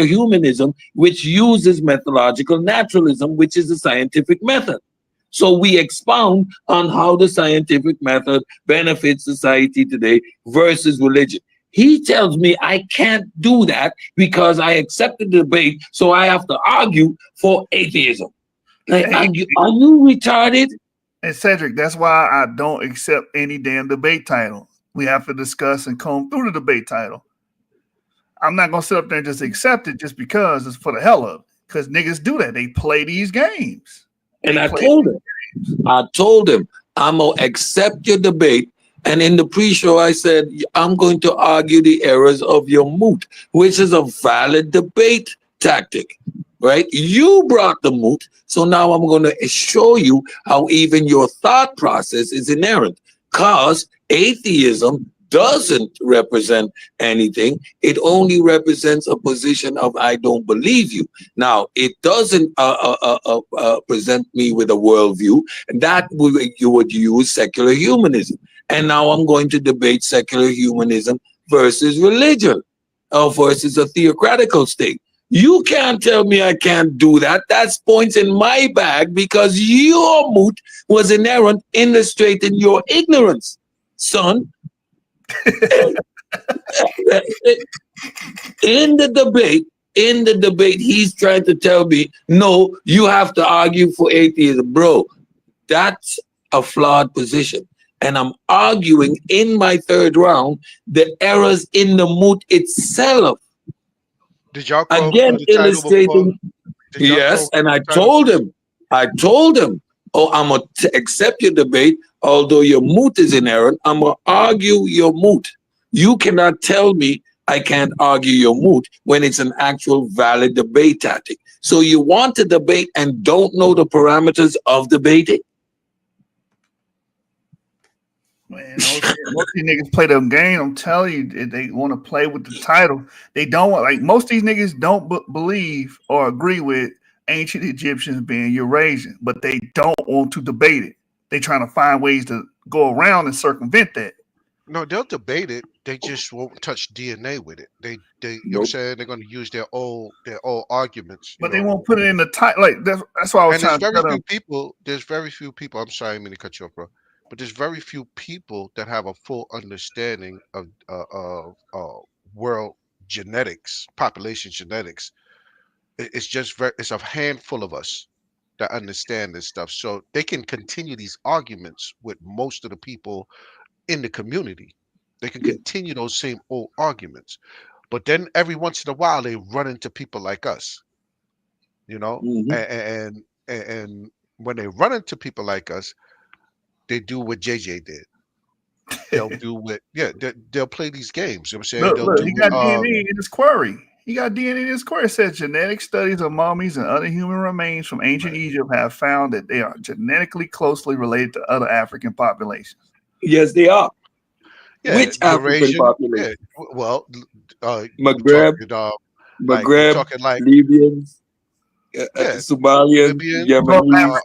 humanism, which uses methodological naturalism, which is the scientific method. So we expound on how the scientific method benefits society today versus religion. He tells me I can't do that because I accepted the debate, so I have to argue for atheism. Like, are you retarded? And Cedric, that's why I don't accept any damn debate title. We have to discuss and comb through the debate title. I'm not going to sit up there and just accept it just because it's for the hell of it. Because niggas do that. They play these games. And I told him, I'm going to accept your debate. And in the pre-show, I said, I'm going to argue the errors of your moot, which is a valid debate tactic. Right? You brought the moot, so now I'm going to show you how even your thought process is inerrant. Because atheism doesn't represent anything. It only represents a position of I don't believe you. Now, it doesn't present me with a worldview. That you would use secular humanism. And now I'm going to debate secular humanism versus religion, or versus a theocratical state. You can't tell me I can't do that. That's points in my bag because your moot was inherent, illustrating your ignorance, son. In the debate, he's trying to tell me, no, you have to argue for atheism. Bro, that's a flawed position. And I'm arguing in my third round the errors in the moot itself. Did y'all again illustrating? Yes, and I told him, oh, I'm gonna accept your debate, although your moot is inerrant. I'm gonna argue your moot. You cannot tell me I can't argue your moot when it's an actual valid debate tactic. So you want to debate and don't know the parameters of debating? Man, most of these niggas play them game. I'm telling you, they want to play with the title. They don't want, like, most of these niggas don't believe or agree with ancient Egyptians being Eurasian, but they don't want to debate it. They trying to find ways to go around and circumvent that. No, they'll debate it. They just won't touch DNA with it. They you know what I'm saying? They're going to use their old arguments. But they won't put it in the title. Like that's why I was trying to tell them. There's very few people. I'm sorry, I mean to cut you off, bro. But there's very few people that have a full understanding of world genetics, population genetics. It's just it's a handful of us that understand this stuff. So they can continue these arguments with most of the people in the community. They can continue those same old arguments. But then every once in a while they run into people like us. You know? And when they run into people like us, they do what JJ did. They'll do what, they'll play these games. You know what I'm saying? Look, he got DNA in his query. He got DNA in his query. It says genetic studies of mummies and other human remains from ancient Egypt have found that they are genetically closely related to other African populations. Yes, they are. Yeah, which African population? Yeah, well, Maghreb, talking like Libyans, Somalians, Yemenis.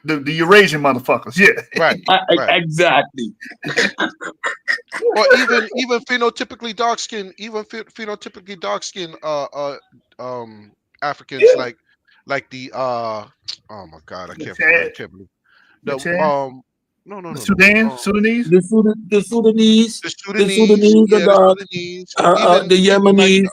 The Eurasian motherfuckers. Yeah, right. Exactly. Or even phenotypically dark skin, Africans like the oh my god, I can't believe the Sudanese, the Sudanese, the Yemenis,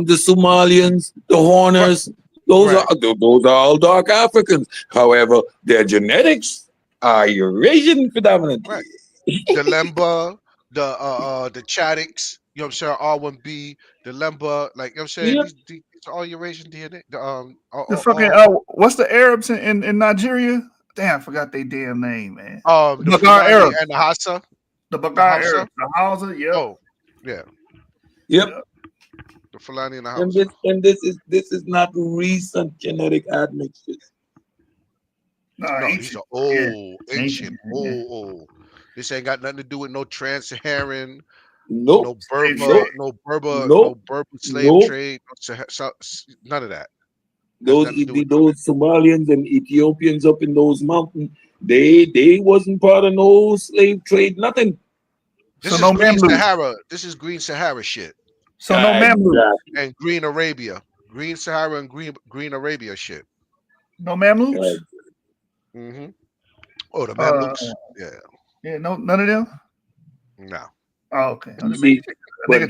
the Somalians, the Horners. Those are all dark Africans. However, their genetics are Eurasian predominantly. Right. The Lemba, the Chadics, you know what I'm saying, R1B, the Lemba, like you know what I'm saying, these are all Eurasian DNA. The fucking what's the Arabs in Nigeria? Damn, I forgot their damn name, man. The Fulani Arabs and the Hausa. The Bagar Arabs, the Hausa, yeah. Oh, yeah. Yep. The Fulani and the Hausa. And this is not recent genetic admixtures. No, these are old, ancient, old. This ain't got nothing to do with no trans-Saharan, no Berber slave trade, none of that. Those Somalians and Ethiopians up in those mountains, they wasn't part of no slave trade, nothing. This is Green Sahara. This is Green Sahara shit. So no Mamluks and Green Arabia, Green Sahara and Green Arabia shit. No Mamluks. Mm-hmm. Oh, the Mamluks. Yeah. No, none of them. No. Oh, okay. See, but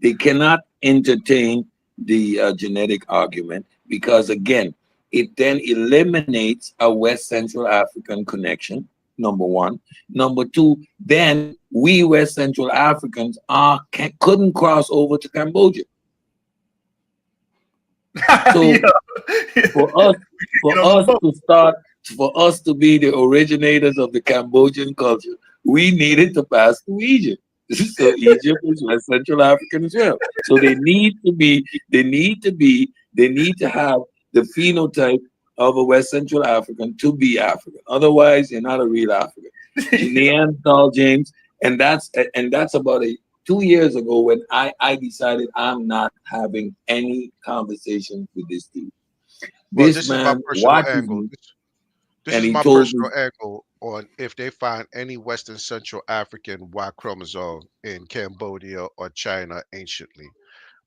they cannot entertain the genetic argument because, again, it then eliminates a West Central African connection, number one. Number two, then we West Central Africans couldn't cross over to Cambodia. So for us to be the originators of the Cambodian culture, we needed to pass through Egypt. So Egypt is West Central African as well. So they need to have the phenotype of a West Central African to be African. Otherwise, you're not a real African. Neanderthal, James, and that's about 2 years ago when I decided I'm not having any conversation with this dude. Well, This this is my man personal watches angle. me, This and is he my told me, personal angle on if they find any Western Central African Y chromosome in Cambodia or China anciently.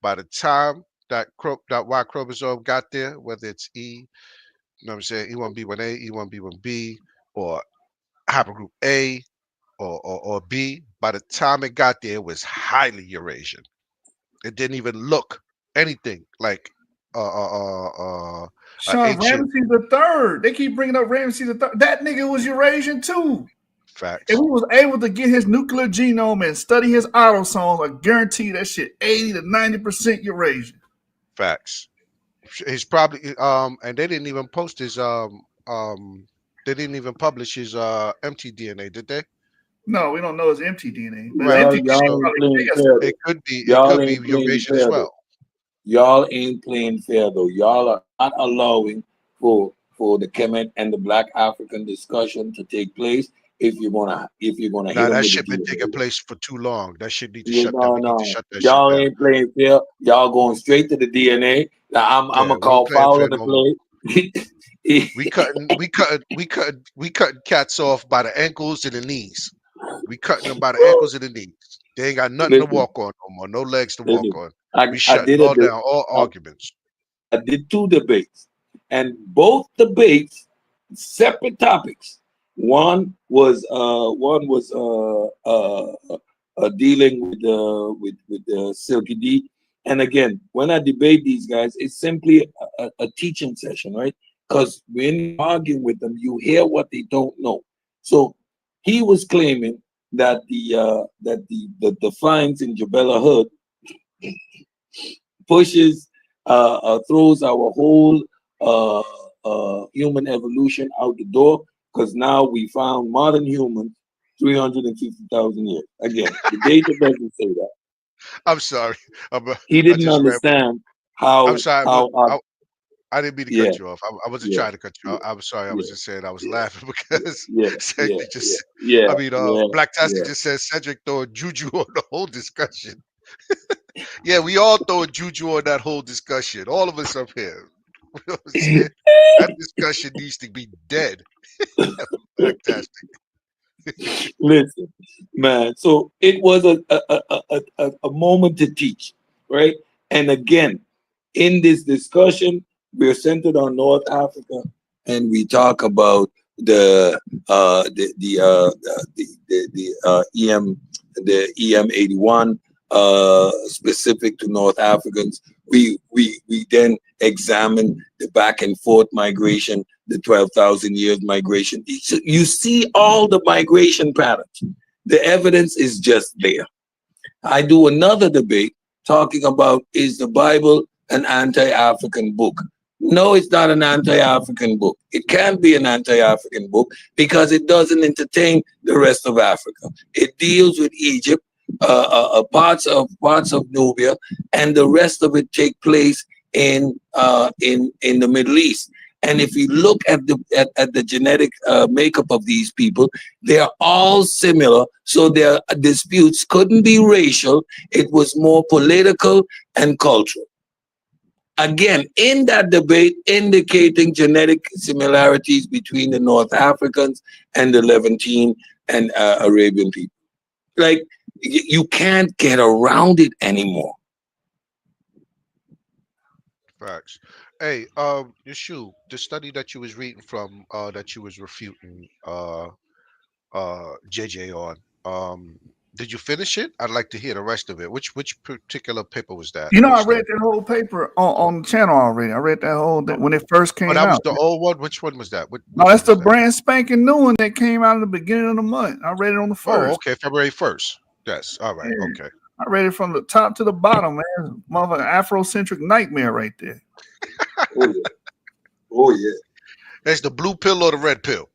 By the time that Y chromosome got there, whether it's you know what I'm saying, E1B1A, E1B1B, or haplogroup A or B, by the time it got there, it was highly Eurasian. It didn't even look anything like Sean ancient Ramsey the third. They keep bringing up Ramsey the third. That nigga was Eurasian too. facts. If he was able to get his nuclear genome and study his autosomes, I guarantee that shit 80 to 90% Eurasian. Facts. He's probably and they didn't even post his they didn't even publish his empty DNA, did they? No, we don't know his empty DNA. But his y'all empty DNA ain't probably playing big as fair though. It Y'all could be ain't playing Eurasian fair as though. well. Y'all ain't playing fair though. Y'all are not allowing for the Kemet and the Black African discussion to take place. If you're gonna hit Nah, them that with shit the been taking DNA. place for too long. That shit need to Yeah, shut down. We need to no. shut that shit Y'all down. ain't playing fair. Y'all going straight to the DNA. Now I'm Yeah, gonna we call ain't playing foul fair on the no more. play. We cutting cats off by the ankles and the knees. We cutting them by the ankles and the knees. They ain't got nothing to Listen, walk on no more. No legs to walk listen. on. I We shutting did all down all arguments. I did 2 debates, and both debates separate topics. One was dealing with Silky D. And again, when I debate these guys, it's simply a teaching session, right? Because when you argue with them, you hear what they don't know. So he was claiming that the finds in Jabella Hood pushes throws our whole human evolution out the door, because now we found modern humans 350,000 years. Again, the data doesn't say that. I'm sorry. He I didn't just rambled. understand I'm how sorry. I didn't mean to yeah cut you off. I wasn't yeah trying to cut you off. I'm sorry. I was just saying I was laughing because Cedric just. yeah I mean, yeah Black Tasky yeah. just said Cedric throwing juju on the whole discussion. Yeah, we all throwing juju on that whole discussion. All of us up here. You know what I'm saying? That discussion needs to be dead. Black Tasky. Listen, man. So it was a moment to teach, right? And again, in this discussion, we're centered on North Africa, and we talk about the EM81 specific to North Africans. We then examine the back and forth migration, the 12,000 years migration. You see all the migration patterns. The evidence is just there. I do another debate talking about, is the Bible an anti-African book? No, it's not an anti-African book. It can't be an anti-African book because it doesn't entertain the rest of Africa. It deals with Egypt, parts of Nubia, and the rest of it take place in the Middle East. And if you look at the genetic makeup of these people, they're all similar. So their disputes couldn't be racial. It was more political and cultural. Again, in that debate, indicating genetic similarities between the North Africans and the Levantine and Arabian people. Like, you can't get around it anymore. Facts. Hey, Yeshu, the study that you was reading from, that you was refuting, JJ on, did you finish it? I'd like to hear the rest of it. Which particular paper was that? You know, I Which read that whole paper on the channel already. I read that whole when it first came that was out. the old one. Which one was that? No, that's the brand spanking new one that came out in the beginning of the month. I read it on the first. Oh, okay, February 1st. Yes. All right. Yeah. Okay. I read it from the top to the bottom, man. Motherfucking Afrocentric nightmare right there. Oh yeah. Oh yeah. That's the blue pill or the red pill?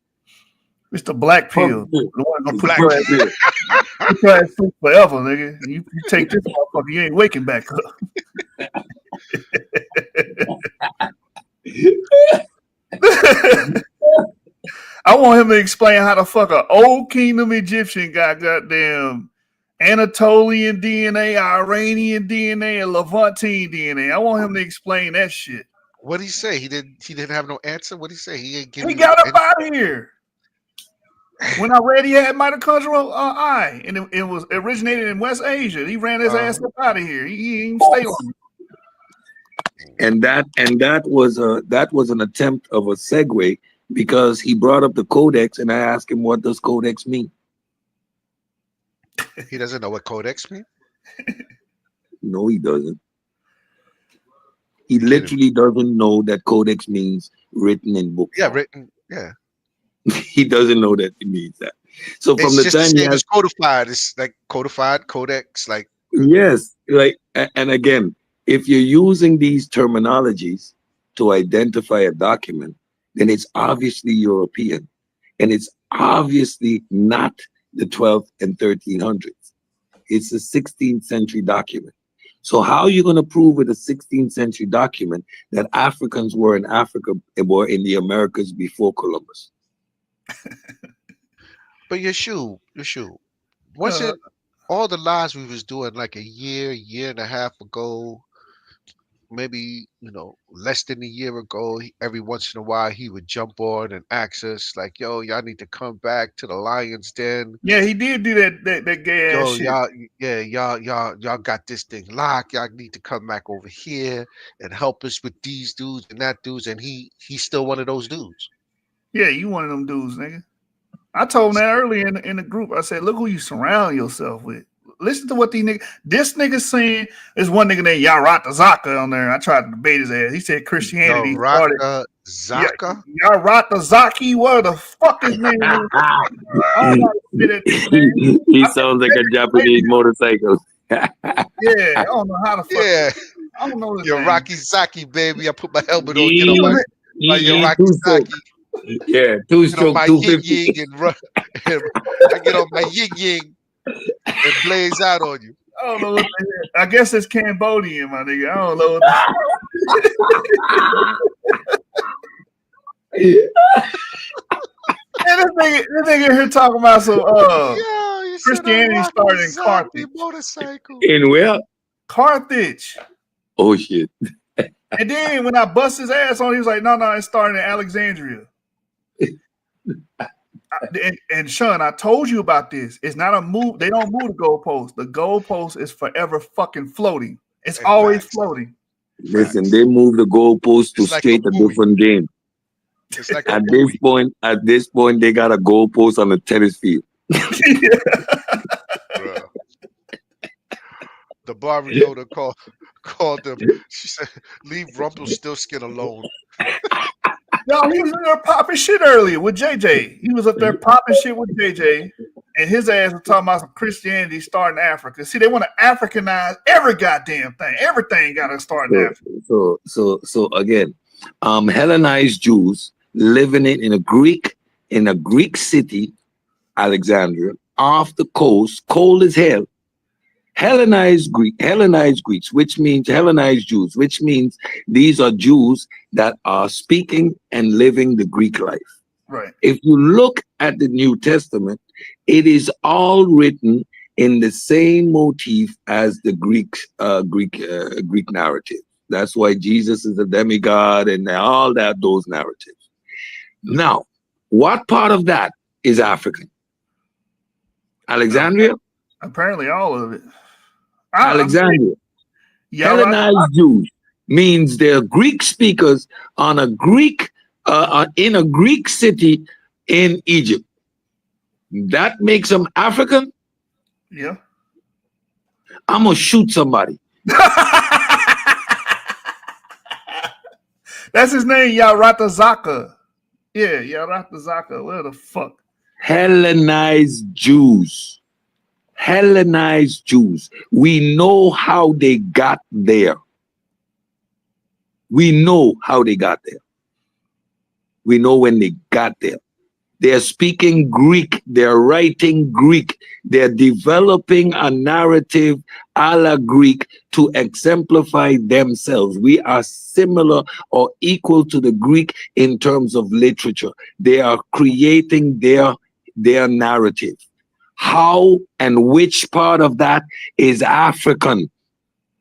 It's the black pill. The one gonna put your ass sleep forever, nigga. You take this motherfucker, you ain't waking back up. I want him to explain how the fuck an old kingdom Egyptian got goddamn Anatolian DNA, Iranian DNA, and Levantine DNA. I want him to explain that shit. What did he say? He didn't have no answer. What did he say? He ain't give He you got up out of here. When I read he had mitochondrial eye, and it was originated in West Asia. He ran his ass up out of here. He didn't stay on it. And that was an attempt of a segue because he brought up the codex, and I asked him, what does codex mean? He doesn't know what codex means? No, he doesn't. He literally doesn't know that codex means written in book. Yeah, written. Yeah. He doesn't know that it means that. So from It's the just time the same as codified. It's like codified, codex, like. Yes, like, and again, if you're using these terminologies to identify a document, then it's obviously European, and it's obviously not the 12th and 1300s. It's a 16th century document. So how are you going to prove with a 16th century document that Africans were in Africa, were in the Americas before Columbus? But Yeshu, wasn't all the lies we was doing like a year and a half ago, maybe, less than a year ago, every once in a while he would jump on and ask us like, yo, y'all need to come back to the lion's den. Yeah, he did do that gay ass shit. Y'all got this thing locked. Y'all need to come back over here and help us with these dudes and that dudes. And he's still one of those dudes. Yeah, you one of them dudes, nigga. I told him that earlier in the group. I said, look who you surround yourself with. Listen to what this nigga saying. There's one nigga named Yarata Zaka on there. I tried to debate his ass. He said Christianity started. Zaka? Yarata Zaki, what the fuck his name is? I don't know how to say that name. He sounds like a Japanese motorcycle. Yeah, I don't know how to fuck. Yeah. I don't know his You're name. Rocky Zaki, baby. I put my helmet on, get on my Rocky Zaki. Yeah, two-stroke, 250. And I get on my yin and blaze out on you. I don't know what the hell. I guess it's Cambodian, my nigga. I don't know what And this nigga here talking about some Christianity started in Carthage. Motorcycle. In where? Carthage. Oh shit. And then when I bust his ass on, he was like, no, it started in Alexandria. And Sean, I told you about this. It's not a move. They don't move the goalpost. The goalpost is forever fucking floating. It's always floating. Listen, they move the goalpost to straight a different game. It's like at this point, they got a goalpost on the tennis field. The barrio called them. She said, "Leave Rumpelstiltskin alone." No, he was in there popping shit earlier with JJ. He was up there popping shit with JJ, and his ass was talking about some Christianity starting in Africa. See, they want to Africanize every goddamn thing. Everything got to start in Africa. So again, Hellenized Jews living in a Greek city, Alexandria, off the coast, cold as hell. Hellenized Greeks, which means Hellenized Jews, which means these are Jews that are speaking and living the Greek life. Right. If you look at the New Testament, it is all written in the same motif as the Greek narrative. That's why Jesus is a demigod and all those narratives. Now, what part of that is African? Alexandria? Apparently, all of it. Alexandria. Hellenized Jews means they're Greek speakers on a Greek in a Greek city in Egypt. That makes them African. Yeah. I'm gonna shoot somebody. That's his name, Yarata Zaka. Yeah, Yarata Zaka. Where the fuck? Hellenized Jews. Hellenized Jews. We know how they got there. We know how they got there. We know when they got there. They're speaking Greek. They're writing Greek. They're developing a narrative a la Greek to exemplify themselves. We are similar or equal to the Greek in terms of literature. They are creating their narrative. How and which part of that is African?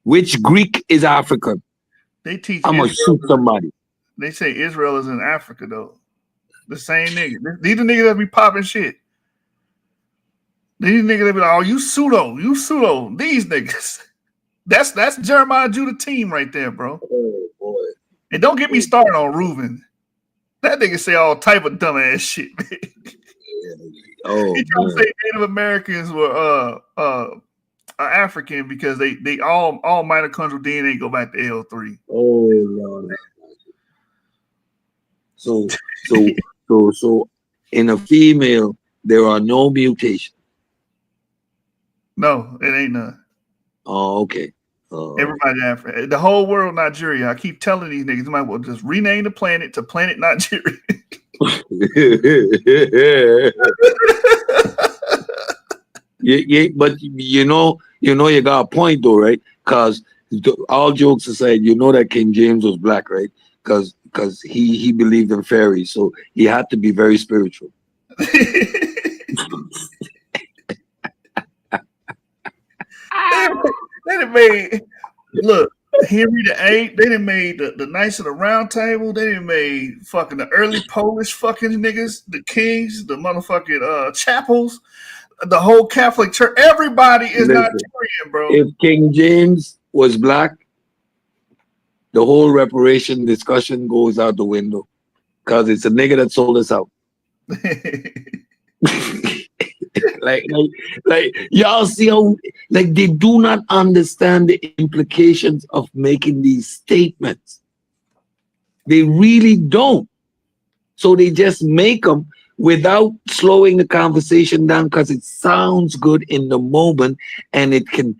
Which Greek is African? They teach. I'm gonna shoot somebody. They say Israel is in Africa though. The same nigga. These are niggas that be popping shit. These niggas that be like, oh, you pseudo. These niggas. That's Jeremiah Judah team right there, bro. Oh boy. And don't get me started on Reuben. That nigga say all type of dumbass shit, man. Oh, he trying to say Native Americans were African because they all mitochondrial DNA go back to L3. Oh Lord. So in a female, there are no mutations. No, it ain't none. Oh, okay. Everybody African. The whole world Nigeria. I keep telling these niggas, you might well just rename the planet to Planet Nigeria. But you know you got a point though, right? Because all jokes aside, you know that King James was black, right? Because he believed in fairies, so he had to be very spiritual. They done made, look, Henry VIII. They done made the Knights of the Round Table. They done made fucking the early Polish fucking niggas, the kings, the motherfucking chapels, the whole Catholic Church. Everybody is Nigerian, bro. If King James was black, the whole reparation discussion goes out the window because it's a nigga that sold us out. like y'all see how like they do not understand the implications of making these statements. They really don't. So they just make them without slowing the conversation down because it sounds good in the moment, and it can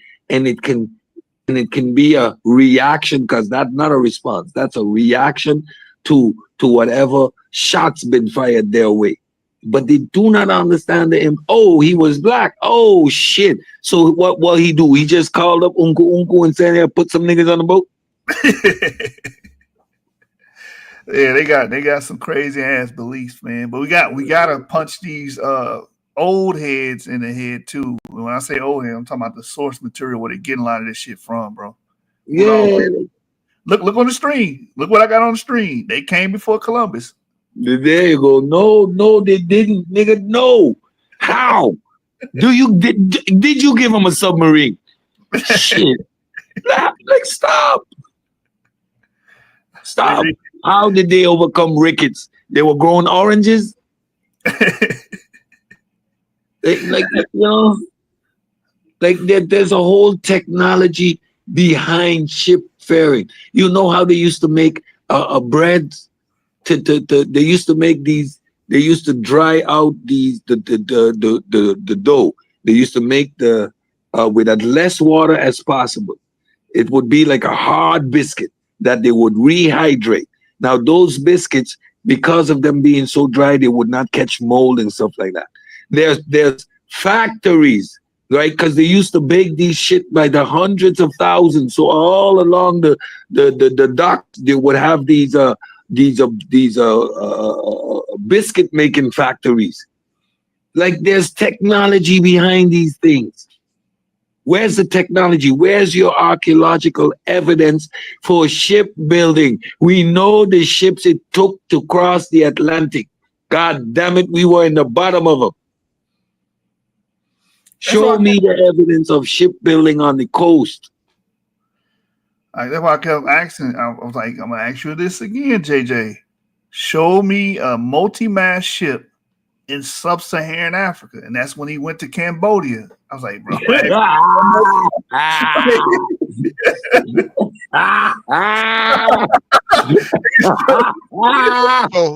be a reaction, because that's not a response. That's a reaction to whatever shots been fired their way. But they do not understand oh, he was black. Oh shit. So what he do? He just called up Uncle and said, "Yeah, put some niggas on the boat." Yeah, they got some crazy ass beliefs, man. But we gotta punch these old heads in the head too. When I say old head, I'm talking about the source material where they're getting a lot of this shit from, bro. Yeah. Look on the screen. Look what I got on the screen. They came before Columbus. There you go. No, they didn't, nigga. No. How? Did you give them a submarine? Shit. Like stop. How did they overcome rickets? They were growing oranges. There's a whole technology behind ship faring. You know how they used to make a bread. They used to make these. They used to dry out the dough. They used to make with as less water as possible. It would be like a hard biscuit that they would rehydrate. Now those biscuits, because of them being so dry, they would not catch mold and stuff like that. There's factories, right? Because they used to bake these shit by the hundreds of thousands. So all along the dock, they would have these biscuit making factories. Like there's technology behind these things. Where's the technology? Where's your archaeological evidence for shipbuilding? We know the ships it took to cross the Atlantic. God damn it, we were in the bottom of them. Show me the evidence of shipbuilding on the coast. That's why I kept asking. I was like, I'm gonna ask you this again, JJ. Show me a multi-mast ship in sub-Saharan Africa, and that's when he went to Cambodia. I was like, bro. So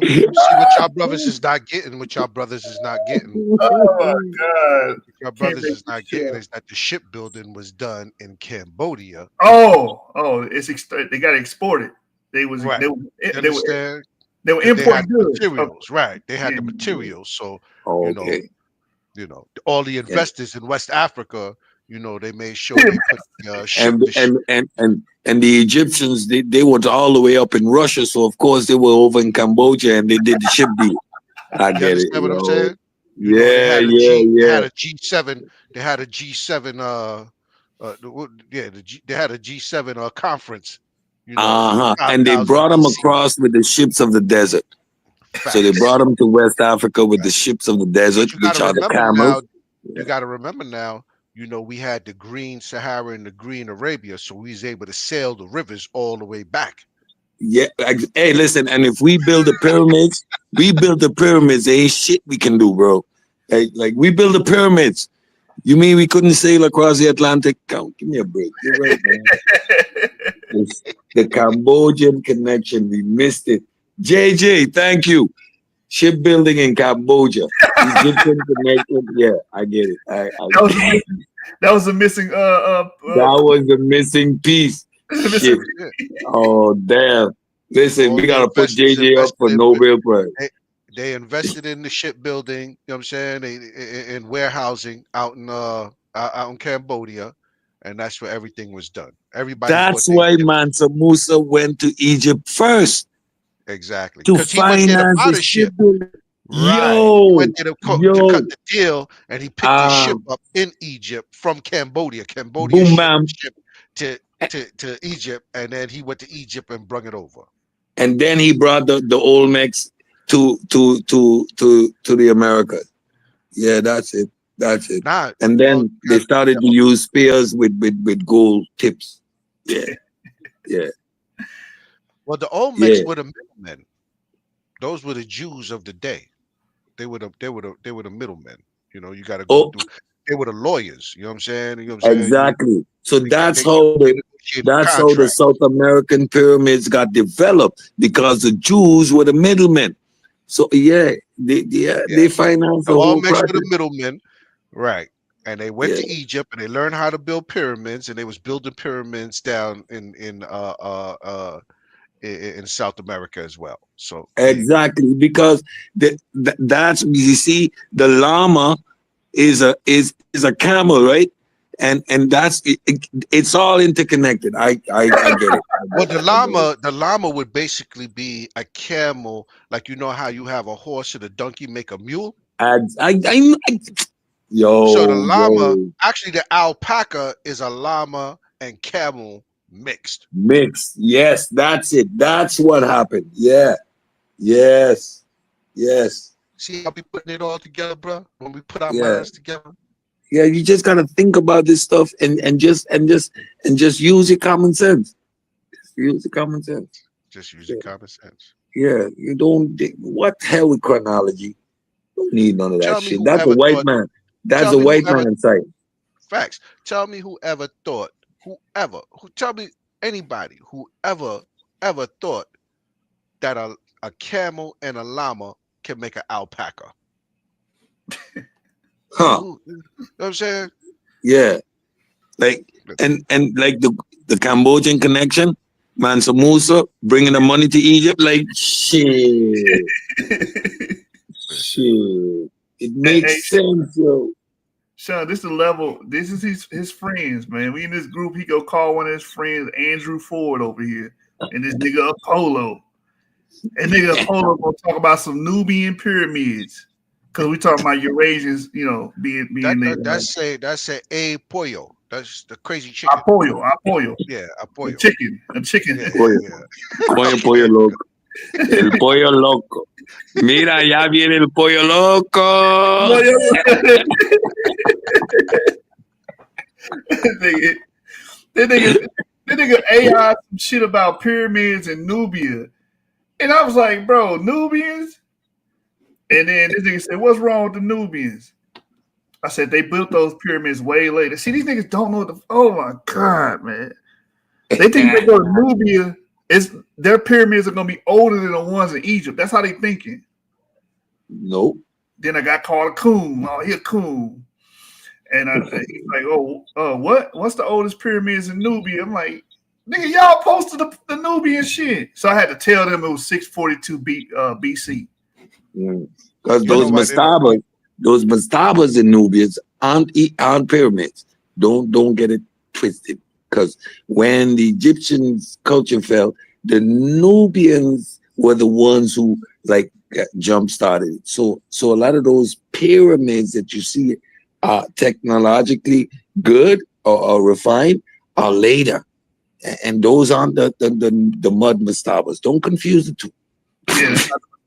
see what y'all brothers is not getting. What y'all brothers is not getting. Oh my God! What y'all brothers is not getting is that the shipbuilding was done in Cambodia. Oh, they got exported. They was right. they understand? They were They had importing the goods. materials, right? They had Yeah. the materials. So Okay. All the investors in West Africa, they made sure they put ship And the ship. and the Egyptians, they were all the way up in Russia, so of course they were over in Cambodia and they did the ship deal. I You get it. understand what I'm saying? They Yeah, had a yeah, They yeah. had a G7. They had a G7. They had a G7 conference. Uh-huh. And they 5000 brought them BC. across with the ships of the desert. So they Facts. brought them to West Africa with the ships of the desert, But you got which to are the remember now. camels. You got to remember now. We had the Green Sahara and the Green Arabia, so we was able to sail the rivers all the way back. Yeah. Hey, listen, and if we build the pyramids, there ain't shit we can do, bro. Like we build the pyramids. You mean we couldn't sail across the Atlantic? Give me a break. You're right, man. It's the Cambodian connection. We missed it. JJ, thank you. Shipbuilding in Cambodia. Egyptian connection. Yeah, I get it. That was a missing that was the missing piece. Shit. Oh damn. Listen, All we the gotta put investors JJ up for invested Nobel Prize. They invested in the shipbuilding. You know what I'm saying? In warehousing out in Cambodia, and that's where everything was done. Everybody That's thought why Mansa Musa went to Egypt first exactly to because he went there to finance buy the the ship. shipbuilding. Right. He went there to cut Yo. the deal, and he picked the ship up in Egypt from Cambodia. Cambodia Boom shipped bam. the ship to Egypt, and then he went to Egypt and brung it over. And then he brought the Olmecs to the Americas. Yeah, that's it. That's it. And then they started to use spears with gold tips. Yeah. Yeah. Well, the Olmecs were the middlemen. Those were the Jews of the day. They were the middlemen. You got to go through. They were the lawyers. You know what I'm saying? Exactly. So that's they how negotiated the South American pyramids got developed, because the Jews were the middlemen. So they financed the The whole Olmecs were the project. middlemen, right? And they went to Egypt and they learned how to build pyramids, and they was building pyramids down in South America as well. So Exactly, because that's, you see, the llama is a camel, right? And that's it's all interconnected. I get it. Well, the llama would basically be a camel, like how you have a horse and a donkey make a mule. So the llama, actually, the alpaca is a llama and camel mixed. Yes, that's it. That's what happened. Yeah. Yes. See how we putting it all together, bro? When we put our minds together. Yeah, you just gotta think about this stuff and just use your common sense. Use the common sense. Just use your common sense. Yeah, you don't. What the hell with chronology? Don't need none of that Tell me shit. That's a whoever white thought. man. That's Tell a me white whoever. man inside. Facts. Tell me whoever thought. Tell me anybody who ever thought that a camel and a llama can make an alpaca. Huh. You know what I'm saying? Yeah. Like and like the Cambodian connection, Mansa Musa bringing the money to Egypt, like shit. Shit. It makes sense, yo. Sean, this is the level. This is his friends, man. We in this group. He go call one of his friends, Andrew Ford, over here, and this nigga Apollo. And nigga Apollo gonna talk about some Nubian pyramids, because we talking about Eurasians, being there. That's a pollo. That's the crazy chicken. Apollo. Yeah, a pollo. A chicken. Yeah. Pollo loco. El pollo loco. Mira, ya viene el pollo loco. That nigga AI some shit about pyramids in Nubia. And I was like, bro, Nubians? And then this nigga said, what's wrong with the Nubians? I said, they built those pyramids way later. See, these niggas don't know oh my God, man. They think they go to Nubia, their pyramids are gonna be older than the ones in Egypt. That's how they thinking. Nope. Then I got called a coon. Oh, he a coon. And he's like, what? What's the oldest pyramids in Nubia? I'm like, Nigga, y'all posted the Nubian shit. So I had to tell them it was 642 BC. Because those mastabas and Nubians aren't pyramids. Don't get it twisted. Because when the Egyptians' culture fell, the Nubians were the ones who like jump started it. So a lot of those pyramids that you see are technologically good or refined are later. And those aren't the mud mastabas. Don't confuse the two. Yeah,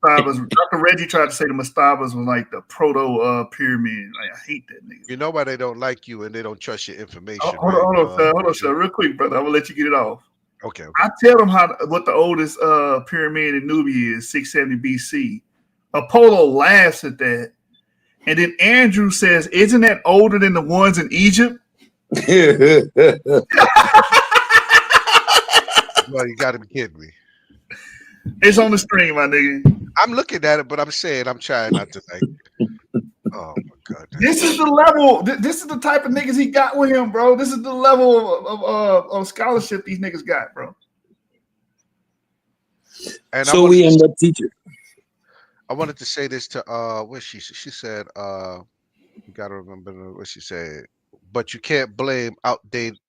mastabas. Dr. Reggie tried to say the mastabas was like the proto pyramid. Like, I hate that nigga. You know why they don't like you and they don't trust your information. Hold on, sir. Real quick, brother. I'm gonna let you get it off. Okay. I tell them what the oldest pyramid in Nubia is, 670 BC. Apollo laughs at that. And then Andrew says, isn't that older than the ones in Egypt? No, you gotta be kidding me. It's on the screen, my nigga. I'm looking at it, but I'm trying not to like. Oh my god! This is the level. This is the type of niggas he got with him, bro. This is the level of scholarship these niggas got, bro. And so we end up teaching. I wanted to say this to what she said. You gotta remember what she said. But you can't blame outdated.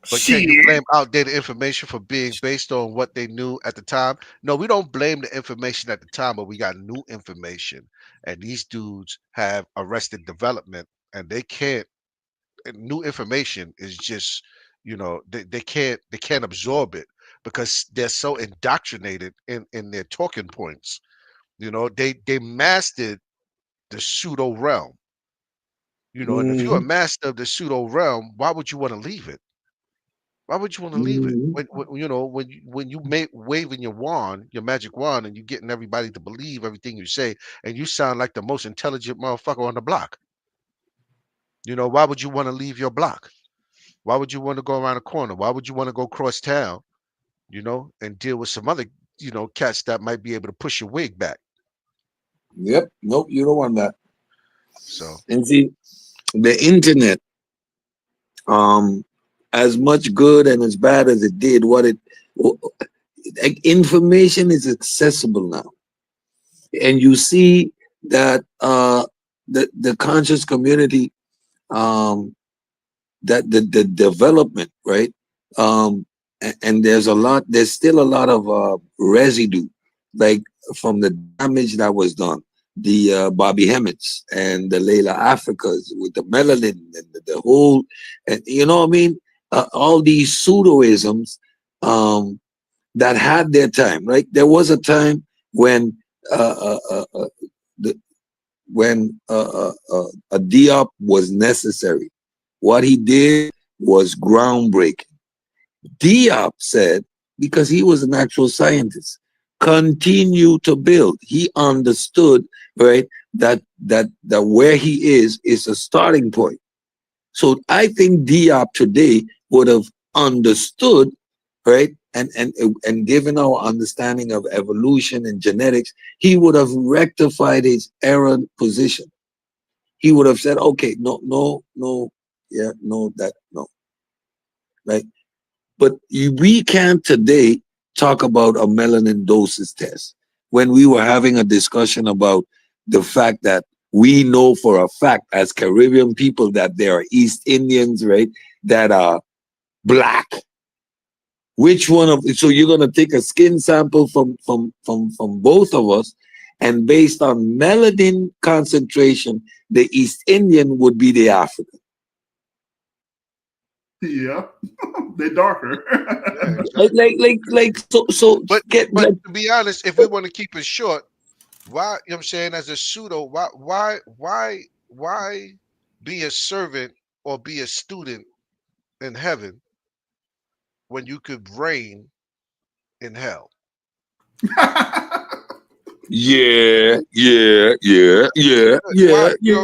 But can you blame outdated information for being based on what they knew at the time? No, we don't blame the information at the time, but we got new information. And these dudes have arrested development and they can't, new information is just, they can't absorb it because they're so indoctrinated in their talking points. They mastered the pseudo realm. And if you're a master of the pseudo realm, why would you want to leave it? Why would you want to leave it? When you waving your wand, your magic wand, and you getting everybody to believe everything you say, and you sound like the most intelligent motherfucker on the block. Why would you want to leave your block? Why would you want to go around the corner? Why would you want to go cross town, and deal with some other, cats that might be able to push your wig back? Yep. Nope. You don't want that. So, and see, the internet, as much good and as bad as it did, information is accessible now, and you see that the conscious community, that the development, right, and there's still a lot of residue, like from the damage that was done. The Bobby Hemmets and the Layla Africas with the melanin and the whole, and you know what I mean? All these pseudoisms that had their time, right? There was a time when a Diop was necessary. What he did was groundbreaking. Diop said, because he was an actual scientist, continue to build. He understood, right, that where he is a starting point. So I think Diop today would have understood, right, and given our understanding of evolution and genetics, he would have rectified his error position. He would have said, okay, no, right? But we can't today talk about a melanin doses test when we were having a discussion about the fact that we know for a fact as Caribbean people that there are East Indians, right, that are black. Which one of, so you're going to take a skin sample from both of us, and based on melanin concentration, the East Indian would be the African. Yeah, they're darker. But to be honest, if we want to keep it short, why, you know what I'm saying, as a pseudo, why be a servant or be a student in heaven when you could reign in hell? Yeah. I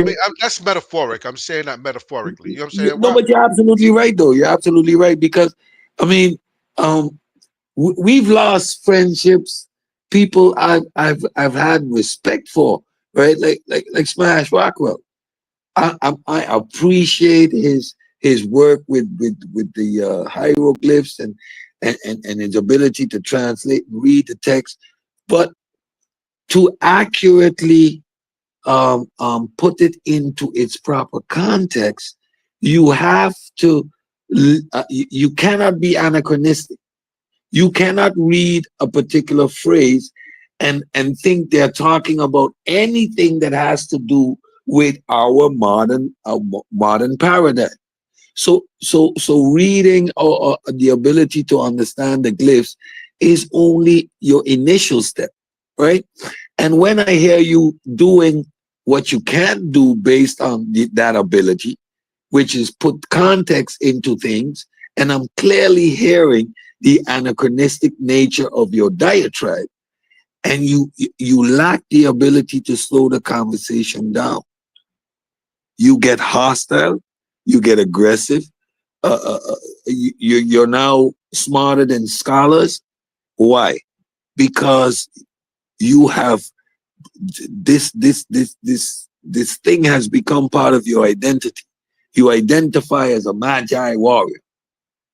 mean, that's metaphoric. I'm saying that metaphorically. You know what I'm saying? No, but you're absolutely right, though. You're absolutely right, because I mean, we've lost friendships, people I've had respect for, right? Like Smash Rockwell. I appreciate his his work with the hieroglyphs and his ability to translate and read the text, but to accurately put it into its proper context, you have to. You cannot be anachronistic. You cannot read a particular phrase and think they're talking about anything that has to do with our modern paradigm. So reading or the ability to understand the glyphs is only your initial step, right? And when I hear you doing what you can do based on that ability, which is put context into things, and I'm clearly hearing the anachronistic nature of your diatribe, and you lack the ability to slow the conversation down. You get hostile, you get aggressive. You're now smarter than scholars. Why? Because you have this thing has become part of your identity. You identify as a magi warrior,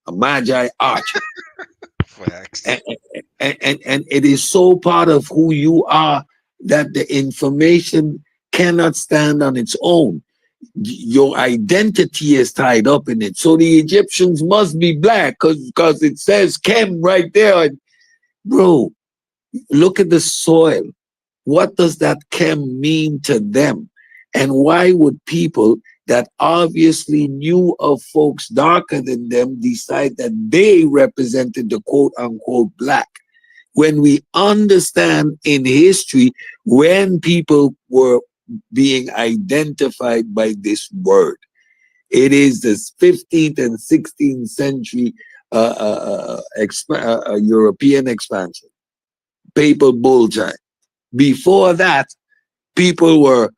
a magi archer. And it is so part of who you are that the information cannot stand on its own. Your identity is tied up in it. So the Egyptians must be black because it says Chem right there. Bro, look at the soil. What does that Chem mean to them? And why would people that obviously knew of folks darker than them decide that they represented the quote unquote black? When we understand in history when people were being identified by this word, it is the 15th and 16th century European expansion, papal bull time. Before that, people were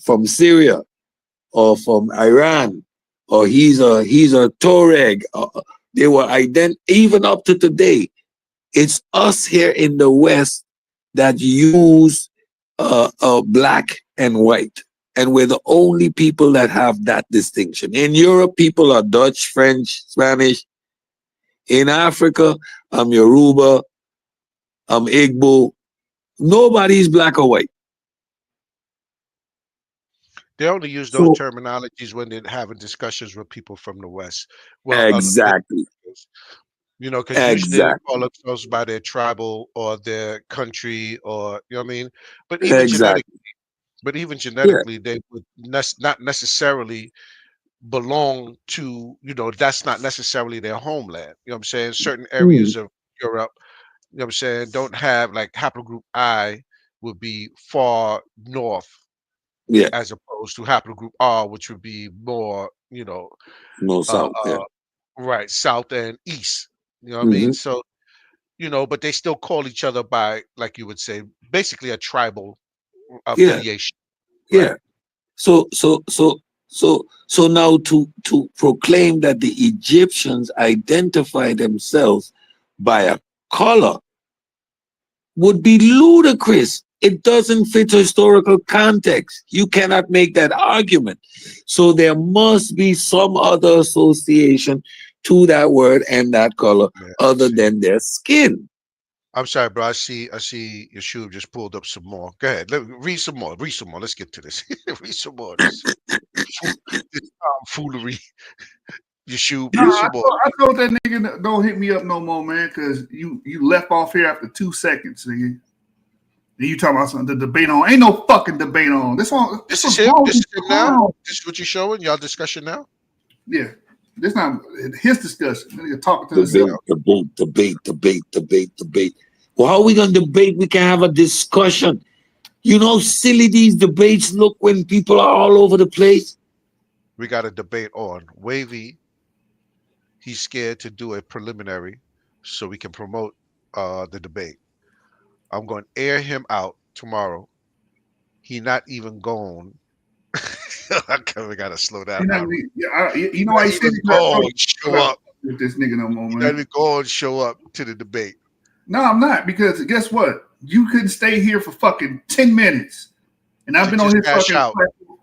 from Syria or from Iran, or he's a Tuareg. They were even up to today. It's us here in the West that use black and white, and we're the only people that have that distinction. In Europe, people are Dutch, French, Spanish. In Africa, I'm Yoruba, I'm Igbo. Nobody's black or white. They only use those terminologies when they're having discussions with people from the West. Well, exactly. You know, because usually they call themselves by their tribal or their country, or you know what I mean. But even genetically, they would not necessarily belong to. You know, that's not necessarily their homeland. You know what I'm saying? Certain areas of Europe, you know what I'm saying, don't have like haplogroup I would be far north. Yeah. As opposed to haplogroup R, which would be more, you know, more south, right, south and east. You know what I mean? So, you know, but they still call each other by, like you would say, basically a tribal affiliation. Yeah. Right? So now to proclaim that the Egyptians identify themselves by a color would be ludicrous. It doesn't fit historical context. You cannot make that argument. So there must be some other association to that word and that color other than their skin. I'm sorry, bro. I see Yeshua just pulled up some more. Go ahead. Read some more. Let's get to this. Read some more. This foolery. Yeshua, read some more. I told that nigga don't hit me up no more, man, because you left off here after 2 seconds, nigga. And you talking about something the debate on? Ain't no fucking debate on this one. This is him. This is him now. This is what you showing y'all discussion now. Yeah, this not his discussion. Nigga talking to debate. Well, how are we gonna debate? We can have a discussion. You know how silly these debates look when people are all over the place. We got a debate on Wavy. He's scared to do a preliminary so we can promote the debate. I'm going to air him out tomorrow. He not even going. We got to slow down. You know, I said show up with this nigga no more, man. Not even go and show up to the debate. No, I'm not, because guess what? You couldn't stay here for fucking 10 minutes, and I've been on his fucking.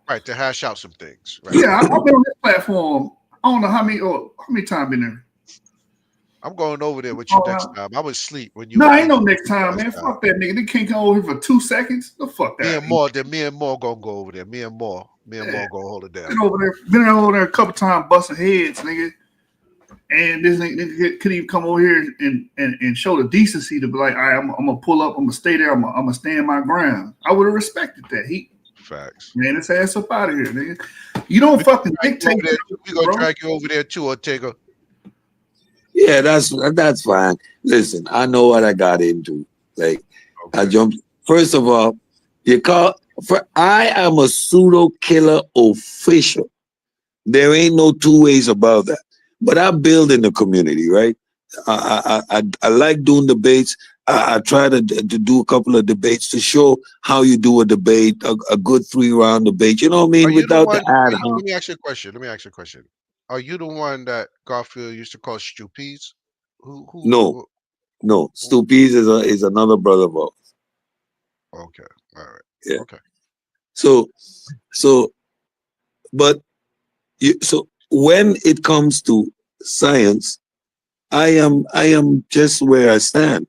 Right, to hash out some things. Right. Yeah, I've been on this platform. I don't know how many times been there. I'm going over there with you next time. I was asleep when you. No, ain't no next time, man. Fuck that nigga. They can't come over here for 2 seconds. The fuck that. Me and more gonna go over there. Me and more gonna hold it down. Been over there a couple times busting heads, nigga. And this nigga could even come over here and show the decency to be like, all right, I'm gonna pull up, I'm gonna stay there, I'm gonna stand my ground. I would have respected that. Facts. Man, his ass up out of here, nigga. You don't fucking dictate. We gonna drag you over there too, Ortega. Yeah, that's fine. Listen, I know what I got into. Like, I jumped. First of all, I am a pseudo killer official. There ain't no two ways about that. But I build in the community, right? I like doing debates. I try to do a couple of debates to show how you do a debate, a good 3-round debate. You know what I mean? Without the ad hoc. Let me ask you a question. Are you the one that Garfield used to call Stupies? No. Stupies is another brother of ours. Okay. All right. Yeah. Okay. So when it comes to science, I am just where I stand.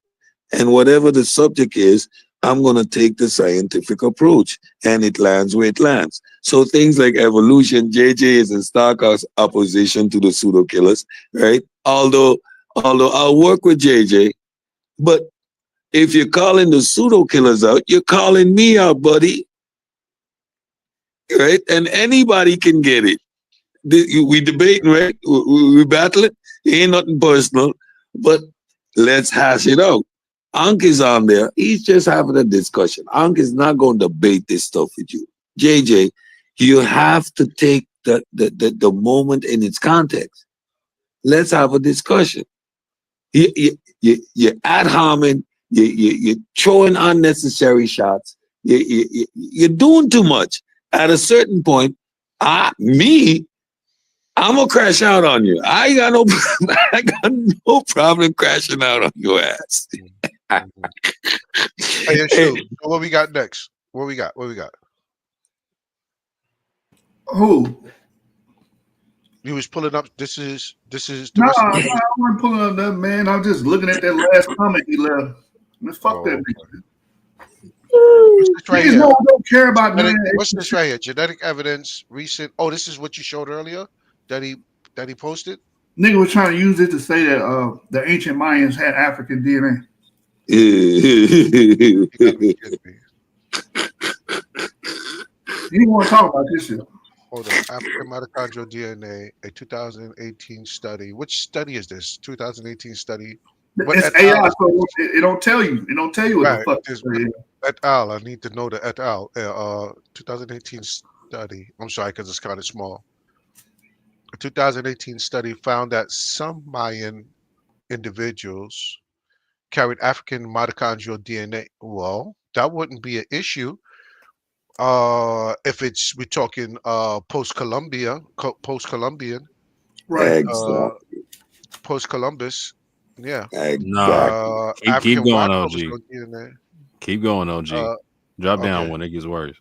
And whatever the subject is, I'm going to take the scientific approach, and it lands where it lands. So things like evolution, JJ is in stark opposition to the pseudo killers, right? Although I'll work with JJ, but if you're calling the pseudo killers out, you're calling me out, buddy. Right? And anybody can get it. We debating, right? We battling. It ain't nothing personal, but let's hash it out. Ankh is on there. He's just having a discussion. Ankh is not going to debate this stuff with you. JJ, you have to take the moment in its context. Let's have a discussion. You're ad hominem. You're throwing unnecessary shots. You're doing too much. At a certain point, I'm gonna crash out on you. I got no problem crashing out on your ass. Hey, so what we got next? What we got? Who? You was pulling up. This is the No, rest of I wasn't pulling up that, man. I was just looking at that last comment he left. Man, fuck that nigga. What's this right here? Don't care about that. What's this right here? Genetic evidence, recent. Oh, this is what you showed earlier that he posted. Nigga was trying to use it to say that the ancient Mayans had African DNA. You didn't want to talk about this shit. Hold on. African mitochondrial DNA, a 2018 study. Which study is this? 2018 study. It's AI, so it don't tell you. It don't tell you what the fuck this is. Et al. I need to know the et al. 2018 study. I'm sorry, because it's kind of small. A 2018 study found that some Mayan individuals carried African mitochondrial DNA. Well, that wouldn't be an issue if we're talking post-Columbian, right? Post-Columbus, yeah. No, keep going, OG. Keep going, OG. Drop down when it gets worse.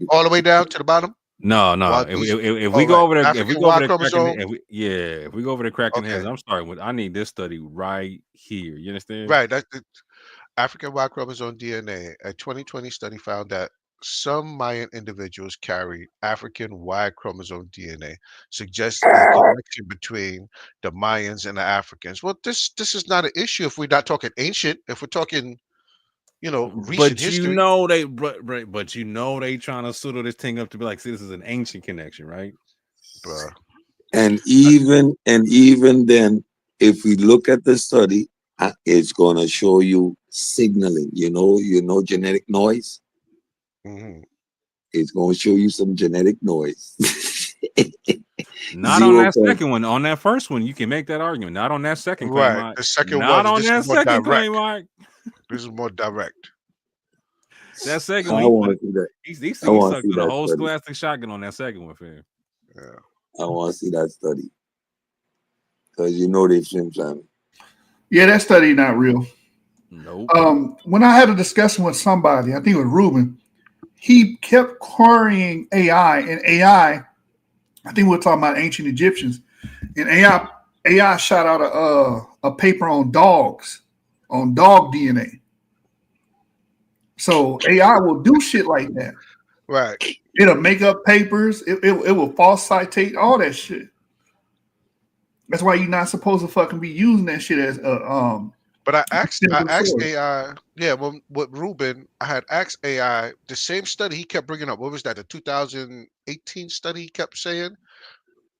All the way down to the bottom. No. If we go over there, if we go over there cracking heads, I'm starting with. I need this study right here. You understand? Right. That's the African Y chromosome DNA. A 2020 study found that some Mayan individuals carry African Y chromosome DNA, suggesting a connection between the Mayans and the Africans. Well, this is not an issue if we're not talking ancient. If we're talking, recent history. But they trying to pseudo this thing up to be like, see, this is an ancient connection, right? Bruh. And even then, if we look at the study, it's gonna show you signaling. You know, genetic noise. Mm-hmm. It's gonna show you some genetic noise. Not on that second one. On that first one, you can make that argument. Not on that second claim, right? Mike. The second not one. On that second claim, Mike. This is more direct. That second I one, want to see that. He's sucked the whole scholastic shotgun on that second one, fam. Yeah. I want to see that study because they swim time. Yeah, that study not real. Nope. When I had a discussion with somebody, I think it was Ruben, he kept querying AI, and AI. I think we're talking about ancient Egyptians, and AI shot out a paper on dogs, on dog DNA. So AI will do shit like that. Right. It'll make up papers. It will false citate all that shit. That's why you're not supposed to fucking be using that shit as But I asked AI, yeah, well, with Ruben, I had asked AI the same study he kept bringing up. What was that? The 2018 study he kept saying,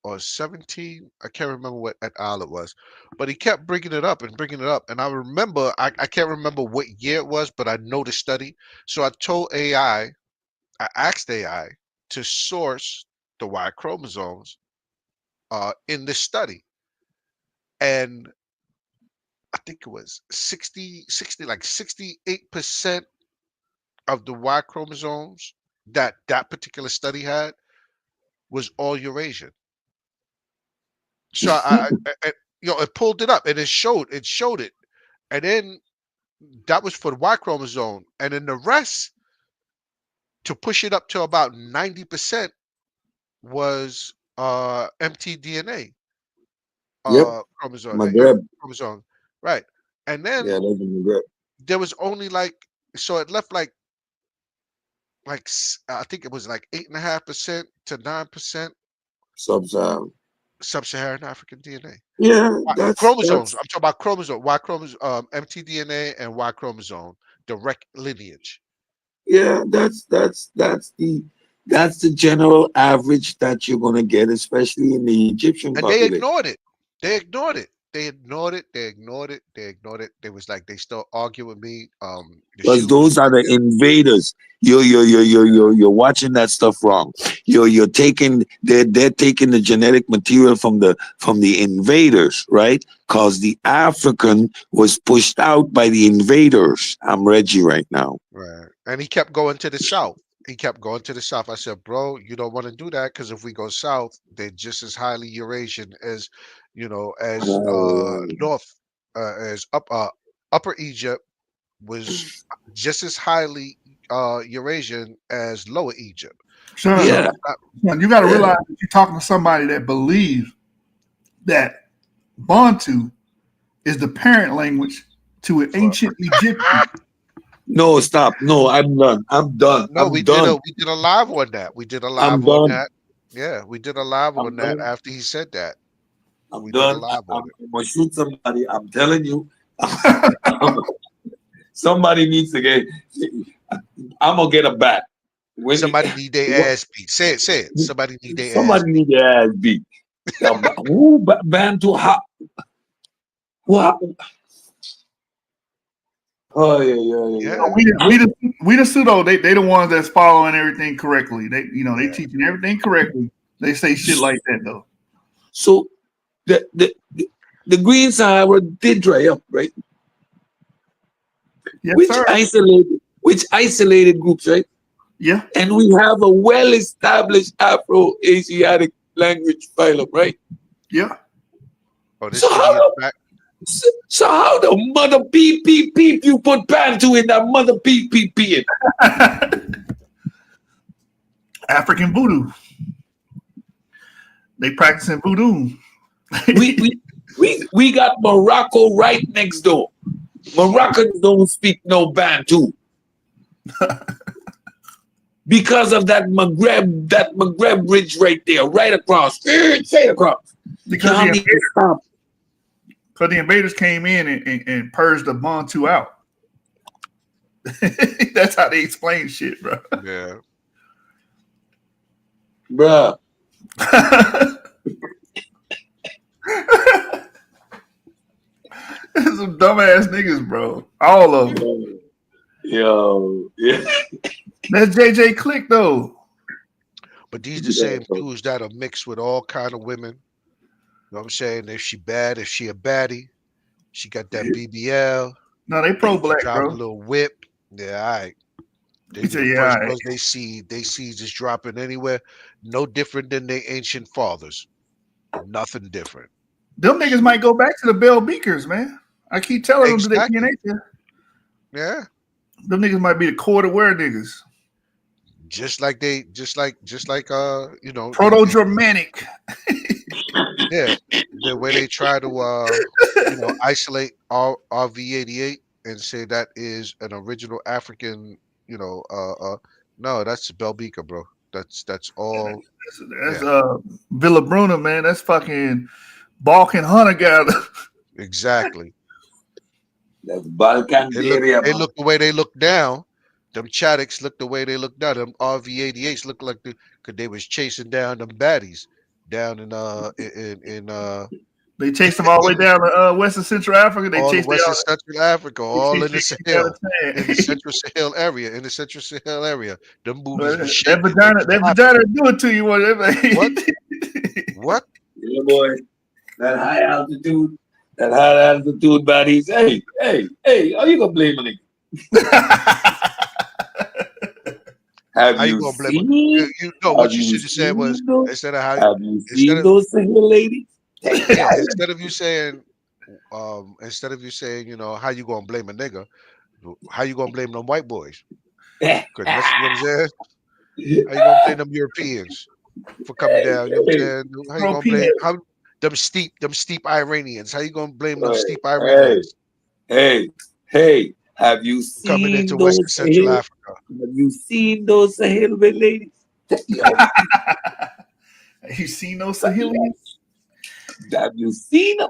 or 17? I can't remember what et al. It was, but he kept bringing it up and bringing it up. And I remember, I can't remember what year it was, but I know the study. So I told AI, I asked AI to source the Y chromosomes in this study, and I think it was 60, like 68% of the Y chromosomes that particular study had was all Eurasian. So it pulled it up and it showed it, and then that was for the Y chromosome, and then the rest, to push it up to about 90%, was mtDNA chromosome, chromosome, right? And then there was only so it left like I think it was like 8.5% to 9% sub-Saharan African DNA. Yeah, chromosomes. I'm talking about chromosome, Y chromosome, mtDNA and Y chromosome, direct lineage. Yeah, that's the general average that you're gonna get, especially in the Egyptian And population. they ignored it. They ignored it. They ignored it. They ignored it. They ignored it. They was like, they still argue with me. Because those are the invaders. You're watching that stuff wrong. You're taking they're taking the genetic material from the invaders, right? Because the African was pushed out by the invaders. I'm Reggie right now. Right. And he kept going to the south. He kept going to the south. I said, bro, you don't want to do that, because if we go south, they're just as highly Eurasian as, as north, as Upper Egypt was just as highly Eurasian as Lower Egypt. Son, you got to realize that you're talking to somebody that believes that Bantu is the parent language to an ancient Egyptian. No, stop. No, I'm done. No, we did a live on that. We did a live on that. Yeah, we did a live on that after he said that. I'm done. I'm gonna shoot somebody. I'm telling you. Somebody needs to get. I'm gonna get a bat. Somebody need their ass beat. Say it. Somebody need their ass. Somebody need their ass beat. Who Bantu? What? Oh yeah. We the pseudo. They the ones that's following everything correctly. They they teaching everything correctly. They say shit like that though. So the Green Sahara did dry up, right? Yes, which isolated groups, right? Yeah. And we have a well-established Afro-Asiatic language phylum, right? Yeah. Oh, so how the mother beep you put Bantu in that mother beep in? African voodoo. They practicing voodoo. we got Morocco right next door. Moroccans don't speak no Bantu. Because of that Maghreb ridge right there, right across. Straight across. Because the invaders came in and purged the Bantu out. That's how they explain shit, bro. Yeah. Bruh. Some dumbass niggas, bro. All of them. Yo, yeah. That's JJ Click though. But these the same dudes that are mixed with all kind of women. You know what I'm saying? If she bad, if she a baddie, she got that BBL. No, they pro black, drive bro. A little whip. Yeah, all right. They He the said, first yeah, girls they see just dropping anywhere. No different than their ancient fathers. Nothing different. Them niggas might go back to the Bell Beakers, man. I keep telling them that they DNA. Yeah. Them niggas might be the quarter wear niggas. just like Proto-Germanic. yeah, the way they try to isolate RV88 and say that is an original African, no, that's Belgica, bro. That's all. That's Yeah, Villa Bruna, man. That's fucking Balkan hunter gatherer. exactly. That's Balkan area, They man. look the way they look now. Them Chadics look the way they look now. Them RV88s look like cause they was chasing down them baddies down in They chased them all the way down to Western Central Africa. They all the chased Western Central Africa, they all in the chased down Sahel, the in the Chad. Central Sahel area, Them boobies was That shaking. They vagina, was that popping. vagina do it to you. What? What? Yeah, boy. That high altitude bodies. Hey, how you gonna blame a nigga? Have How you you gonna blame? seen? You know Have what you you should have said was seen those? instead of how Have you instead seen of those single ladies? yeah instead of you saying how you gonna blame a nigga, how you gonna blame them white boys? Cause that's you know what I'm saying. How you gonna blame them Europeans for coming down? You know what I'm saying? How you gonna blame European. how them steep Iranians? How you gonna blame them Hey, steep hey, Iranians hey, have you for coming seen into Western those Central Sahel? Africa? Have you seen those Sahel ladies? Yo, You seen those Sahelians? have you seen them?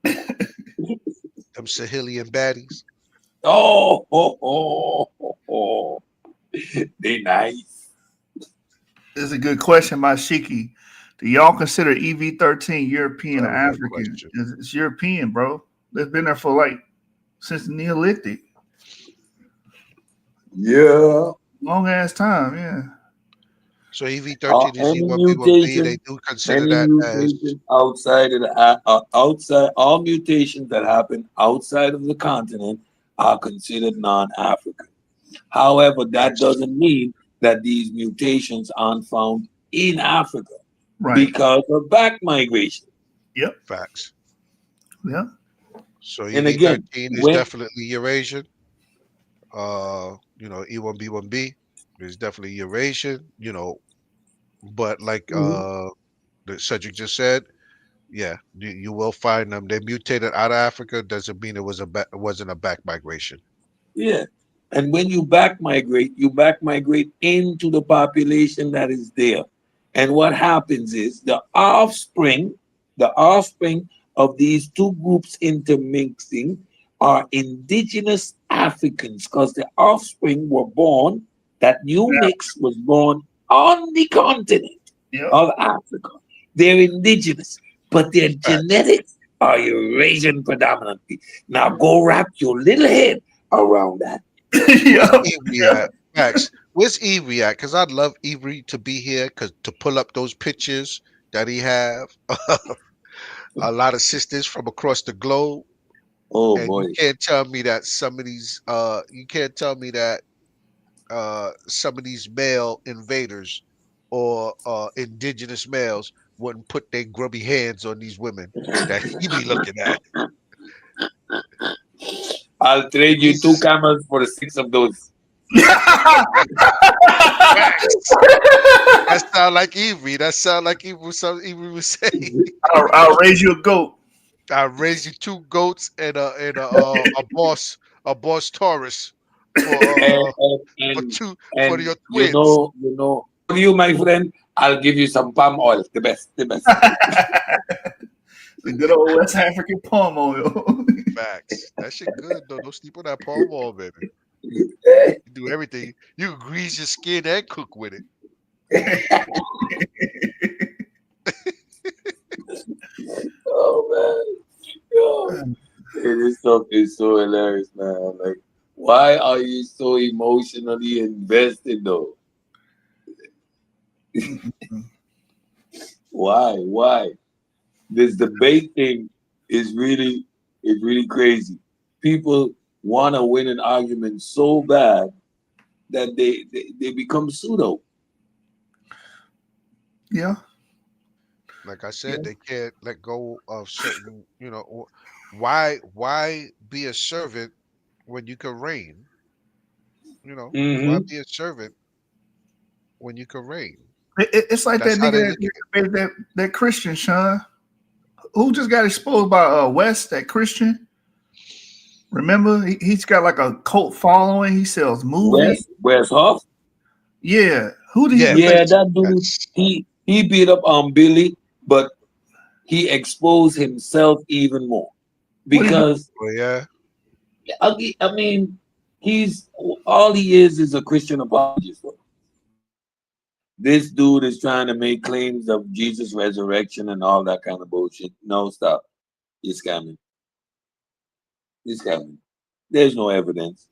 Them Sahelian baddies. Oh, they nice. This is a good question by Shiki. Do y'all consider EV-13 European or Very good African? question. It's European, bro. It's been there for like since the Neolithic. Yeah. Long ass time, yeah. So EV-13 is Any E1B1B. They mutation, do consider that as outside of the outside, all mutations that happen outside of the continent are considered non-African. However, that doesn't mean that these mutations aren't found in Africa Right. because of back migration. Yep. facts. Yeah. So And again, EV-13 is when definitely Eurasian. E1B1B is definitely Eurasian. But like the Cedric just said, yeah, you will find them. They mutated out of Africa. Doesn't mean it wasn't a back migration. yeah, and when you back migrate into the population that is there. And what happens is the offspring of these two groups intermixing are indigenous Africans because the offspring were born, that new mix was born on the continent of Africa. They're indigenous, but their genetics are Eurasian predominantly. Now go wrap your little head around that. Where's Avery at? Max, where's Avery at? Because I'd love Avery to be here because to pull up those pictures that he have. A lot of sisters from across the globe. Oh And you boy. can't tell me that some of these you can't tell me that some of these male invaders or indigenous males wouldn't put their grubby hands on these women that he be looking at. I'll trade you 2 camels for 6 of those. That sound like Avery. That sound like something Avery would say. I'll raise you a goat. I'll raise you 2 goats and a boss Taurus for for your you twins. for you, my friend, I'll give you some palm oil. The best. The good old West African palm oil. Facts. That shit good though. Don't sleep on that palm oil, baby. You do everything. You can grease your skin and cook with it. Oh man. This stuff is so hilarious, man. Like, why are you so emotionally invested though? Why? This debate thing is really crazy. People want to win an argument so bad that they become pseudo. Yeah. Like I said, they can't let go of certain, why be a servant when you can reign? Why Mm-hmm. be a servant when you can reign. It's like That's that how they nigga look at it. that Christian, Sean, who just got exposed by West, that Christian. Remember, he's got like a cult following. He sells movies. Where's Huff? Yeah. Who did he? Yeah, that dude. He beat up on Billy, but he exposed himself even more because yeah. I mean, he's all he is a Christian apologist. This dude is trying to make claims of Jesus' resurrection and all that kind of bullshit. No, stop. You're scamming. You're scamming. There's no evidence.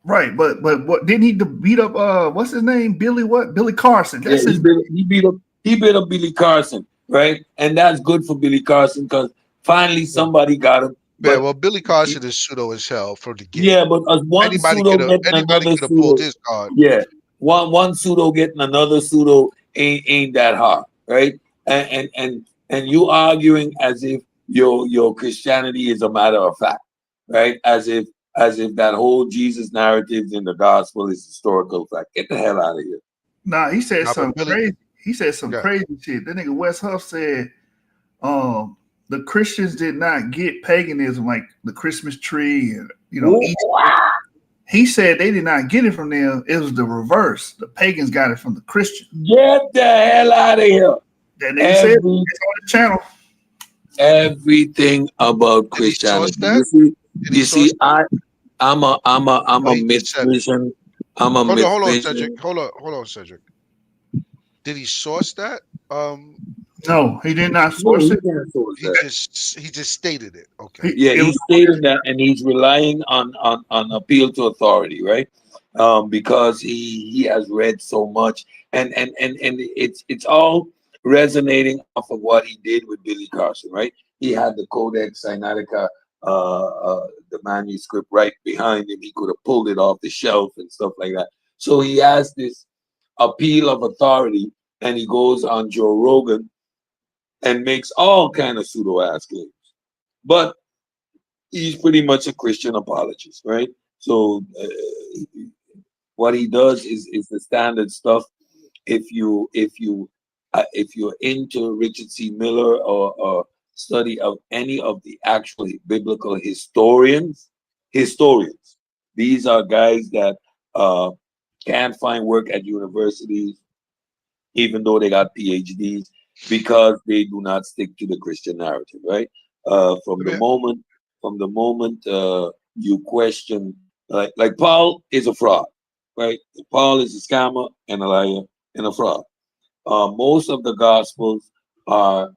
Right, but what didn't he beat up? What's his name? Billy what? Billy Carson. That's his. He beat up Billy Carson, right? And that's good for Billy Carson because finally somebody got him. Yeah, well, Billy Carson is pseudo as hell from the get. Yeah, but as one pseudo getting another could have pulled pseudo, his card. yeah, one pseudo getting another pseudo ain't that hard, right? And you arguing as if your Christianity is a matter of fact, right? As if that whole Jesus narrative in the gospel is historical fact. Get the hell out of here. Nah, he said some crazy. He said some crazy shit. That nigga Wes Huff said, the Christians did not get paganism like the Christmas tree and Easter. He said they did not get it from them. It was the reverse. The pagans got it from the Christians. Get the hell out of here. That nigga said it's on the channel. Everything about Christianity. You see, I'm a misvision. I'm a misvision. Hold on, Cedric. Hold on, Cedric. Did he source that? No, he did not source it. He just stated it. Okay. Yeah, he's stating that, and he's relying on appeal to authority, right? Because he has read so much, and it's all resonating off of what he did with Billy Carson, right? He had the Codex Sinaitica, the manuscript right behind him. He could have pulled it off the shelf and stuff like that. So he has this appeal of authority, and he goes on Joe Rogan and makes all kind of pseudo-ass claims. But he's pretty much a Christian apologist, right? So what he does is the standard stuff. If you're into Richard C. Miller or study of any of the actual biblical historians, these are guys that can't find work at universities, even though they got PhDs, because they do not stick to the Christian narrative, right? From the moment you question, like Paul is a fraud, right? Paul is a scammer and a liar and a fraud. Most of the Gospels are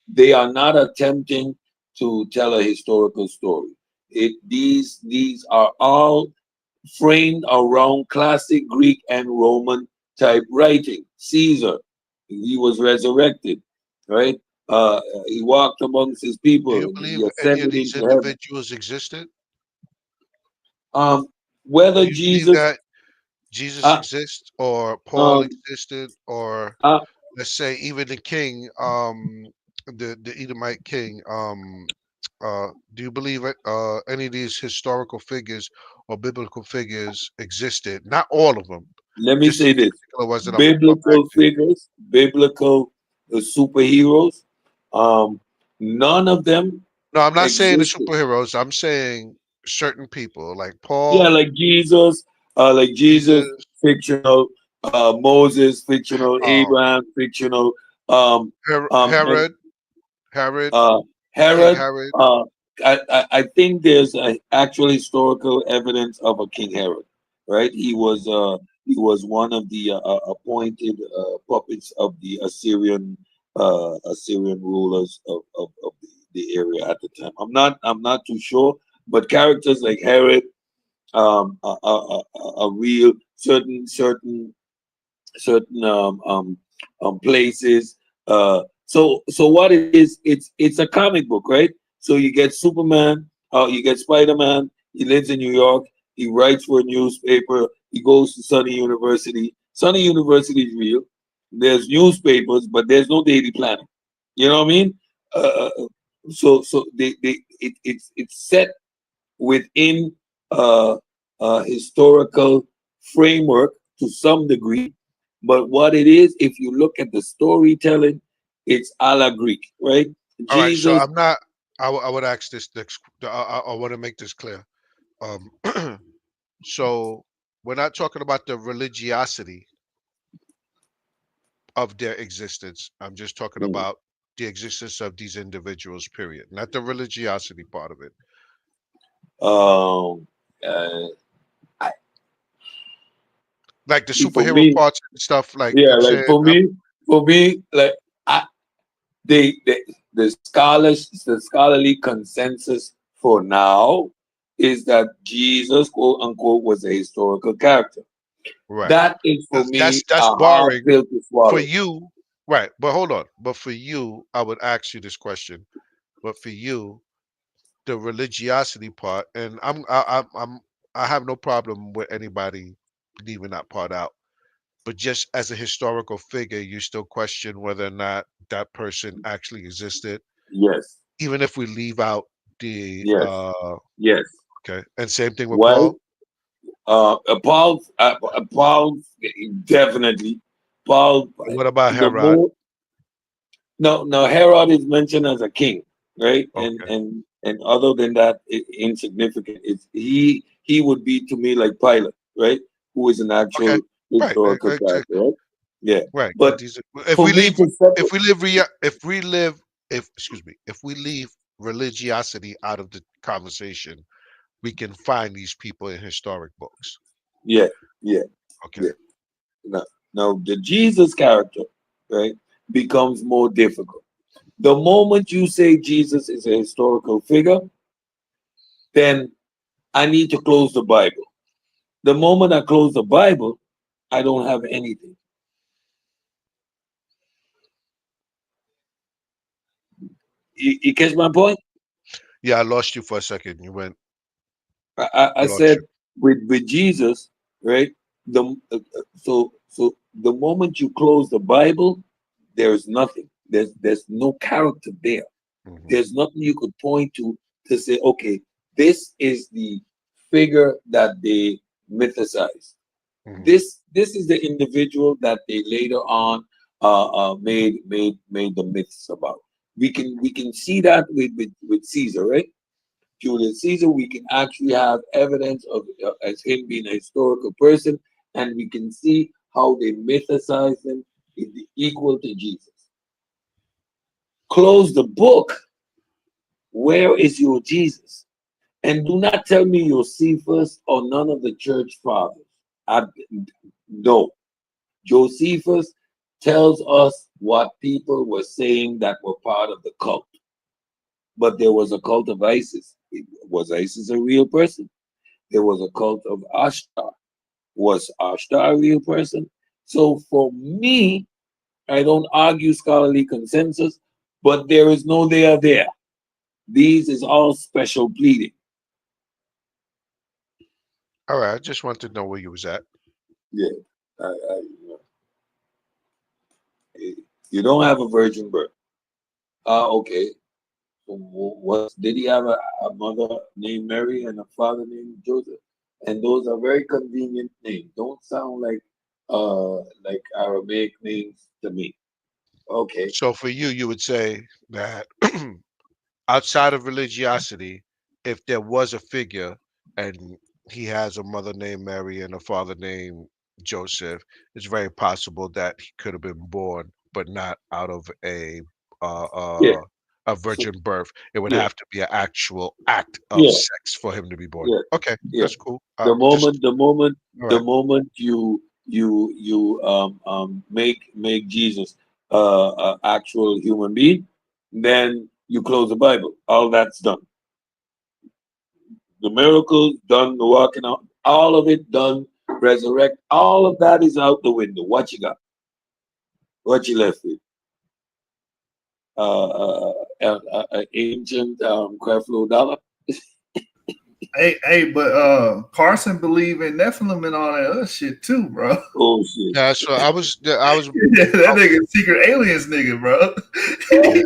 they are not attempting to tell a historical story. These are all framed around classic Greek and Roman type writing. Caesar, he was resurrected, right? He walked amongst his people. Do you believe any of these individuals existed? Whether Do you Jesus believe that Jesus exists, or Paul existed, or let's say even the king, the Edomite king, do you believe any of these historical figures or biblical figures existed? Not all of them. Let me say this: biblical figures, biblical superheroes. None of them. No, I'm not saying the superheroes. I'm saying certain people, like Paul. Yeah, like Jesus, fictional. Moses, fictional. Abraham, fictional. Herod. I think there's actual historical evidence of a King Herod, right? He was one of the appointed puppets of the Assyrian rulers of the area at the time. I'm not too sure, but characters like Herod are real. Certain places. So what it is, it's a comic book, right? So you get Superman, you get Spider-Man. He lives in New York. He writes for a newspaper. He goes to Sunny University. Sunny University is real. There's newspapers, but there's no daily planning. You know what I mean? So it's set within historical framework to some degree, but what it is, if you look at the storytelling, it's a la Greek, right? All right, so Jesus. I'm not. I would ask this next. I want to make this clear. Um, so we're not talking about the religiosity of their existence. I'm just talking about the existence of these individuals. Period. Not the religiosity part of it. Um, uh, I, Like the for superhero me, parts and stuff. Like yeah, I'm like saying. for me, like I, they the scholarly consensus for now is that Jesus, quote unquote, was a historical character. Right. That is for me That's a hard barring pill to for swallow. you. Right. But hold on. But for you, I would ask you this question. But for you, the religiosity part, and I have no problem with anybody leaving that part out. But just as a historical figure, you still question whether or not that person actually existed, Yes, even if we leave out the yes, yes. okay. And same thing with Well, Paul. Paul, definitely. Paul, What about the Herod? more no, Herod is mentioned as a king, right? Okay. And other than that, insignificant. It's he would be to me like Pilate, right? Who is an Okay. actual Right. historical character, right? Yeah. Right. But But these for me to separate, if we leave religiosity out of the conversation, we can find these people in historic books. yeah, yeah, Okay. yeah. Now the Jesus character, right, becomes more difficult. The moment you say Jesus is a historical figure, then I need to close the Bible. The moment I close the Bible, I don't have anything. You catch my point? Yeah, I lost you for a second. You went. I I lost said you. with Jesus, right? So the moment you close the Bible, there's nothing. There's no character there. Mm-hmm. There's nothing you could point to say, okay, this is the figure that they mythicize. Mm-hmm. This is the individual that they later on made the myths about. We can see that with Caesar, right? Julius Caesar, we can actually have evidence of as him being a historical person, and we can see how they mythicize him is equal to Jesus. Close the book. Where is your Jesus? And do not tell me Josephus or none of the church fathers. No. Josephus tells us what people were saying that were part of the cult. But there was a cult of Isis. Was Isis a real person? There was a cult of Ashtar. Was Ashtar a real person? So for me, I don't argue scholarly consensus, but there is no they are there. These is all special pleading. All right. I just want to know where you was at. Yeah. You don't have a virgin birth. Okay. So what did he have a mother named Mary and a father named Joseph? And those are very convenient names. Don't sound like Aramaic names to me. Okay. So for you, you would say that outside of religiosity, if there was a figure and he has a mother named Mary and a father named Joseph, it's very possible that he could have been born, but not out of uh, Yeah. uh, a So virgin birth. It would yeah. have to be an actual act of Yeah. sex for him to be born. Yeah. Okay, Yeah. that's cool. The Just moment the moment all the right. moment you make Jesus a actual human being, then you close the Bible. All that's done. The miracles done, the walking out, all of it done, resurrect, all of that is out the window. What you got? What you left with? Ancient Creflo Dollar. But Parson believe in Nephilim and all that other shit too, bro. Oh shit. Yeah, so I was Yeah, that nigga secret aliens nigga, bro. yeah.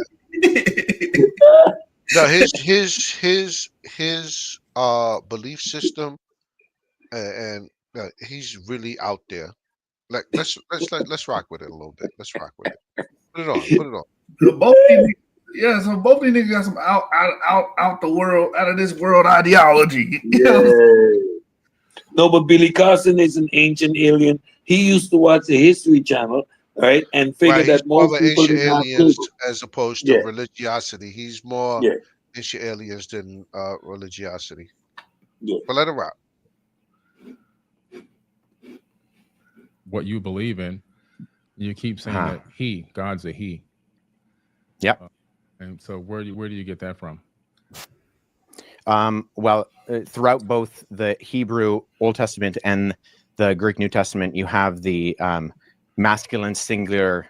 No, his belief system and He's really out there. Like let's rock with it a little bit. Let's rock with it. Put it on. Put it on. So both these niggas got some out the world, out of this world ideology. No, but Billy Carson is an ancient alien. He used to watch the History Channel, right, and figured He's that more most of an people ancient did not aliens cable. as opposed to religiosity. He's more ancient aliens than religiosity. But let him rock. What you believe in, you keep saying that God's a he. Yep. And so where do you get that from? Well, throughout both the Hebrew Old Testament and the Greek New Testament, you have the masculine singular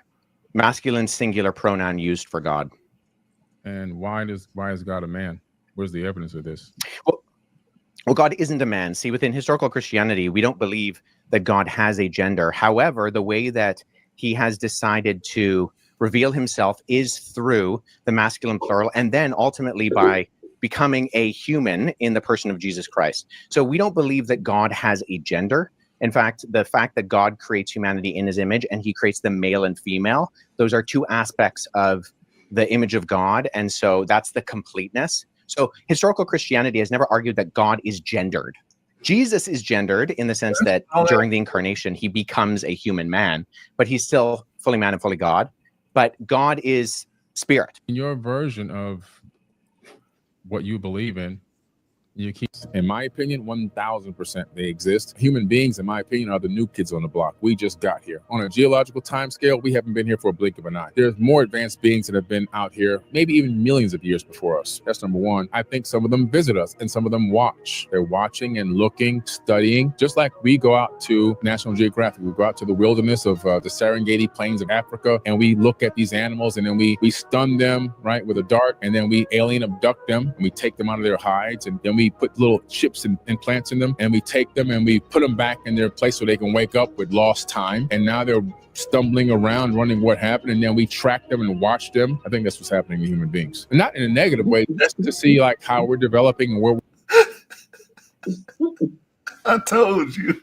pronoun used for God. And why is God a man? Where's the evidence of this? Well, God isn't a man. See, within historical Christianity, we don't believe that God has a gender. However, the way that he has decided to reveal himself is through the masculine plural, and then ultimately by becoming a human in the person of Jesus Christ. So we don't believe that God has a gender. In fact, the fact that God creates humanity in his image and he creates them male and female, those are two aspects of the image of God. And so that's the completeness. So historical Christianity has never argued that God is gendered. Jesus is gendered in the sense that during the incarnation, he becomes a human man, but he's still fully man and fully God. But God is spirit. In your version of what you believe in, you keep, in my opinion, 1000% they exist. Human beings, in my opinion, are the new kids on the block. We just got here. On a geological time scale, we haven't been here for a blink of an eye. There's more advanced beings that have been out here, maybe even millions of years before us. That's number one. I think some of them visit us and some of them watch. They're watching and looking, studying, just like we go out to National Geographic. We go out to the wilderness of the Serengeti plains of Africa, and we look at these animals, and then we stun them, right, with a dart, and then we alien abduct them, and we take them out of their hides, and then we put little chips and implants in them, and we take them and we put them back in their place so they can wake up with lost time. And now they're stumbling around, running what happened, and then we track them and watch them. I think that's what's happening to human beings. And not in a negative way, just to see like how we're developing and where I told you.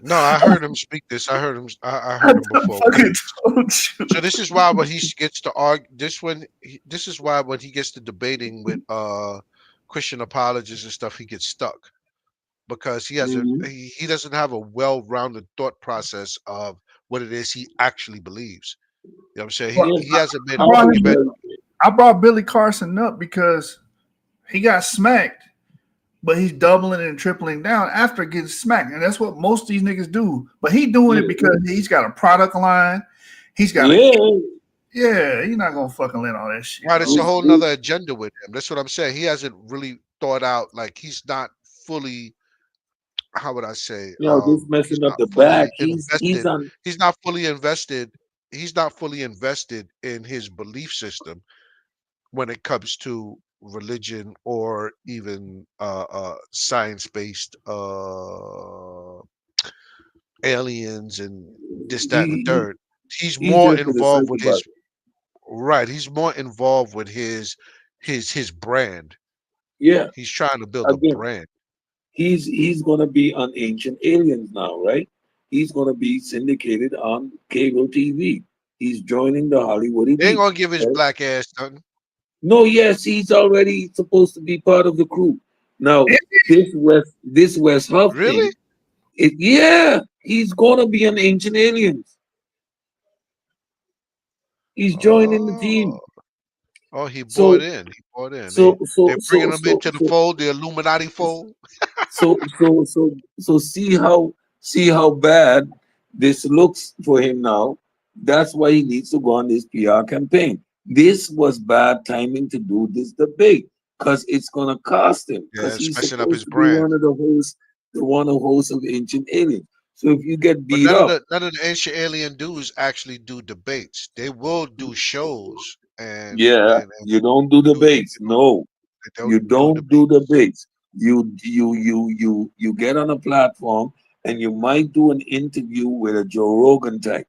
No, I heard him speak this. I heard him. I heard him before. So this is why when he gets to argue this is why when he gets to debating with Christian apologists and stuff, he gets stuck because he has he doesn't have a well-rounded thought process of what it is he actually believes. You know what I'm saying? He hasn't been. I brought Billy Carson up because he got smacked, but he's doubling and tripling down after getting smacked. And that's what most of these niggas do. But he doing it because he's got a product line. He's got he's not gonna fucking let all that shit. Right, it's a whole nother agenda with him. That's what I'm saying. He hasn't really thought out, like he's not fully, how would I say? This messing up the back. He's not fully invested. He's not fully invested in his belief system when it comes to religion or even science-based aliens and this, that, and the third. He's more involved with his he's more involved with his brand. Yeah. He's trying to build a brand. He's gonna be on Ancient Aliens now, right? He's gonna be syndicated on cable TV. He's joining the Hollywood elite. They ain't gonna give his black ass nothing. No, yes, he's already supposed to be part of the crew. Now, this West Huff really? Thing, he's gonna be on Ancient Aliens. He's joining the team. Oh, he bought in. He bought in. They're bringing him into the fold, the Illuminati fold. So see how bad this looks for him now. That's why he needs to go on this PR campaign. This was bad timing to do this debate because it's gonna cost him. Yeah, it's he's messing up his to be brand. one of the hosts of Ancient Aliens. So if you get beat none up, of the Ancient Alien dudes actually do debates. They will do shows and you don't do debates. No, you don't do debates. You get on a platform and you might do an interview with a Joe Rogan type.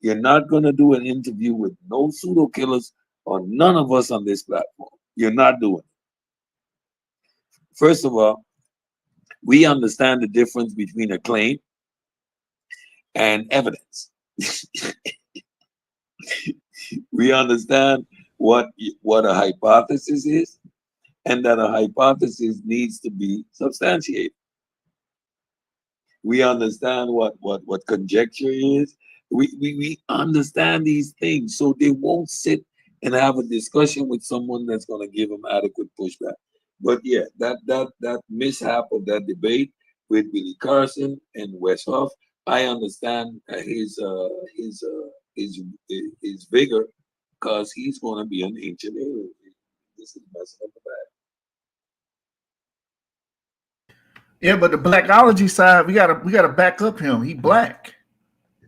You're not gonna do an interview with no pseudo killers or none of us on this platform. You're not doing it. First of all, We understand the difference between a claim and evidence. We understand what a hypothesis is, and that a hypothesis needs to be substantiated. We understand what conjecture is. We understand these things, so they won't sit and have a discussion with someone that's going to give them adequate pushback. But yeah, that mishap of that debate with Billy Carson and Wes Huff, I understand his vigor, because he's going to be an ancient alien. This is messing up the bag. Yeah, but the blackology side, we gotta back up him. He black.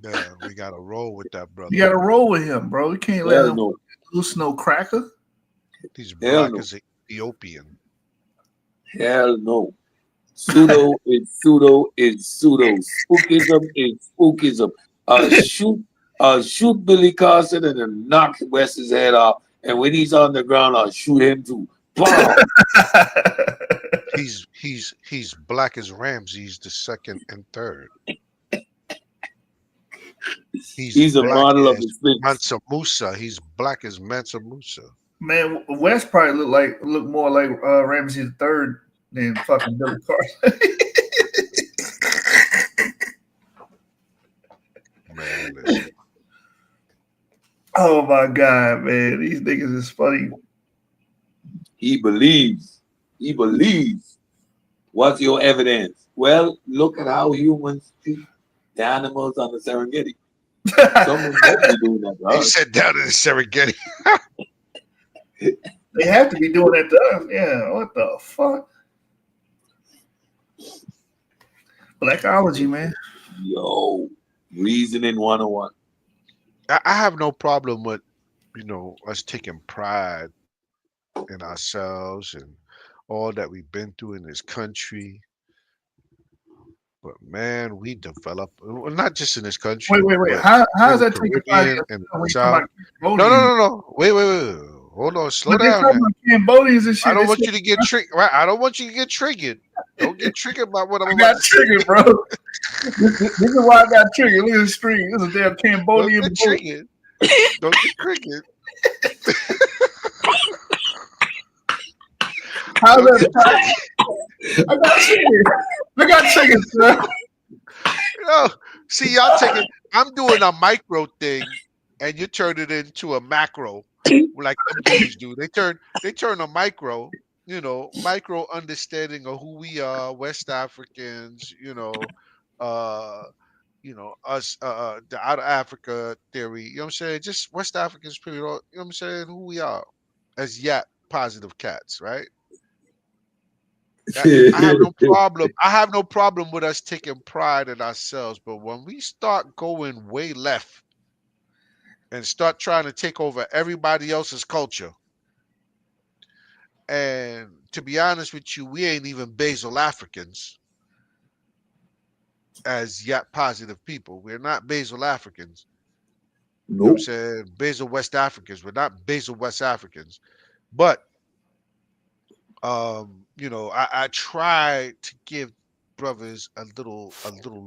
Yeah, we gotta roll with that brother. You gotta roll with him, bro. You can't let him loose no cracker. He's black as Ethiopian. Hell no. Pseudo is pseudo is pseudo. Spookism is spookism. Shoot Billy Carson and then knock Wes's head off. And when he's on the ground, I'll shoot him too. Boom. He's black as Ramses the second and third. He's a model of the Sphinx. Mansa Musa. He's black as Mansa Musa. Man, West probably look more like Ramsey III than fucking Billy Carson. Man, listen. Oh my God, man. These niggas is funny. He believes. He believes. What's your evidence? Well, look at how humans treat the animals on the Serengeti. Someone must be doing that to us. He said down in the Serengeti. They have to be doing that to us. Yeah, what the fuck? Blackology, man. Yo, reasoning 101. I have no problem with, us taking pride in ourselves and all that we've been through in this country. But man, we develop, well, not just in this country. Wait. How is that taking pride in South? No. Wait. Hold on. Slow down. Cambodians and shit. I don't want you to get triggered. Right? I don't want you to get triggered. Don't get triggered by what I'm I about got to say. triggered, bro. This is why I got triggered. Look at the screen. This is a damn Cambodian. Don't get triggered. Don't get triggered. How's that? I got triggered. I got triggered, sir. See, y'all taking. I'm doing a micro thing, and you turn it into a macro, like them dudes do. They turn a micro. Micro understanding of who we are, West Africans. Us, the out of Africa theory. You know what I'm saying? Just West Africans, period. You know what I'm saying? Who we are as positive cats, right? I have no problem. I have no problem with us taking pride in ourselves, but when we start going way left and start trying to take over everybody else's culture, and to be honest with you, we ain't even basal Africans as positive people. We're not basal Africans. You know what I'm saying? Basal West Africans. We're not basal West Africans, but I try to give brothers a little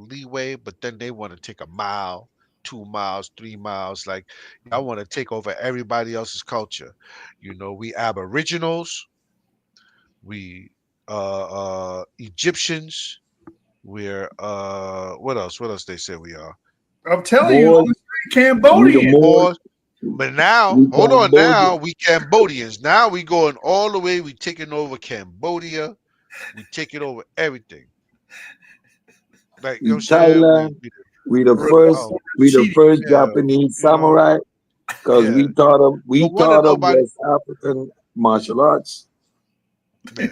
leeway, but then they want to take a mile, 2 miles, 3 miles. Like, I want to take over everybody else's culture. We Aboriginals, we Egyptians, we're what else they say we are? I'm telling you, Cambodian. But now, hold on. Now we Cambodians. Now we going all the way. We taking over Cambodia. We taking over everything. Like, you know what I'm saying? Thailand, we the first Japanese samurai, because we taught them West African martial arts. Yeah,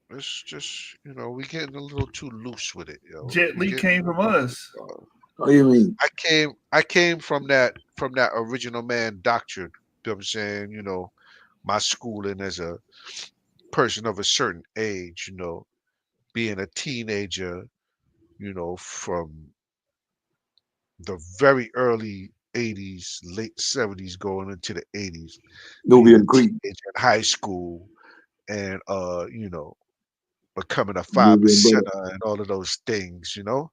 it's just we getting a little too loose with it. Jet Li came from us. What do you mean? I came from that original man doctrine. You know what I'm saying? My schooling as a person of a certain age, being a teenager, from the very early 80s, late 70s going into the 80s. Nubian Creek. In high school and becoming a 5%er and all of those things, you know.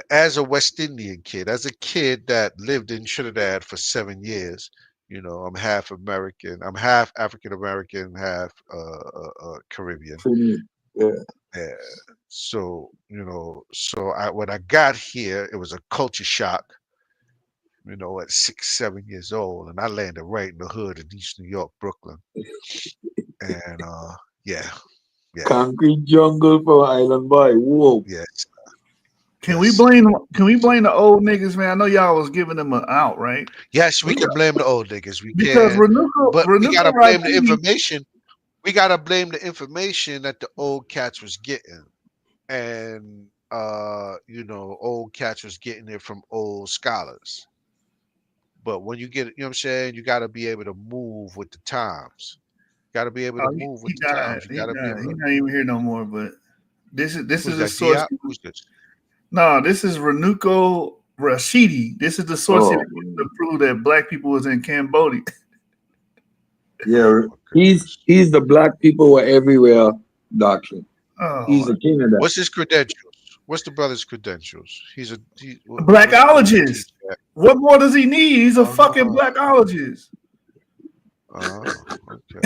As a West Indian kid, as a kid that lived in Trinidad for 7 years, you know, I'm half American. I'm half African American, half Caribbean. Yeah. Yeah. So, you know, when I got here, it was a culture shock, you know, at 6, 7 years old, and I landed right in the hood of East New York, Brooklyn. And yeah. Concrete jungle for Island Boy. Whoa. Yes. Can we blame the old niggas, man? I know y'all was giving them an out, right? Yes, we can blame the old niggas. We Because can, but we Renuka gotta blame the Rashidi, information. We gotta blame the information that the old cats was getting, and you know, old cats was getting it from old scholars. But when you get it, you know what I'm saying, you gotta be able to move with the times. You gotta be able to move with he the died. times. You He gotta be died. able He's to. not even here no more. But this Who's is a that? source. Diop? Who's this? No, this is Renuka Rashidi. This is the source Oh. to prove that black people was in Cambodia. Yeah, he's the black people were everywhere doctrine. He's a king of that. What's his credentials? What's the brother's credentials? He's a Blackologist. What more does he need? He's a fucking blackologist. Oh, okay.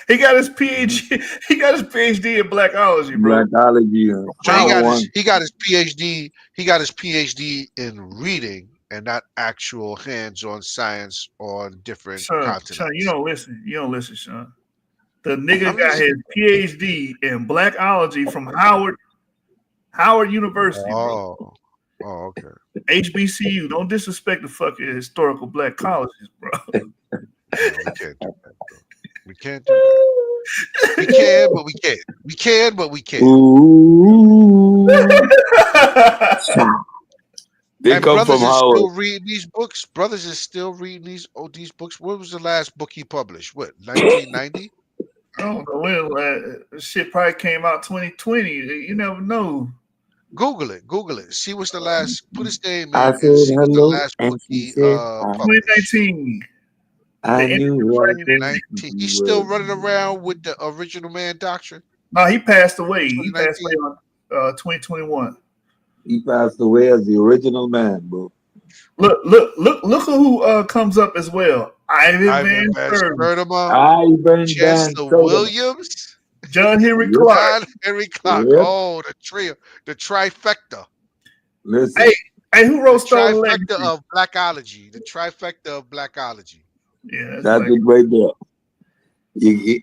He got his PhD. He got his PhD in blackology, bro. Blackology. So he got his PhD. He got his PhD in reading and not actual hands-on science on different continents. Sean, you don't listen. You don't listen, Sean. The nigga got his PhD in blackology from Howard University, bro. Oh, okay. HBCU. Don't disrespect the fucking historical black colleges, bro. No, we can't do that, bro. We can't do that. We can, but we can't. We can, but we can't. Ooh. They And come brothers from is Howard. still reading these books. Brothers is still reading these books. What was the last book he published? What, 1990? I don't know when shit probably came out 2020. You never know. Google it. See what's the last. Put his name in I and said see what's the hello, last book and she he said, published. 2019. I knew what 2019. He's still running around with the original man doctrine. No, he passed away. He passed away on 2021. He passed away as the original man, bro. Look who comes up as well. Ivan Van Sertima, Ivan Chancellor Van Williams, John Henry Clark. John Henry Clark. Yep. Oh, the trio, the trifecta. Listen. Hey, who wrote The Stolen trifecta Legacy? of blackology. The trifecta of blackology. Yeah, that's it right there. You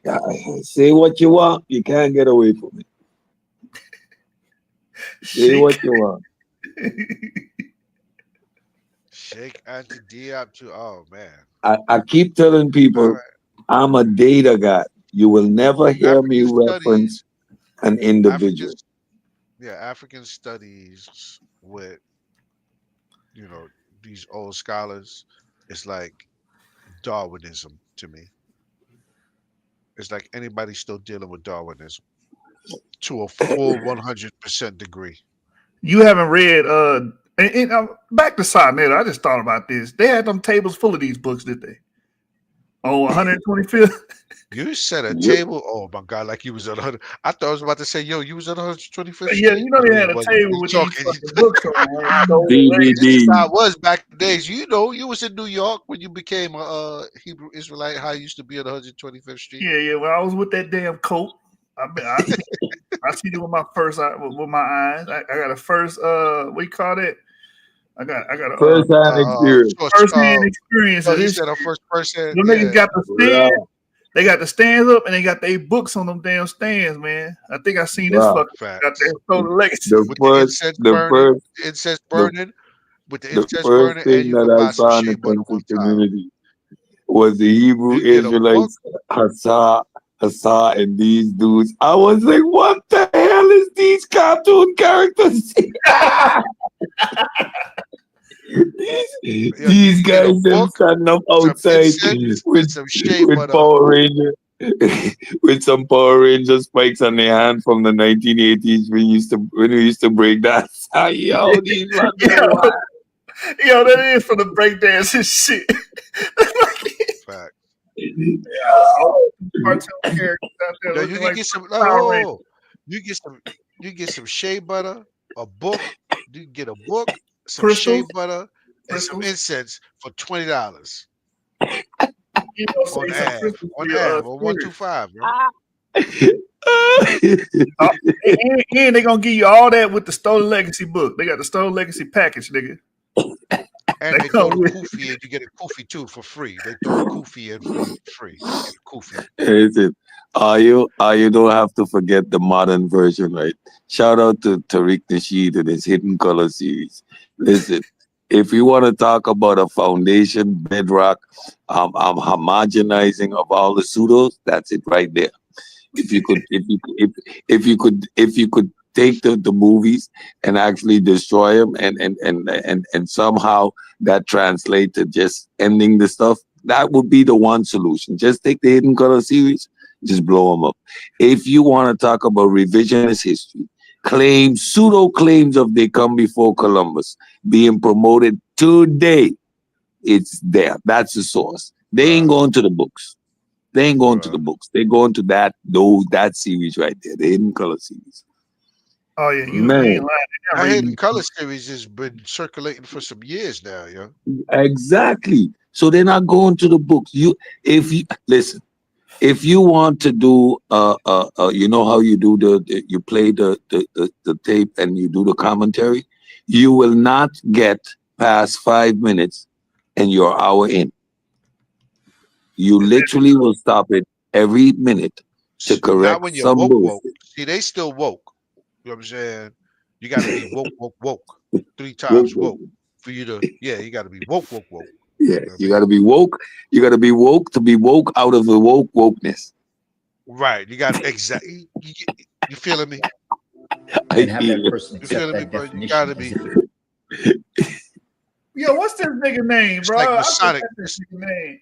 say what you want, you can't get away from it. Say what you want. Sheikh Anta Diop too. Oh man. I keep telling people I'm a data guy. You will never hear me reference an individual. African studies with, you know, these old scholars, it's like Darwinism to me. It's like anybody still dealing with Darwinism to a full 100% degree. You haven't read back to Sinetta. I just thought about this. They had them tables full of these books, did they? Oh, 125th. You said a table. Oh my God! Like you was at 100. I thought I was about to say, yo, you was at 125th. Yeah, you know they had a table with these fucking books on. DVD. I was back in the days. You know, you was in New York when you became a Hebrew Israelite. How you used to be at 125th Street. Yeah. Well, I was with that damn coat. I see it with my eyes. I got a first. What you call that? I got a first-hand experience. First-hand experience. Oh, you said a first person. Them niggas got the stand. They got the stands up and they got their books on them damn stands, man. I think I seen this fucking got their Stolen Legacy. With the incense burning, first thing that I saw in the country community was the Hebrew Israelites, Hassa, and these dudes. I was like, what the hell is these cartoon characters? These guys them standing up outside with Power Ranger with some Power Ranger spikes on their hand from the 1980s when we used to break dance. Yo, these Yo, that is for the breakdance and shit. all the cartoon characters out there Yo, you looking can like get some. Power Rangers. You get some shea butter, a book. You can get a book, some shea Crystals, butter, and some incense for $20 you know, on say some Av crystals for on your Av or spirit. 125, bro. And they gonna give you all that with the Stolen Legacy book. They got the Stolen Legacy package, nigga. And they throw the kufi in. You get a kufi too for free. They throw the kufi in for you for free. You get a kufi. Listen, you don't have to forget the modern version, right? Shout out to Tariq Nasheed and his Hidden Color series. Listen, if you want to talk about a foundation, bedrock, homogenizing of all the pseudos, that's it right there. If you could, if you could take the movies and actually destroy them, and somehow that translate to just ending the stuff, that would be the one solution. Just take the Hidden Color series, just blow them up. If you want to talk about revisionist history, claims, pseudo claims of they come before Columbus being promoted today, it's there. That's the source. They ain't going to the books. They ain't going to the books. They're going to that series right there, the Hidden Color series. Oh yeah, you Man. ain't lying. That Hidden Color series has been circulating for some years now, yo. Exactly. So they're not going to the books. If you want to do you know how you do you play the tape and you do the commentary, you will not get past 5 minutes and you're an hour in. You literally will stop it every minute to Not correct when you're some woke. bullshit. See, they still woke. You know what I'm saying? You got to be woke. 3 times woke for you to. Yeah, you got to be woke. Yeah, you got to be woke. You got to be woke to be woke out of the wokeness. Right. You got exactly. You feeling me? I feel it. You feeling me, bro? You got to be. Yo, what's this nigga name, It's bro? like I Masonic. forgot this nigga name.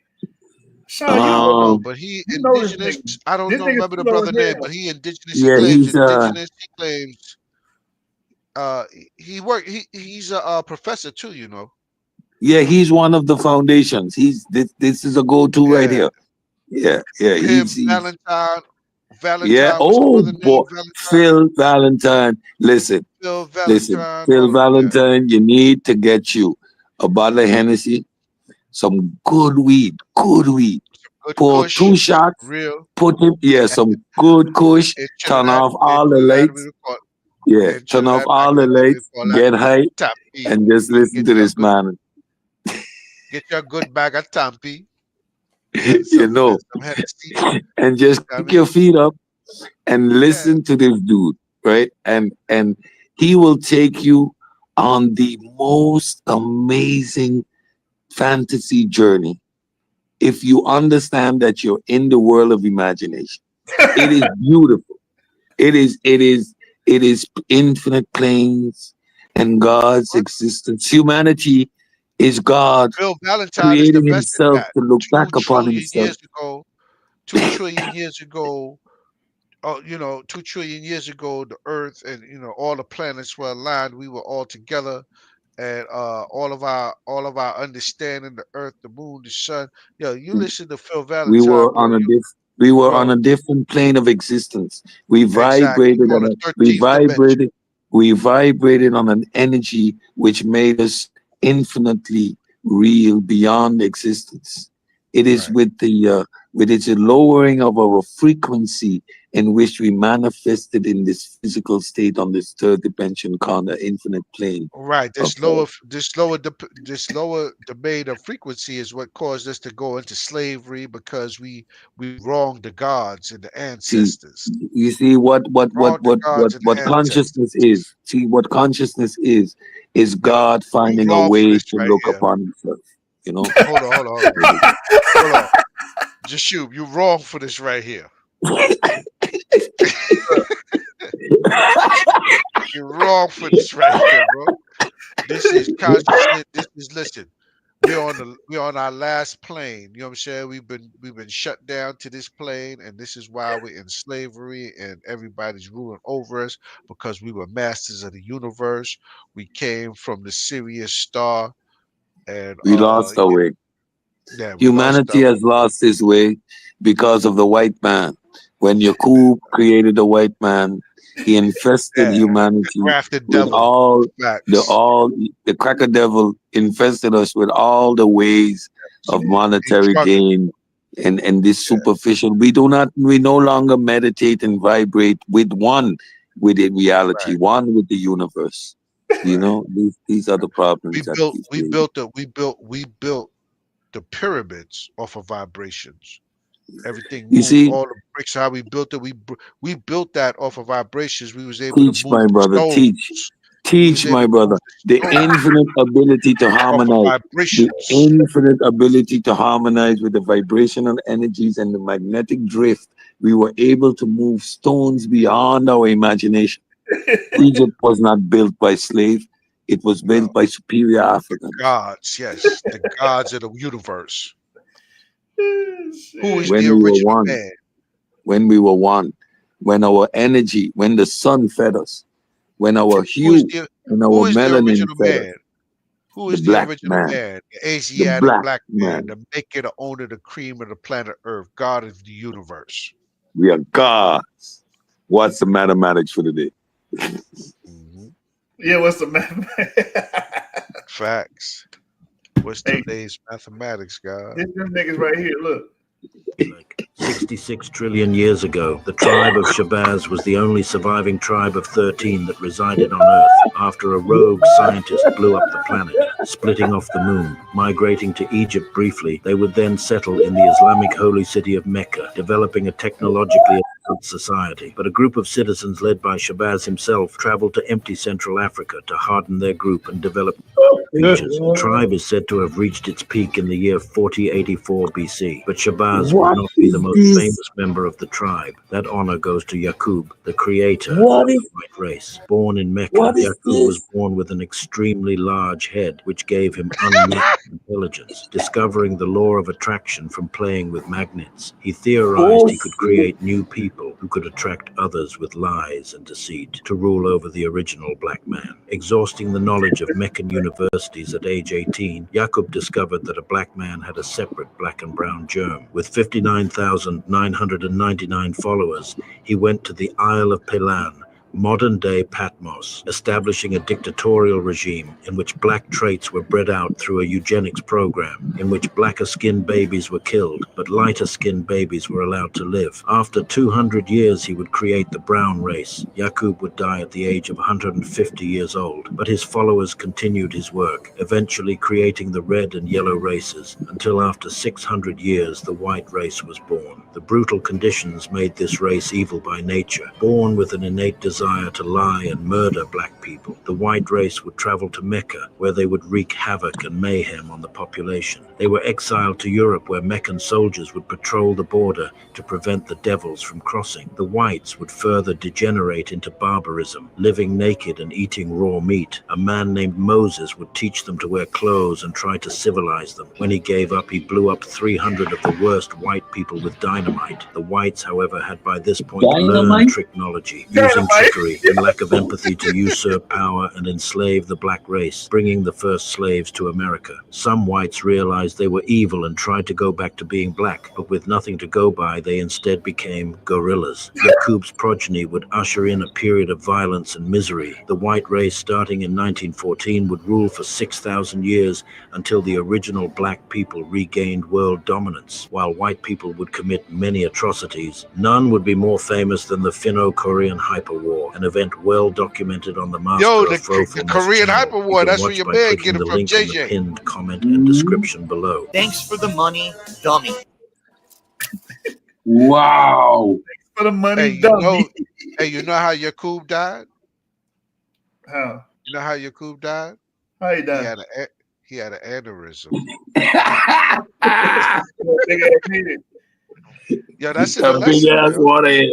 I Sean, don't know, but he you know this indigenous. nigga. I don't This know, nigga remember the slow brother as name, hell. but he indigenous. Yeah, He claims he's indigenous. He claims. He worked. He's a professor too. You know. yeah, he's one of the foundations. This is a go-to right here. Yeah, Him, he's Valentine. yeah. What's the Oh brother name? boy, Phil Valentine. Listen, Phil listen, Valentine. Phil Valentine. You need to get you a bottle of Hennessy, some good weed, Good pour Kush, 2 shots, real. put him, some good kush, En turn Trinidad, off all the lights, en turn off Trinidad, all back the in the day, we lights, call that get high, Tampi. and just listen to this man. Get your good bag of Tampi. You know, Some Hennessy. and just kick your feet up and listen to this dude, right? And he will take you on the most amazing fantasy journey if you understand that you're in the world of imagination. It is beautiful. It is infinite planes and God's existence. Humanity is God Phil Valentine is the creating best at himself that. to look 2 back upon trillion himself. years ago, 2 trillion years ago, 2 trillion years ago, the Earth and all the planets were aligned. We were all together, and all of our understanding, the Earth, the Moon, the Sun. Yo, you listen to Phil We Valentine, were bro. on a different plane of existence. We Exactly. vibrated On the on a, 13th dimension. we vibrated on an energy which made us infinitely real beyond existence. It is with its lowering of our frequency in which we manifested in this physical state on this third dimension called the infinite plane. Right. This lower domain of frequency is what caused us to go into slavery because we wronged the gods and the See, ancestors. you see Wronged the gods and the ancestors. consciousness is. See what consciousness is Yo, God you finding a wrong for way this to right look here. upon himself. You know. Hold on. Just shoot. You wrong for this right here. You're wrong for this right here, bro. This is consciousness. Listen. We're on our last plane. You know what I'm saying? We've been shut down to this plane, and this is why we're in slavery and everybody's ruling over us because we were masters of the universe. We came from the Sirius star, and We lost our way. Yeah, we Humanity has lost its way because of the white man. When Yakub created the white man, he infested humanity grafted with devil. all Facts. the cracker devil infested us with all the ways of monetary gain and this superficial. We no longer meditate and vibrate with the reality, one with the universe. You know, these are the problems that We built the pyramids off of vibrations. Everything you moved. see. All the bricks, how we built it, we built that off of vibrations. We was able to Teach, move my the brother, stones. teach, my brother. The infinite ability to Off of harmonize, the vibrations. infinite ability to harmonize with the vibrational energies and the magnetic drift. We were able to move stones beyond our imagination. Egypt was not built by slaves; it was built by superior Africans. Gods, yes, the gods of the universe. Who is When the we were original one, man? when our energy, when the sun fed us, when our Who is hue and our the melanin original fed us, man? Who the is the black original man, man? The the Asiatic black black man, man. the maker, the owner, the cream of the planet Earth, God of the universe. We are gods. What's the mathematics for the day? Yeah, what's the math? Facts. What's today's mathematics, God? It's them niggas right here. Look. 66 trillion years ago, the tribe of Shabazz was the only surviving tribe of 13 that resided on Earth after a rogue scientist blew up the planet, splitting off the moon. Migrating to Egypt briefly, they would then settle in the Islamic holy city of Mecca, developing a technologically advanced society. But a group of citizens led by Shabazz himself traveled to empty Central Africa to harden their group and develop features. The tribe is said to have reached its peak in the year 4084 BC, but Shabazz would not be the most famous member of the tribe. That honor goes to Yaqub, the creator of the white race. Born in Mecca, Yaqub was born with an extremely large head, which gave him unmatched intelligence. Discovering the law of attraction from playing with magnets, he theorized he could create new people who could attract others with lies and deceit to rule over the original black man. Exhausting the knowledge of Meccan universities at age 18, Yaqub discovered that a black man had a separate black and brown germ. With 59,999 followers, he went to the Isle of Pelan, modern-day Patmos, establishing a dictatorial regime in which black traits were bred out through a eugenics program, in which blacker-skinned babies were killed, but lighter-skinned babies were allowed to live. After 200 years, he would create the brown race. Yaqub would die at the age of 150 years old, but his followers continued his work, eventually creating the red and yellow races, until after 600 years, the white race was born. The brutal conditions made this race evil by nature, born with an innate desire to lie and murder black people. The white race would travel to Mecca, where they would wreak havoc and mayhem on the population. They were exiled to Europe, where Meccan soldiers would patrol the border to prevent the devils from crossing. The whites would further degenerate into barbarism, living naked and eating raw meat. A man named Moses would teach them to wear clothes and try to civilize them. When he gave up, he blew up 300 of the worst white people with dynamite. The whites, however, had by this point learned technology, using trickery and lack of empathy to usurp power and enslave the black race, bringing the first slaves to America. Some whites realized they were evil and tried to go back to being black, but with nothing to go by, they instead became guerrillas. Yaqub's progeny would usher in a period of violence and misery. The white race, starting in 1914, would rule for 6,000 years until the original black people regained world dominance. While white people would commit many atrocities, none would be more famous than the Finno-Korean Hyper War, an event well documented on the Master of The Korean Hyper War. That's where your man get it from, JJ. Pinned comment and description below. Thanks for the money, dummy. Wow. Thanks for the money, Hey, dummy. you know how Yaqub died? How? You know how Yaqub died? How he died? He had an aneurysm. Yo, that's in the A big ass lesson. waterhead.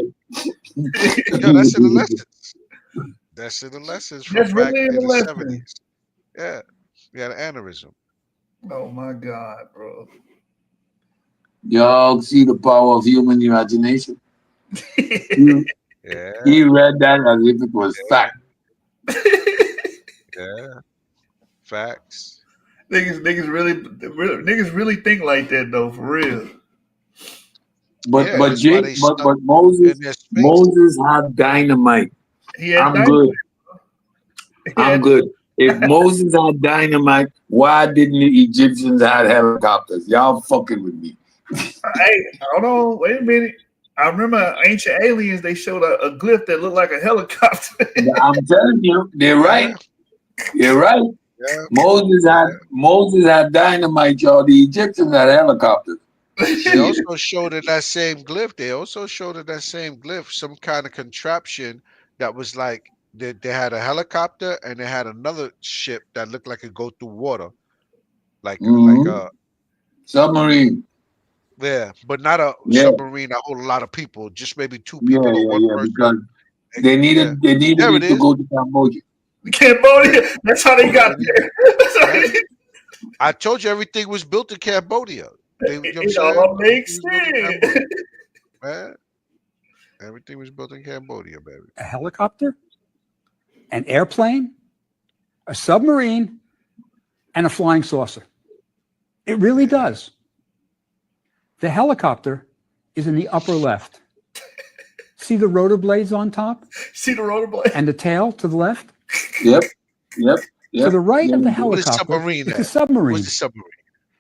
Yo, that's in the lessons. That's in the lessons from That's back really in in the the lesson. 70s. Yeah, he had an aneurysm. Oh my God, bro. Y'all see the power of human imagination? Yeah. He read that as if it was fact. Yeah. Facts. Niggas really think like that though, for real. But Yeah, but that's why Jake, they but stuck but in their space. Moses had dynamite. He had I'm dynamite. good. I'm good. If Moses had dynamite, why didn't the Egyptians have helicopters? Y'all fucking with me. Hey, hold on, wait a minute. I remember Ancient Aliens. They showed a glyph that looked like a helicopter. I'm telling you, they're right. You're right. Yeah. Moses had dynamite, y'all. The Egyptians had helicopters. They also showed in that same glyph. They also showed in that same glyph some kind of contraption that was like they had a helicopter and they had another ship that looked like it go through water, like a Submarine. yeah, but not a Yeah. submarine. A whole lot of people, just maybe two people or one person. Because they needed There it it to is. go to Cambodia. Cambodia. That's how they got there. Yeah. I told you everything was built in Cambodia. You know what I'm It saying? all makes Everything was built in sense. Cambodia. Man, everything was built in Cambodia, baby. A helicopter, an airplane, a submarine, and a flying saucer. It really does. The helicopter is in the upper left. See the rotor blades on top? See the rotor blades? And the tail to the left? Yep. To the right of the What is helicopter submarine is the at? submarine. What's the submarine?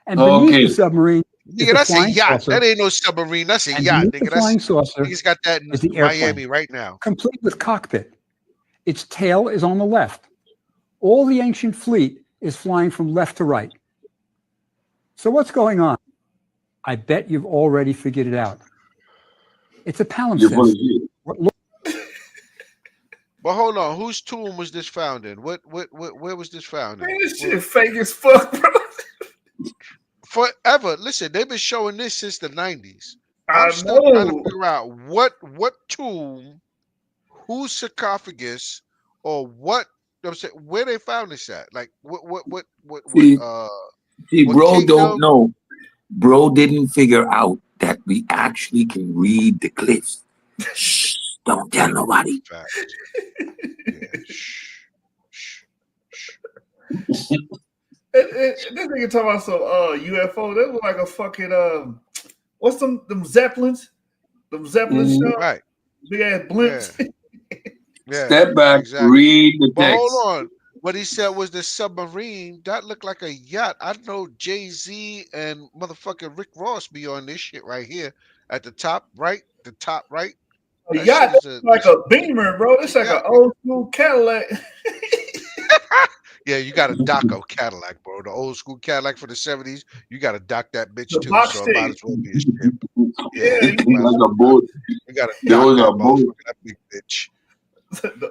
And beneath the submarine is Nigga, the that's a flying yacht. saucer. That ain't no submarine. That's a And yacht, beneath nigga. the flying That's saucer niggas got that in is the airplane, Miami right now. complete with cockpit. Its tail is on the left. All the ancient fleet is flying from left to right. So what's going on? I bet you've already figured it out. It's a palimpsest. But hold on, whose tomb was this found in? Where was this found in? Man, this shit fake as fuck, bro. Forever. Listen, they've been showing this since the 90s. I I'm still trying to know. figure out what tomb, whose sarcophagus, or what I'm saying, where they found this at. Like See, what bro kingdom? don't know. Bro didn't figure out that we actually can read the glyphs. Shh, don't tell nobody. This nigga talking about some UFO. That look like a fucking what's them Zeppelins? Them Zeppelins show? Right. Big ass blimps. Yeah. Step back, read the But text. hold on. What he said was the submarine. That looked like a yacht. I know Jay-Z and motherfucking Rick Ross be on this shit right here at the top right. The top right. A That yacht shit is like a Beamer, bro. It's like yacht. an old school Cadillac. Yeah, you got to dock a Cadillac, bro. The old school Cadillac for the 70s. You got to dock that bitch The too. box So it might as well be a ship. Yeah, It's like a boat. You got to There dock was that a boat. motherfucker. That big bitch. That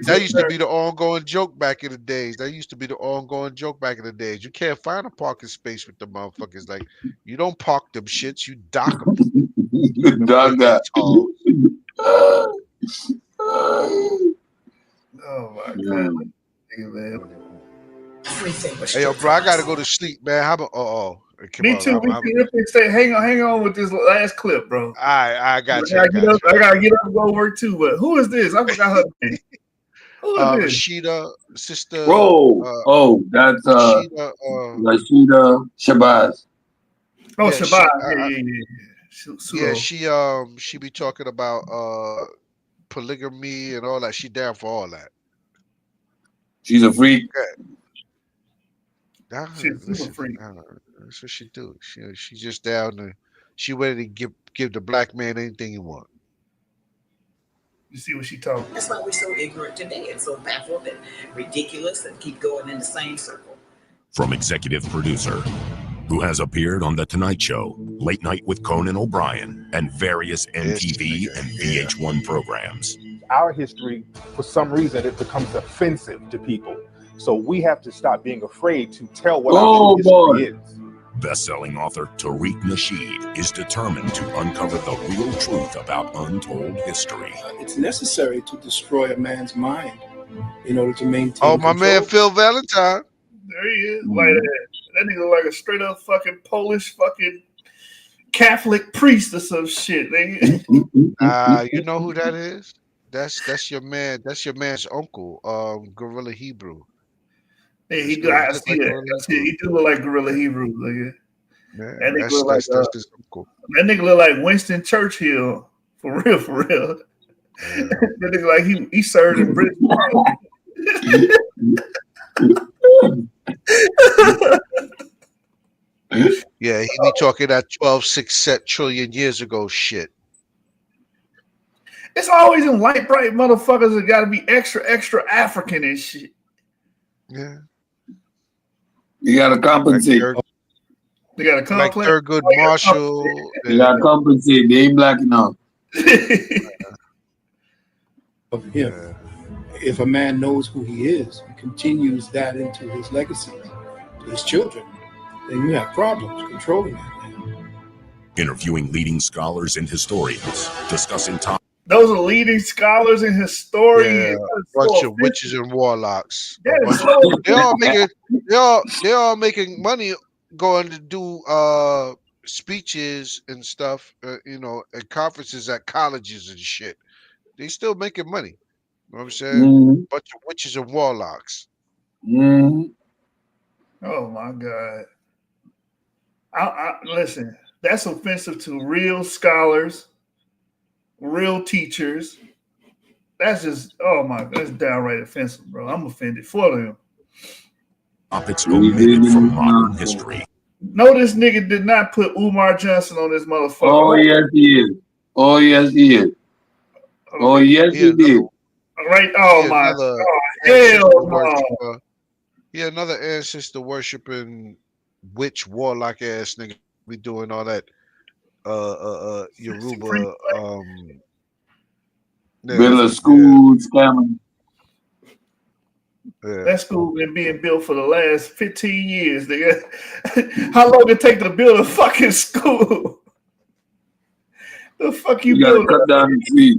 That used to be the ongoing joke back in the days. That used to be the ongoing joke back in the days. You can't find a parking space with the motherfuckers. Like, you don't park them shits, you dock them. Dog that. Oh my god, man. Hey, yo, bro, I gotta go to sleep, man. How about? Me too. Hang on with this last clip, bro. I got you. I gotta get up and go work too. But who is this? I forgot her name. Who is this? Rashida, sister. That's Rashida. Rashida Shabazz. Oh, yeah, Shabazz. Yeah, she be talking about polygamy and all that. She down for all that. She's a freak. She's super freak. That's what she do. She just down to. She ready to give the black man anything he want. You see what she talking? That's why we're so ignorant today and so baffled and ridiculous and keep going in the same circle. From executive producer, who has appeared on The Tonight Show, Late Night with Conan O'Brien, and various MTV and VH1 programs. Our history, for some reason, it becomes offensive to people. So we have to stop being afraid to tell what our history is. Best-selling author Tariq Nasheed is determined to uncover the real truth about untold history. It's necessary to destroy a man's mind in order to maintain my man Phil Valentine. There he is. Like that nigga look like a straight up fucking Polish fucking Catholic priest or some shit. Nigga. You know who that is? That's your man. That's your man's uncle, Gorilla Hebrew. Hey, he do. I see it. He do look like Gorilla Hebrew. Nigga. That nigga look like cool. That nigga look like Winston Churchill. For real, for real. That nigga like he served in British. Yeah, he be talking that 12.6 set trillion years ago shit. It's always them light bright motherfuckers that got to be extra African and shit. Yeah, you gotta compensate. They got a complex. Like Thurgood Marshall. You gotta compensate. They ain't black enough. If a man knows who he is and continues that into his legacy, to his children, then you have problems controlling that man. Interviewing leading scholars and historians, discussing topics. Those are leading scholars and historians. Yeah, a bunch of witches and warlocks. They all making money going to do speeches and stuff, at conferences at colleges and shit. They still making money. You know what I'm saying? Bunch of witches and warlocks. Oh my God. Listen, that's offensive to real scholars, real teachers. That's just, that's downright offensive, bro. I'm offended for them. Topics omitted from modern history. No, this nigga did not put Umar Johnson on this motherfucker. Oh, yes, he is. Oh, yes, he is. Oh, yes, he did. Right? Oh, my God. Hell no. Yeah, another ancestor worshiping witch warlock ass nigga be doing all that Yoruba Build a school scamming. Yeah. That school been being built for the last 15 years, nigga. How long it take to build a fucking school? The fuck you gotta build? cut down the trees.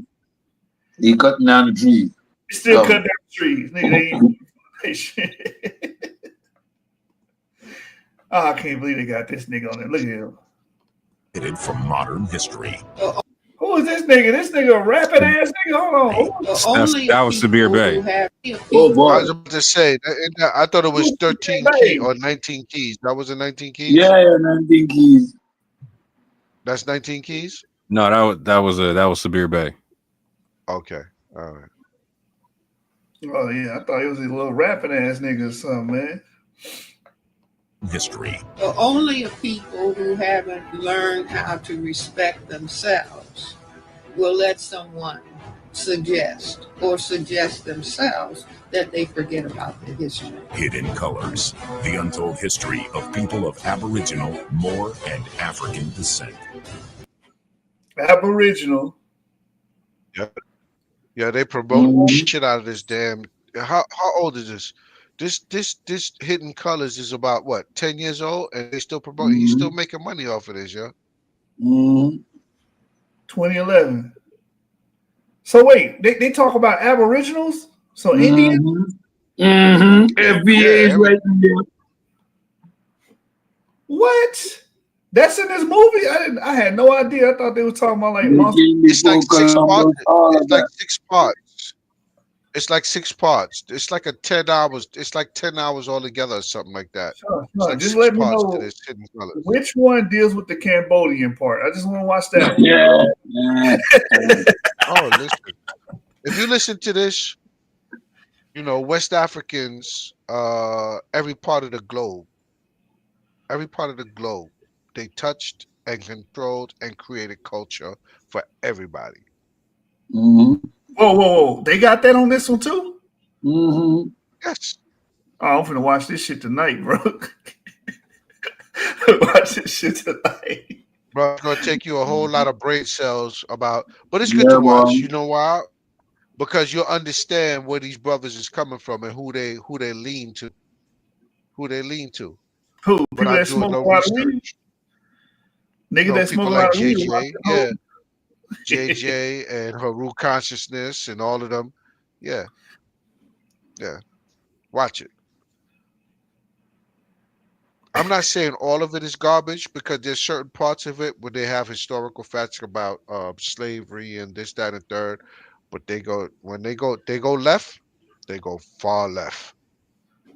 He cutting down the trees. Still cut down the trees, nigga. Oh, I can't believe they got this nigga on there. Look at him. Omitted from modern history. Who is this nigga? This nigga a rapping ass nigga? Hold on. That was Sabir Bey. Oh boy. I was about to say, I thought it was 13 keys or 19 keys. That was a 19 keys? Yeah, 19 keys. That's 19 keys? No, that was Sabir Bey. Okay. All right. Oh yeah, I thought he was a little rapping ass nigga or something, man. History. Only people who haven't learned how to respect themselves will let someone suggest themselves that they forget about the history. Hidden Colors. The untold history of people of Aboriginal, Moor, and African descent. Aboriginal. Yeah, they promote shit out of this damn. How old is this? This Hidden Colors is about what, 10 years old, and they still promote. He's still making money off of this, yeah. 2011. So wait, they talk about Aboriginals? So Indians? FBA is right there. What? That's in this movie? I had no idea. I thought they were talking about like monsters. It's like 6 parts. It's like 6 parts. It's like 6 parts. It's like 10 hours. It's like 10 hours altogether or something like that. Sure. Like Just 6 let me parts know to this Hidden Colors. which one deals with the Cambodian part. I just want to watch that one. Oh, listen. If you listen to this, West Africans, every part of the globe, they touched and controlled and created culture for everybody. Whoa. They got that on this one too? Yes. Oh, I'm finna watch this shit tonight, bro. Watch this shit tonight. Bro, it's gonna take you a whole lot of brain cells but it's good to watch. You know why? Because you'll understand where these brothers is coming from and who they lean to. Who? People that smoke a lot of weed? Nigga that smoke a lot of weed. JJ, yeah. JJ and Haru Consciousness and all of them. Yeah. Watch it. I'm not saying all of it is garbage because there's certain parts of it where they have historical facts about slavery and this, that, and third. But when they go left, they go far left.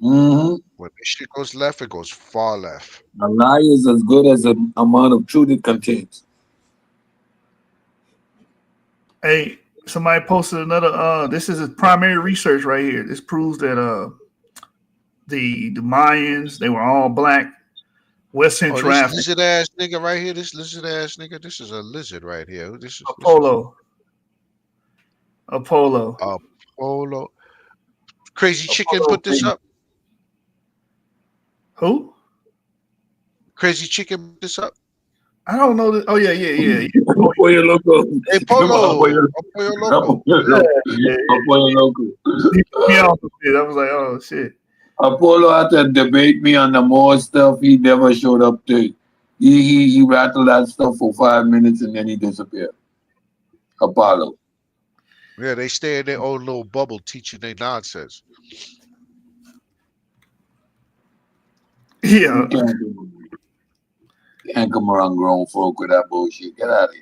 Mm-hmm. When the shit goes left, it goes far left. A lie is as good as the amount of truth it contains. Hey, somebody posted another. This is a primary research right here. This proves that the Mayans, they were all black, West Oh, Central this Africa. lizard ass nigga right here. This lizard ass nigga. This is a lizard right here. This is Apollo. Apollo. Crazy Chicken put this up. Who? Crazy Chicken put this up. I don't know. Oh yeah. Pollo Loco. Hey Polo. Pollo Loco. Pollo Loco. He put me off a bit. I was like, oh shit. Apollo had to debate me on the more stuff. He never showed up to. He rattled that stuff for 5 minutes and then he disappeared. Apollo. Yeah, they stay in their own little bubble teaching their nonsense. Yeah. Can't come around grown folk with that bullshit. Get out of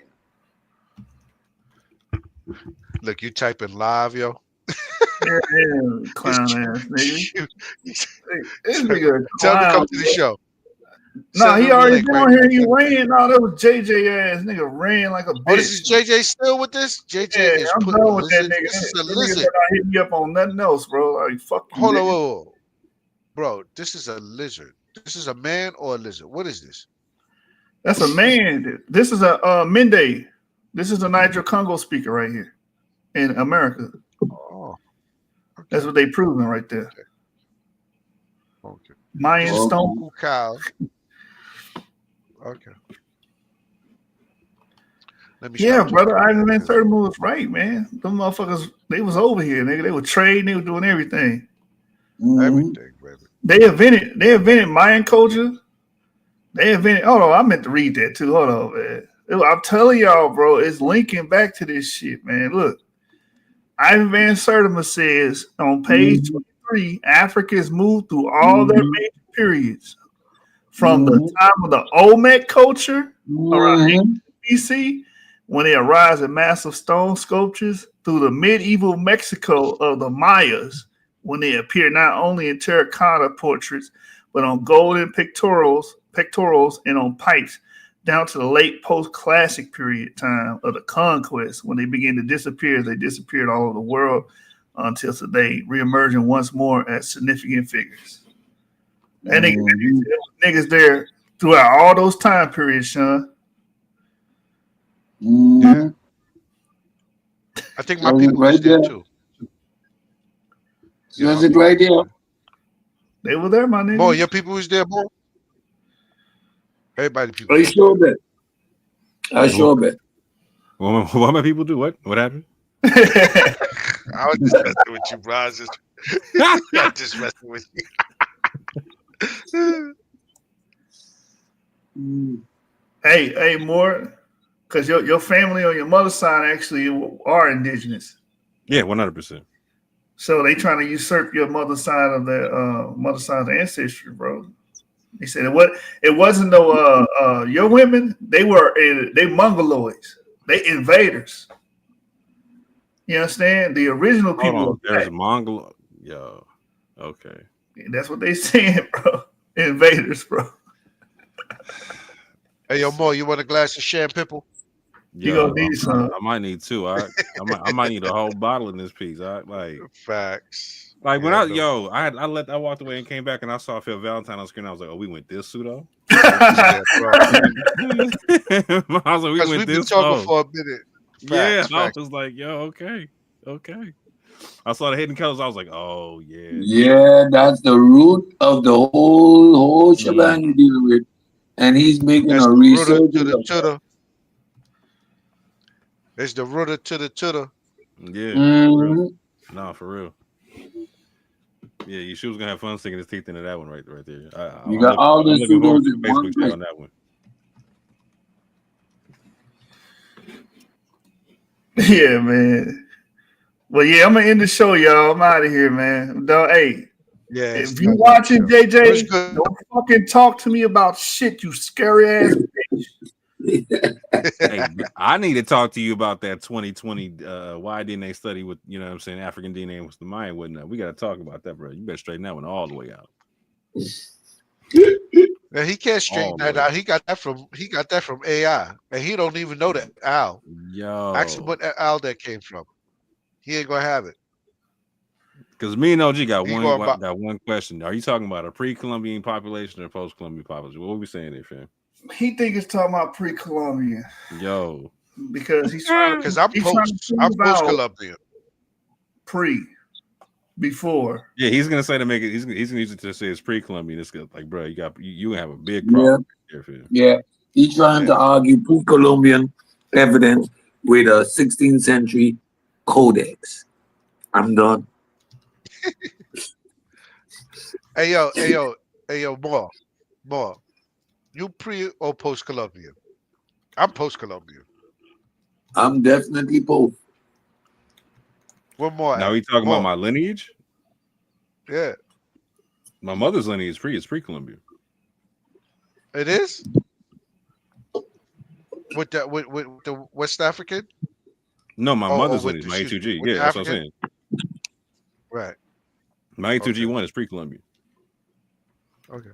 here. Look, you typing live, yo. Yeah, clown ass nigga. This nigga Tell him to clown. come to the show. No, Send he him the already link, down right? here. He ran. No, that was JJ ass nigga ran like a bitch. Oh, this is JJ still with this? JJ Yeah, is I'm putting done a with that lizard. nigga. This is a That nigga lizard. better not hit me up on nothing else, bro. Like fuck you. Hold on, nigga. whoa. Bro, this is a lizard. This is a man or a lizard? What is this? That's a man. This is a Mende. This is a Niger Congo speaker right here in America. Oh, okay. That's what they proving right there. Okay. Mayan stone. Cool cow. Okay. Let me Yeah, stop brother. talking. Ivan Van Sertima was right, man. Them motherfuckers, they was over here, nigga. They were trading. They were doing everything. Everything, baby. They invented Mayan culture. They invented. Hold on, I meant to read that too. Hold on, man. I'm telling y'all, bro, it's linking back to this shit, man. Look, Ivan Van Sertima says on page 23, Africans moved through all their major periods from the time of the Olmec culture around 8 BC, when they arise in massive stone sculptures, through the medieval Mexico of the Mayas, when they appear not only in terracotta portraits, but on golden pectorals and on pipes, down to the late post-classic period time of the conquest, when they begin to disappear. They disappeared all over the world until today, reemerging once more as significant figures. And niggas there throughout all those time periods, Sean. Yeah. I think my people was there too. Says it right there. They were there, my nigga. Boy, your people was there, boy. Everybody people. I sure bet. I sure bet. What my people do? What happened? I was just messing with you, bro. I'm just messing with you. Hey, more, because your family on your mother's side actually are indigenous. Yeah, 100%. So they trying to usurp your mother's side of the ancestry, bro. He said it wasn't no your women. They mongoloids. They invaders. You understand? The original people. There's Mongol. Yo, okay. That's what they saying, bro. Invaders, bro. Hey, yo, Mo, you want a glass of champagne? You gonna need some. I might need two. I might need a whole bottle in this piece. Like facts. Like when I walked away and came back and I saw Phil Valentine on screen. I was like, oh, we went this pseudo. I was like, we went this talking for a minute. Facts. I was like, yo, okay. I saw the hidden colors. I was like, oh yeah. Yeah, that's the root of the whole shebang you deal with, and he's making a research. It's the rooter to the. Yeah. No, for real. Yeah, Yeshua was gonna have fun sticking his teeth into that one right there. You got all the pseudos in one place. On that one. Yeah, man. Well, yeah, I'm gonna end the show, y'all. I'm out of here, man. Hey, if you watching JJ, don't fucking talk to me about shit, you scary ass bitch. Hey, I need to talk to you about that 2020 why DNA study with, you know what I'm saying, African DNA was the Mayan whatnot. We got to talk about that, bro. You better straighten that one all the way out. Now, he can't straighten that out. He got that from AI, and he don't even know that Al. Ask him Yo, what Al that came from. He ain't gonna have it. because me and OG got He one going about, got one question. Are you talking about a pre-Columbian population or post-Columbian population? What are we saying there, fam? He think it's talking about pre-Columbian Yo, because he's trying because I'm to post Columbian. Before. Yeah, he's gonna say to make it. He's gonna use it to say it's pre-Columbian. It's good. Like, bro, you have a big problem here, fam. Yeah. He's trying to argue pre-Columbian evidence with a 16th century codex. I'm done. Hey yo, more. You pre or post Columbian? I'm post Columbian. I'm definitely both. One more. Now we talking about my lineage? Yeah. My mother's lineage is pre-Columbian. It is? With the West African? No, my mother's lineage, my excuse me, A2G. with Yeah, the that's what I'm African? saying. Right. My A2G1 is pre-Columbian. Okay.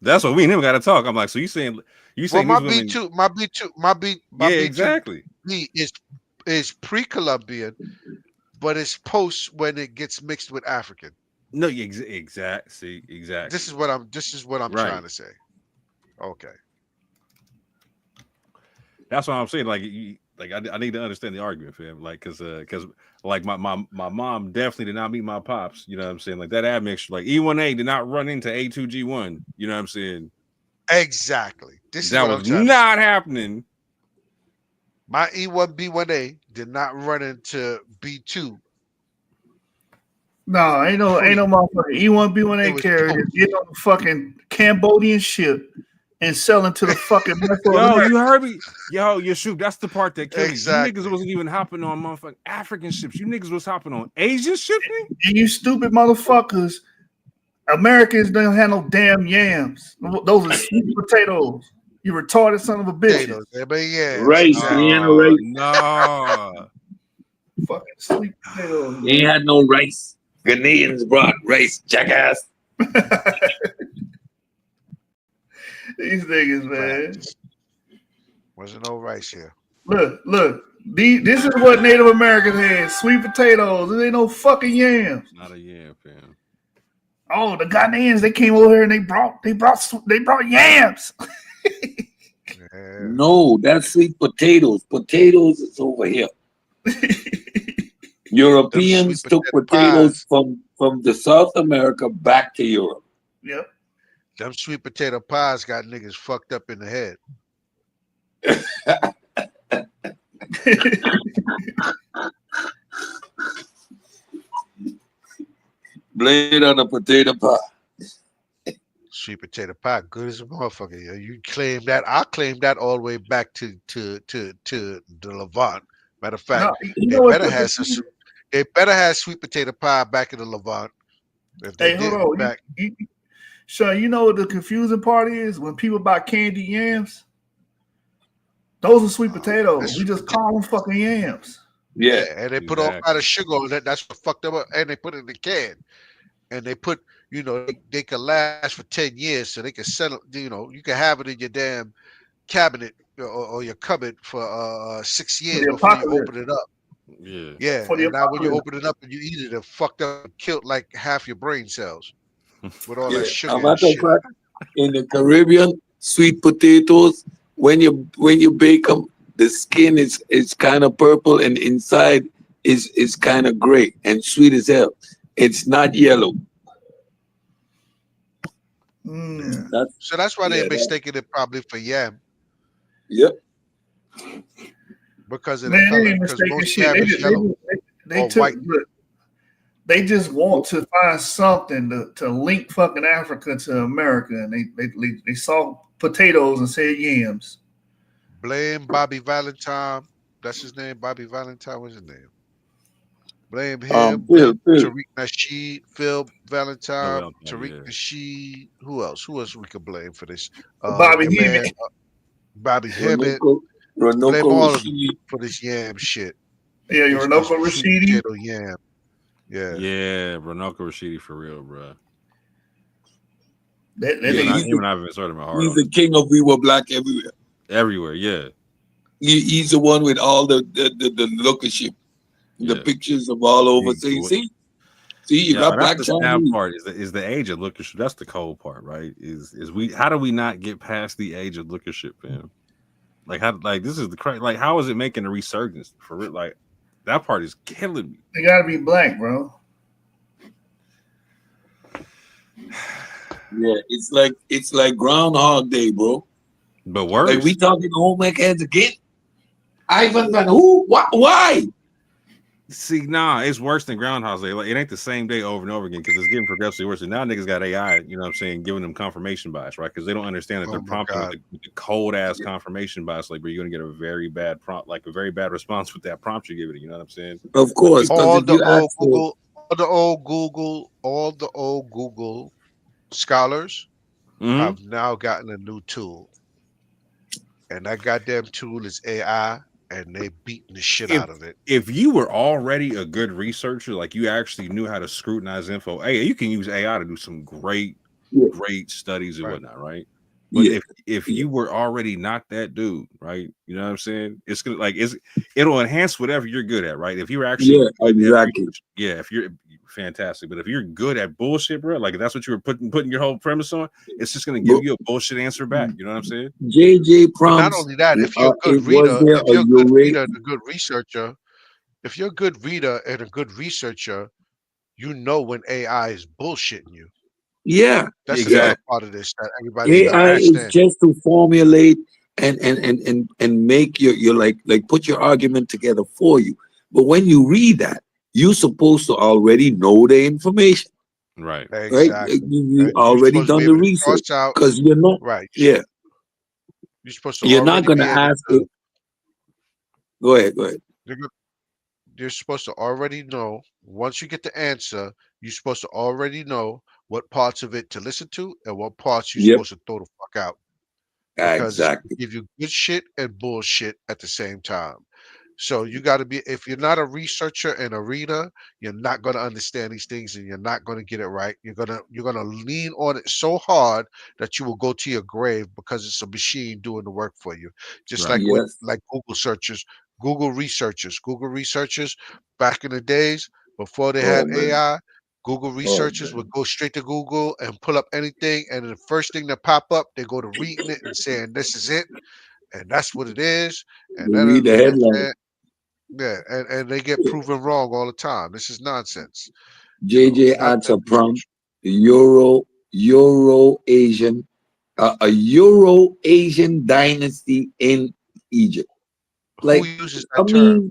That's what we and him got to talk. I'm like, so you saying my these women? My Yeah, B2 exactly. is pre-Columbian, but it's post when it gets mixed with African. No, exactly. This is what I'm right. trying to say. Okay. That's what I'm saying. Like, I need to understand the argument, fam. Like, cause like my mom definitely did not meet my pops. You know what I'm saying? Like that admixture, like E1A did not run into A2G1. You know what I'm saying? Exactly. This is that what was I'm trying not to happening. My E1B1A did not run into B2. No, ain't no motherfucking E1B1A carrier getting on the fucking Cambodian ship and selling to the fucking Yo, you heard me. Yo, you shoot. That's the part that kills exactly. You niggas wasn't even hopping on motherfucking African ships. You niggas was hopping on Asian ships. And you stupid motherfuckers. Americans don't have no damn yams. Those are sweet potatoes. You retarded son of a bitch. Rice, rice. No. Fucking sweet potatoes. They ain't had no rice. Ghanaians brought rice, jackass. These niggas, man. Wasn't no rice here. Look. This is what Native Americans had: sweet potatoes. There ain't no fucking yams. Not a yam, fam. Oh, the Ghanaians, they came over here and they brought yams. No, that's sweet potatoes. Potatoes is over here. Europeans took potatoes from the South America back to Europe. Yep. Them sweet potato pies got niggas fucked up in the head. Blame it on the potato pie. Sweet potato pie, good as a motherfucker. You claim that. I claim that all the way back to the Levant. Matter of fact, they better have sweet potato pie back in the Levant. If they hold on. Sean, you know what the confusing part is? When people buy candy yams, those are sweet potatoes. We just call them fucking yams. Yeah, and they put all kind of sugar on that. That's what fucked them up. And they put it in the can. And they put, they can last for 10 years, so they can settle, you can have it in your damn cabinet or your cupboard for 6 years before you open it up. Yeah. Yeah. And now when you open it up and you eat it, it fucked up and killed like half your brain cells with all that sugar and shit. In the Caribbean, sweet potatoes, when you bake them, the skin is kind of purple and inside is kind of gray and sweet as hell. It's not yellow. So that's why they're mistaking it probably for yam. Yep. Because of the color. Because most yam is yellow or white. They just want to find something to link fucking Africa to America, and they saw potatoes and said yams. Blame Bobby Valentine. That's his name. Bobby Valentine. What's his name? Blame him. Phil, Blame Phil. Tariq Nasheed, Phil Valentine, Oh, Tariq yeah. Nasheed. Who else? Who else we could blame for this? Bobby Your man, Heenan. Bobby Hemmett. Ronoko Blame all of them Rashid. for this yam shit. Yeah, This Ronoko sweet Rashidi. potato yam. Yeah. Yeah, Ronoko Rashidi for real, bro. That Him and nigga, I have inserted my heart He's on the it. king of We Were Black Everywhere. Everywhere, yeah. He's the one with all the lookership, the Yeah. pictures of all over. See, you got that's black the sad Chinese. part is the age of lookership. That's the cold part, right? Is we how do we not get past the age of lookership, fam? Like how this is the crazy. Like how is it making a resurgence for real? Like that part is killing me. they gotta be black, bro. Yeah, it's like Groundhog Day, bro. But worse. Like we talking home heads again. Ivan Van who? Why? See, nah, it's worse than Groundhog Day. Like, it ain't the same day over and over again because it's getting progressively worse. And now niggas got AI, you know what I'm saying, giving them confirmation bias, right? Because they don't understand that they're prompting with the cold ass confirmation bias. Like, where you're gonna get a very bad prompt, like a very bad response with that prompt you're giving it. You know what I'm saying? Of course, all the old Google scholars have now gotten a new tool, and that goddamn tool is AI, and they beating the shit out of it. If you were already a good researcher, like you actually knew how to scrutinize info, hey, you can use AI to do some great studies and whatnot, right? But if you were already not that dude, right? You know what I'm saying? It's gonna it'll enhance whatever you're good at, right? If you're actually exactly. If you're fantastic, but if you're good at bullshit, bro, like if that's what you were putting your whole premise on, it's just gonna give you a bullshit answer back. You know what I'm saying? JJ prompts. Not only that, if you're a good reader, and a good researcher, if you're a good reader and a good researcher, you know when AI is bullshitting you. Yeah, That's exactly. another part of this that everybody's not AI is understanding. just to formulate and make your like put your argument together for you. But when you read that, you're supposed to already know the information. Right. Exactly. You already done the research because you're not right. Yeah. You're supposed to You're not already gonna be able ask to, it. Go ahead. you're supposed to already know once you get the answer, you're supposed to already know what parts of it to listen to and what parts you're supposed to throw the fuck out. Because it's Exactly. gonna give you good shit and bullshit at the same time. So you got to be, if you're not a researcher and a reader, you're not going to understand these things and you're not going to get it right. You're going to lean on it so hard that you will go to your grave because it's a machine doing the work for you. Just like with like Google searchers, Google researchers back in the days before they had AI, Google researchers would go straight to Google and pull up anything, and the first thing that pop up, they go to reading it and saying this is it, and that's what it is, and then Read the headline. yeah, and they get proven wrong all the time. This is nonsense. JJ adds a prompt: Euro Asian, a Euro Asian dynasty in Egypt. Like, who uses that term?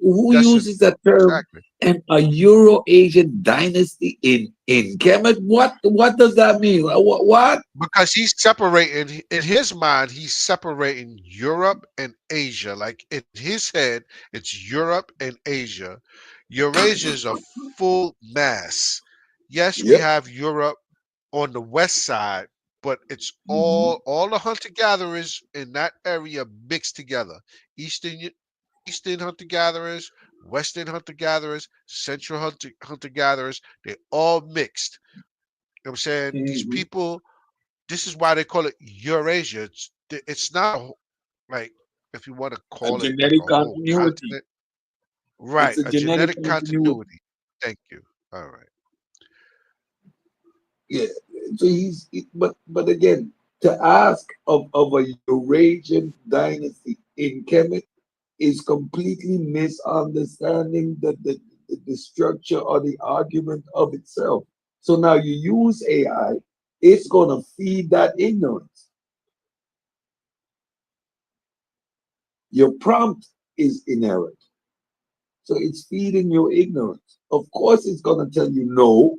Who uses that term? Exactly. And a Euro Asian dynasty in Kemet? What does that mean? What? Because he's separating, in his mind, he's separating Europe and Asia. Like in his head, it's Europe and Asia. Eurasia is a full mass. Yes, we have Europe on the west side, but it's all the hunter gatherers in that area mixed together. Eastern hunter gatherers, Western hunter gatherers, Central hunter gatherers, they all mixed. You know what I'm saying? These people, this is why they call it Eurasia. It's not like, if you want to call it like genetic a whole continuity. continent. Right, It's a a genetic genetic continuity. continuity. Thank you. All right. Yeah. So but again, to ask of a Eurasian dynasty in Kemet is completely misunderstanding the structure or the argument of itself. So now you use AI, it's gonna feed that ignorance. Your prompt is inherent. So it's feeding your ignorance. Of course, it's gonna tell you no.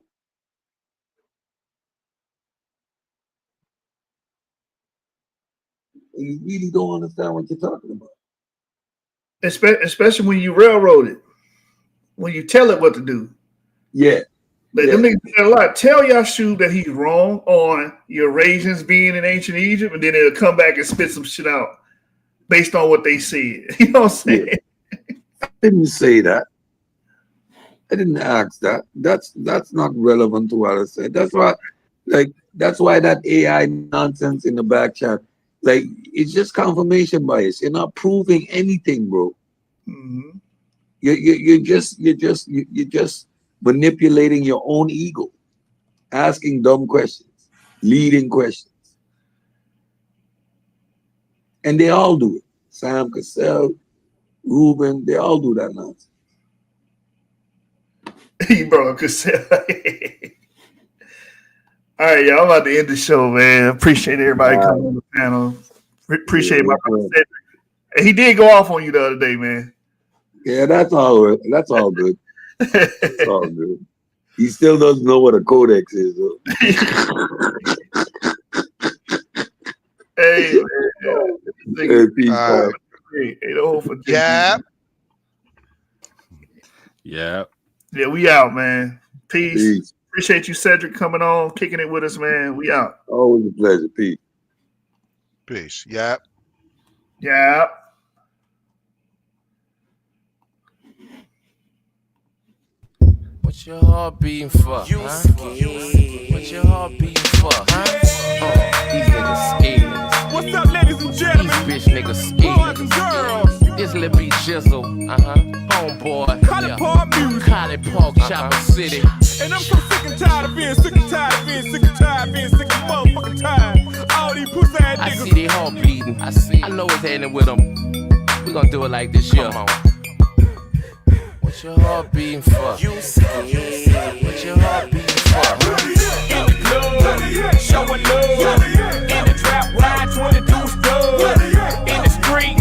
You really don't understand what you're talking about. Especially when you railroad it. when you tell it what to do. Yeah. But them niggas do that a lot. Tell Yashu that he's wrong on Eurasians being in ancient Egypt, and then it'll come back and spit some shit out based on what they said. You know what I'm saying? Yeah. I didn't say that. I didn't ask that. That's not relevant to what I said. That's why that AI nonsense in the back chat, like, it's just confirmation bias. You're not proving anything, bro. Mm-hmm. You're just manipulating your own ego, asking dumb questions, leading questions, and they all do it. Sam Cassell, Ruben, they all do that nonsense. You brought up Cassell. All right, y'all. I'm about to end the show, man. Appreciate everybody coming on the panel. Appreciate my brother Cedric. And he did go off on you the other day, man. Yeah, that's all right. That's all good. That's all good. He still doesn't know what a codex is, though. Hey, Yeah. Yeah, we out, man. Peace. Appreciate you, Cedric, coming on, kicking it with us, man. We out. Always a pleasure. Peace. Peace. Yeah. Yeah. What your heart beating for? You scared? What your heart beating for? These niggas scared. What's up, ladies and gentlemen? These bitch niggas scared. Boys and girls. It's Lil B Jizzle. Homeboy. Call it Park Music. Call it Park Chopper City. And I'm so sick and tired of being sick and tired of being sick and tired of being sick and motherfucking tired. All these pussy ass niggas. I see they heart beating. I see. I know what's happening with them. We gonna do it like this, year. Come on. What your heart beating for? You scared? What your heart beating for? In the club, showing love. In the trap, ride 22 stubs. In the street,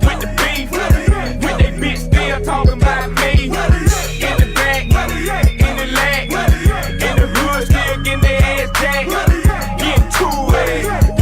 with the beef. With they bitch still talking about me. In the back, in the leg. In the hood, still getting their ass jacked. Getting two-way,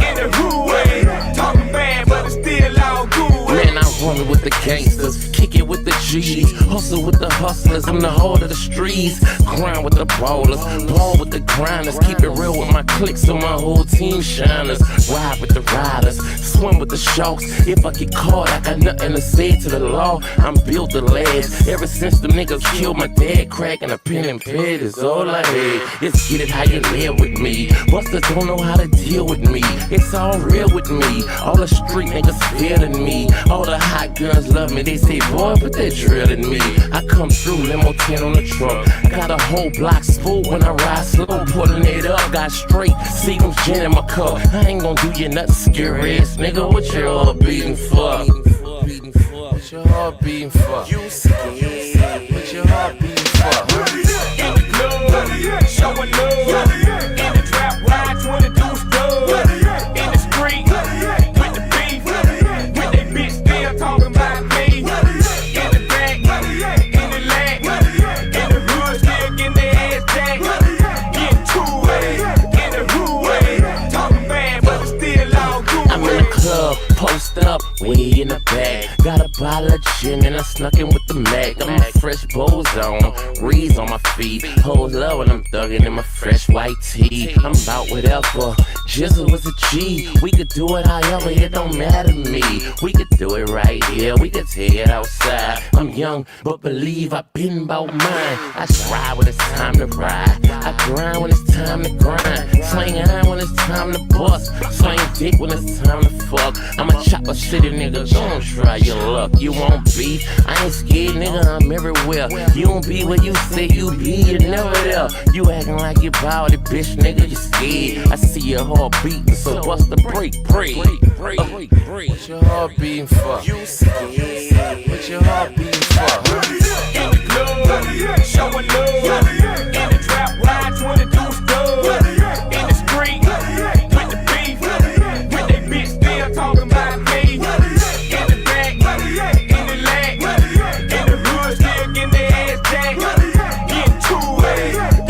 in the hood-way. Talking bad, but it's still all good. Man, I'm running with the gangsters. Kick it with the G's, hustle with the hustlers. I'm the heart of the streets, grind with the ballers, ball with the grinders. Keep it real with my cliques, so my whole team shiners. Ride with the riders, swim with the sharks. If I get caught, I got nothing to say to the law. I'm built to last. Ever since them niggas killed my dad, cracking a pen and pad is all I had. It's get it how you live with me. Busters don't know how to deal with me. It's all real with me. All the street niggas feeling me. All the hot guns love me. They say, boy, put that drill in me. I come through, limo 10 on the trunk. Got a whole block spool when I ride slow, pulling it up. Got straight Seagram's gin in my cup. I ain't gonna do you nothing scary ass nigga. What your heart beating for? What your heart beating for? You scared? What your heart beating for? In the club, showing love. In the trap, ride 22 stubs. In the street, with the beef. With they bitch still talking about me. Post up, way in the back. Got a bottle of gin and I snuck in with the Mac. I'm a fresh Bozone, Reeds on my feet. Hoes love when I'm thugging in my fresh white tee. I'm about whatever, Jizzle was a G. We could do it however, it don't matter to me. We could do it right here, we could take it outside. I'm young, but believe I've been about mine. I ride when it's time to ride. I grind when it's time to grind. Slang iron when it's time to bust. Slang dick when it's time to fuck. I'm a chopper city nigga, don't try your luck. You won't beef, I ain't scared nigga, I'm everywhere. You don't be where you say you be, you're never there. You acting like you bout it, bitch nigga, you scared. I see your heart beating, so bust the break. What your heart beating for? You scared? What your heart beating for? In the club, showing love. In the trap, ride 22 stubs. In the street, with the beef. With they bitch still talking about me. In the back, in the leg. In the hood, still getting their ass jacked. Getting two-way,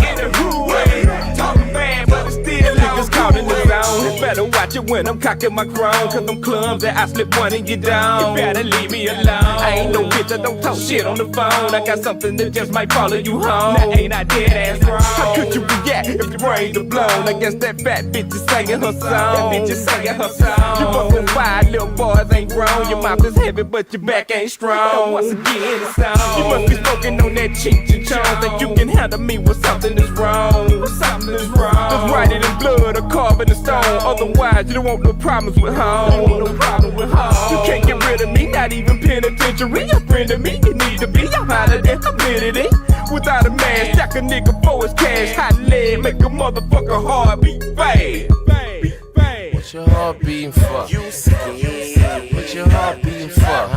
in the hood-way. Talking bad, but it's still all good. Niggas caught in the zone. better watch it when I'm cocking my crown. Cause I'm clumsy, I slip one and get down. You better leave me alone. I ain't no bitch that don't talk shit on the phone. I got something that just might follow you home. Now ain't I dead ass wrong? How could you react if your brains are blown? I guess that fat bitch is singing her song. That bitch is singing her song. You fucking wide, little boys ain't grown. Your mouth is heavy, but your back ain't strong. Once again, it's on. You must be smoking on that cheech and chong. Think you can handle me when something is wrong. Something is wrong. Just write it in blood or carve it in stone. Otherwise, you don't want no problems with home. You want no problem with home. You can't get rid of me, not even penitentiary. A friend of me, you need to be. I'm out of there, committed it. Without a man, stack a nigga for his cash. Hot lead, make a motherfucker heart beat fast. What your heart beating for? You scared. What your heart beating for?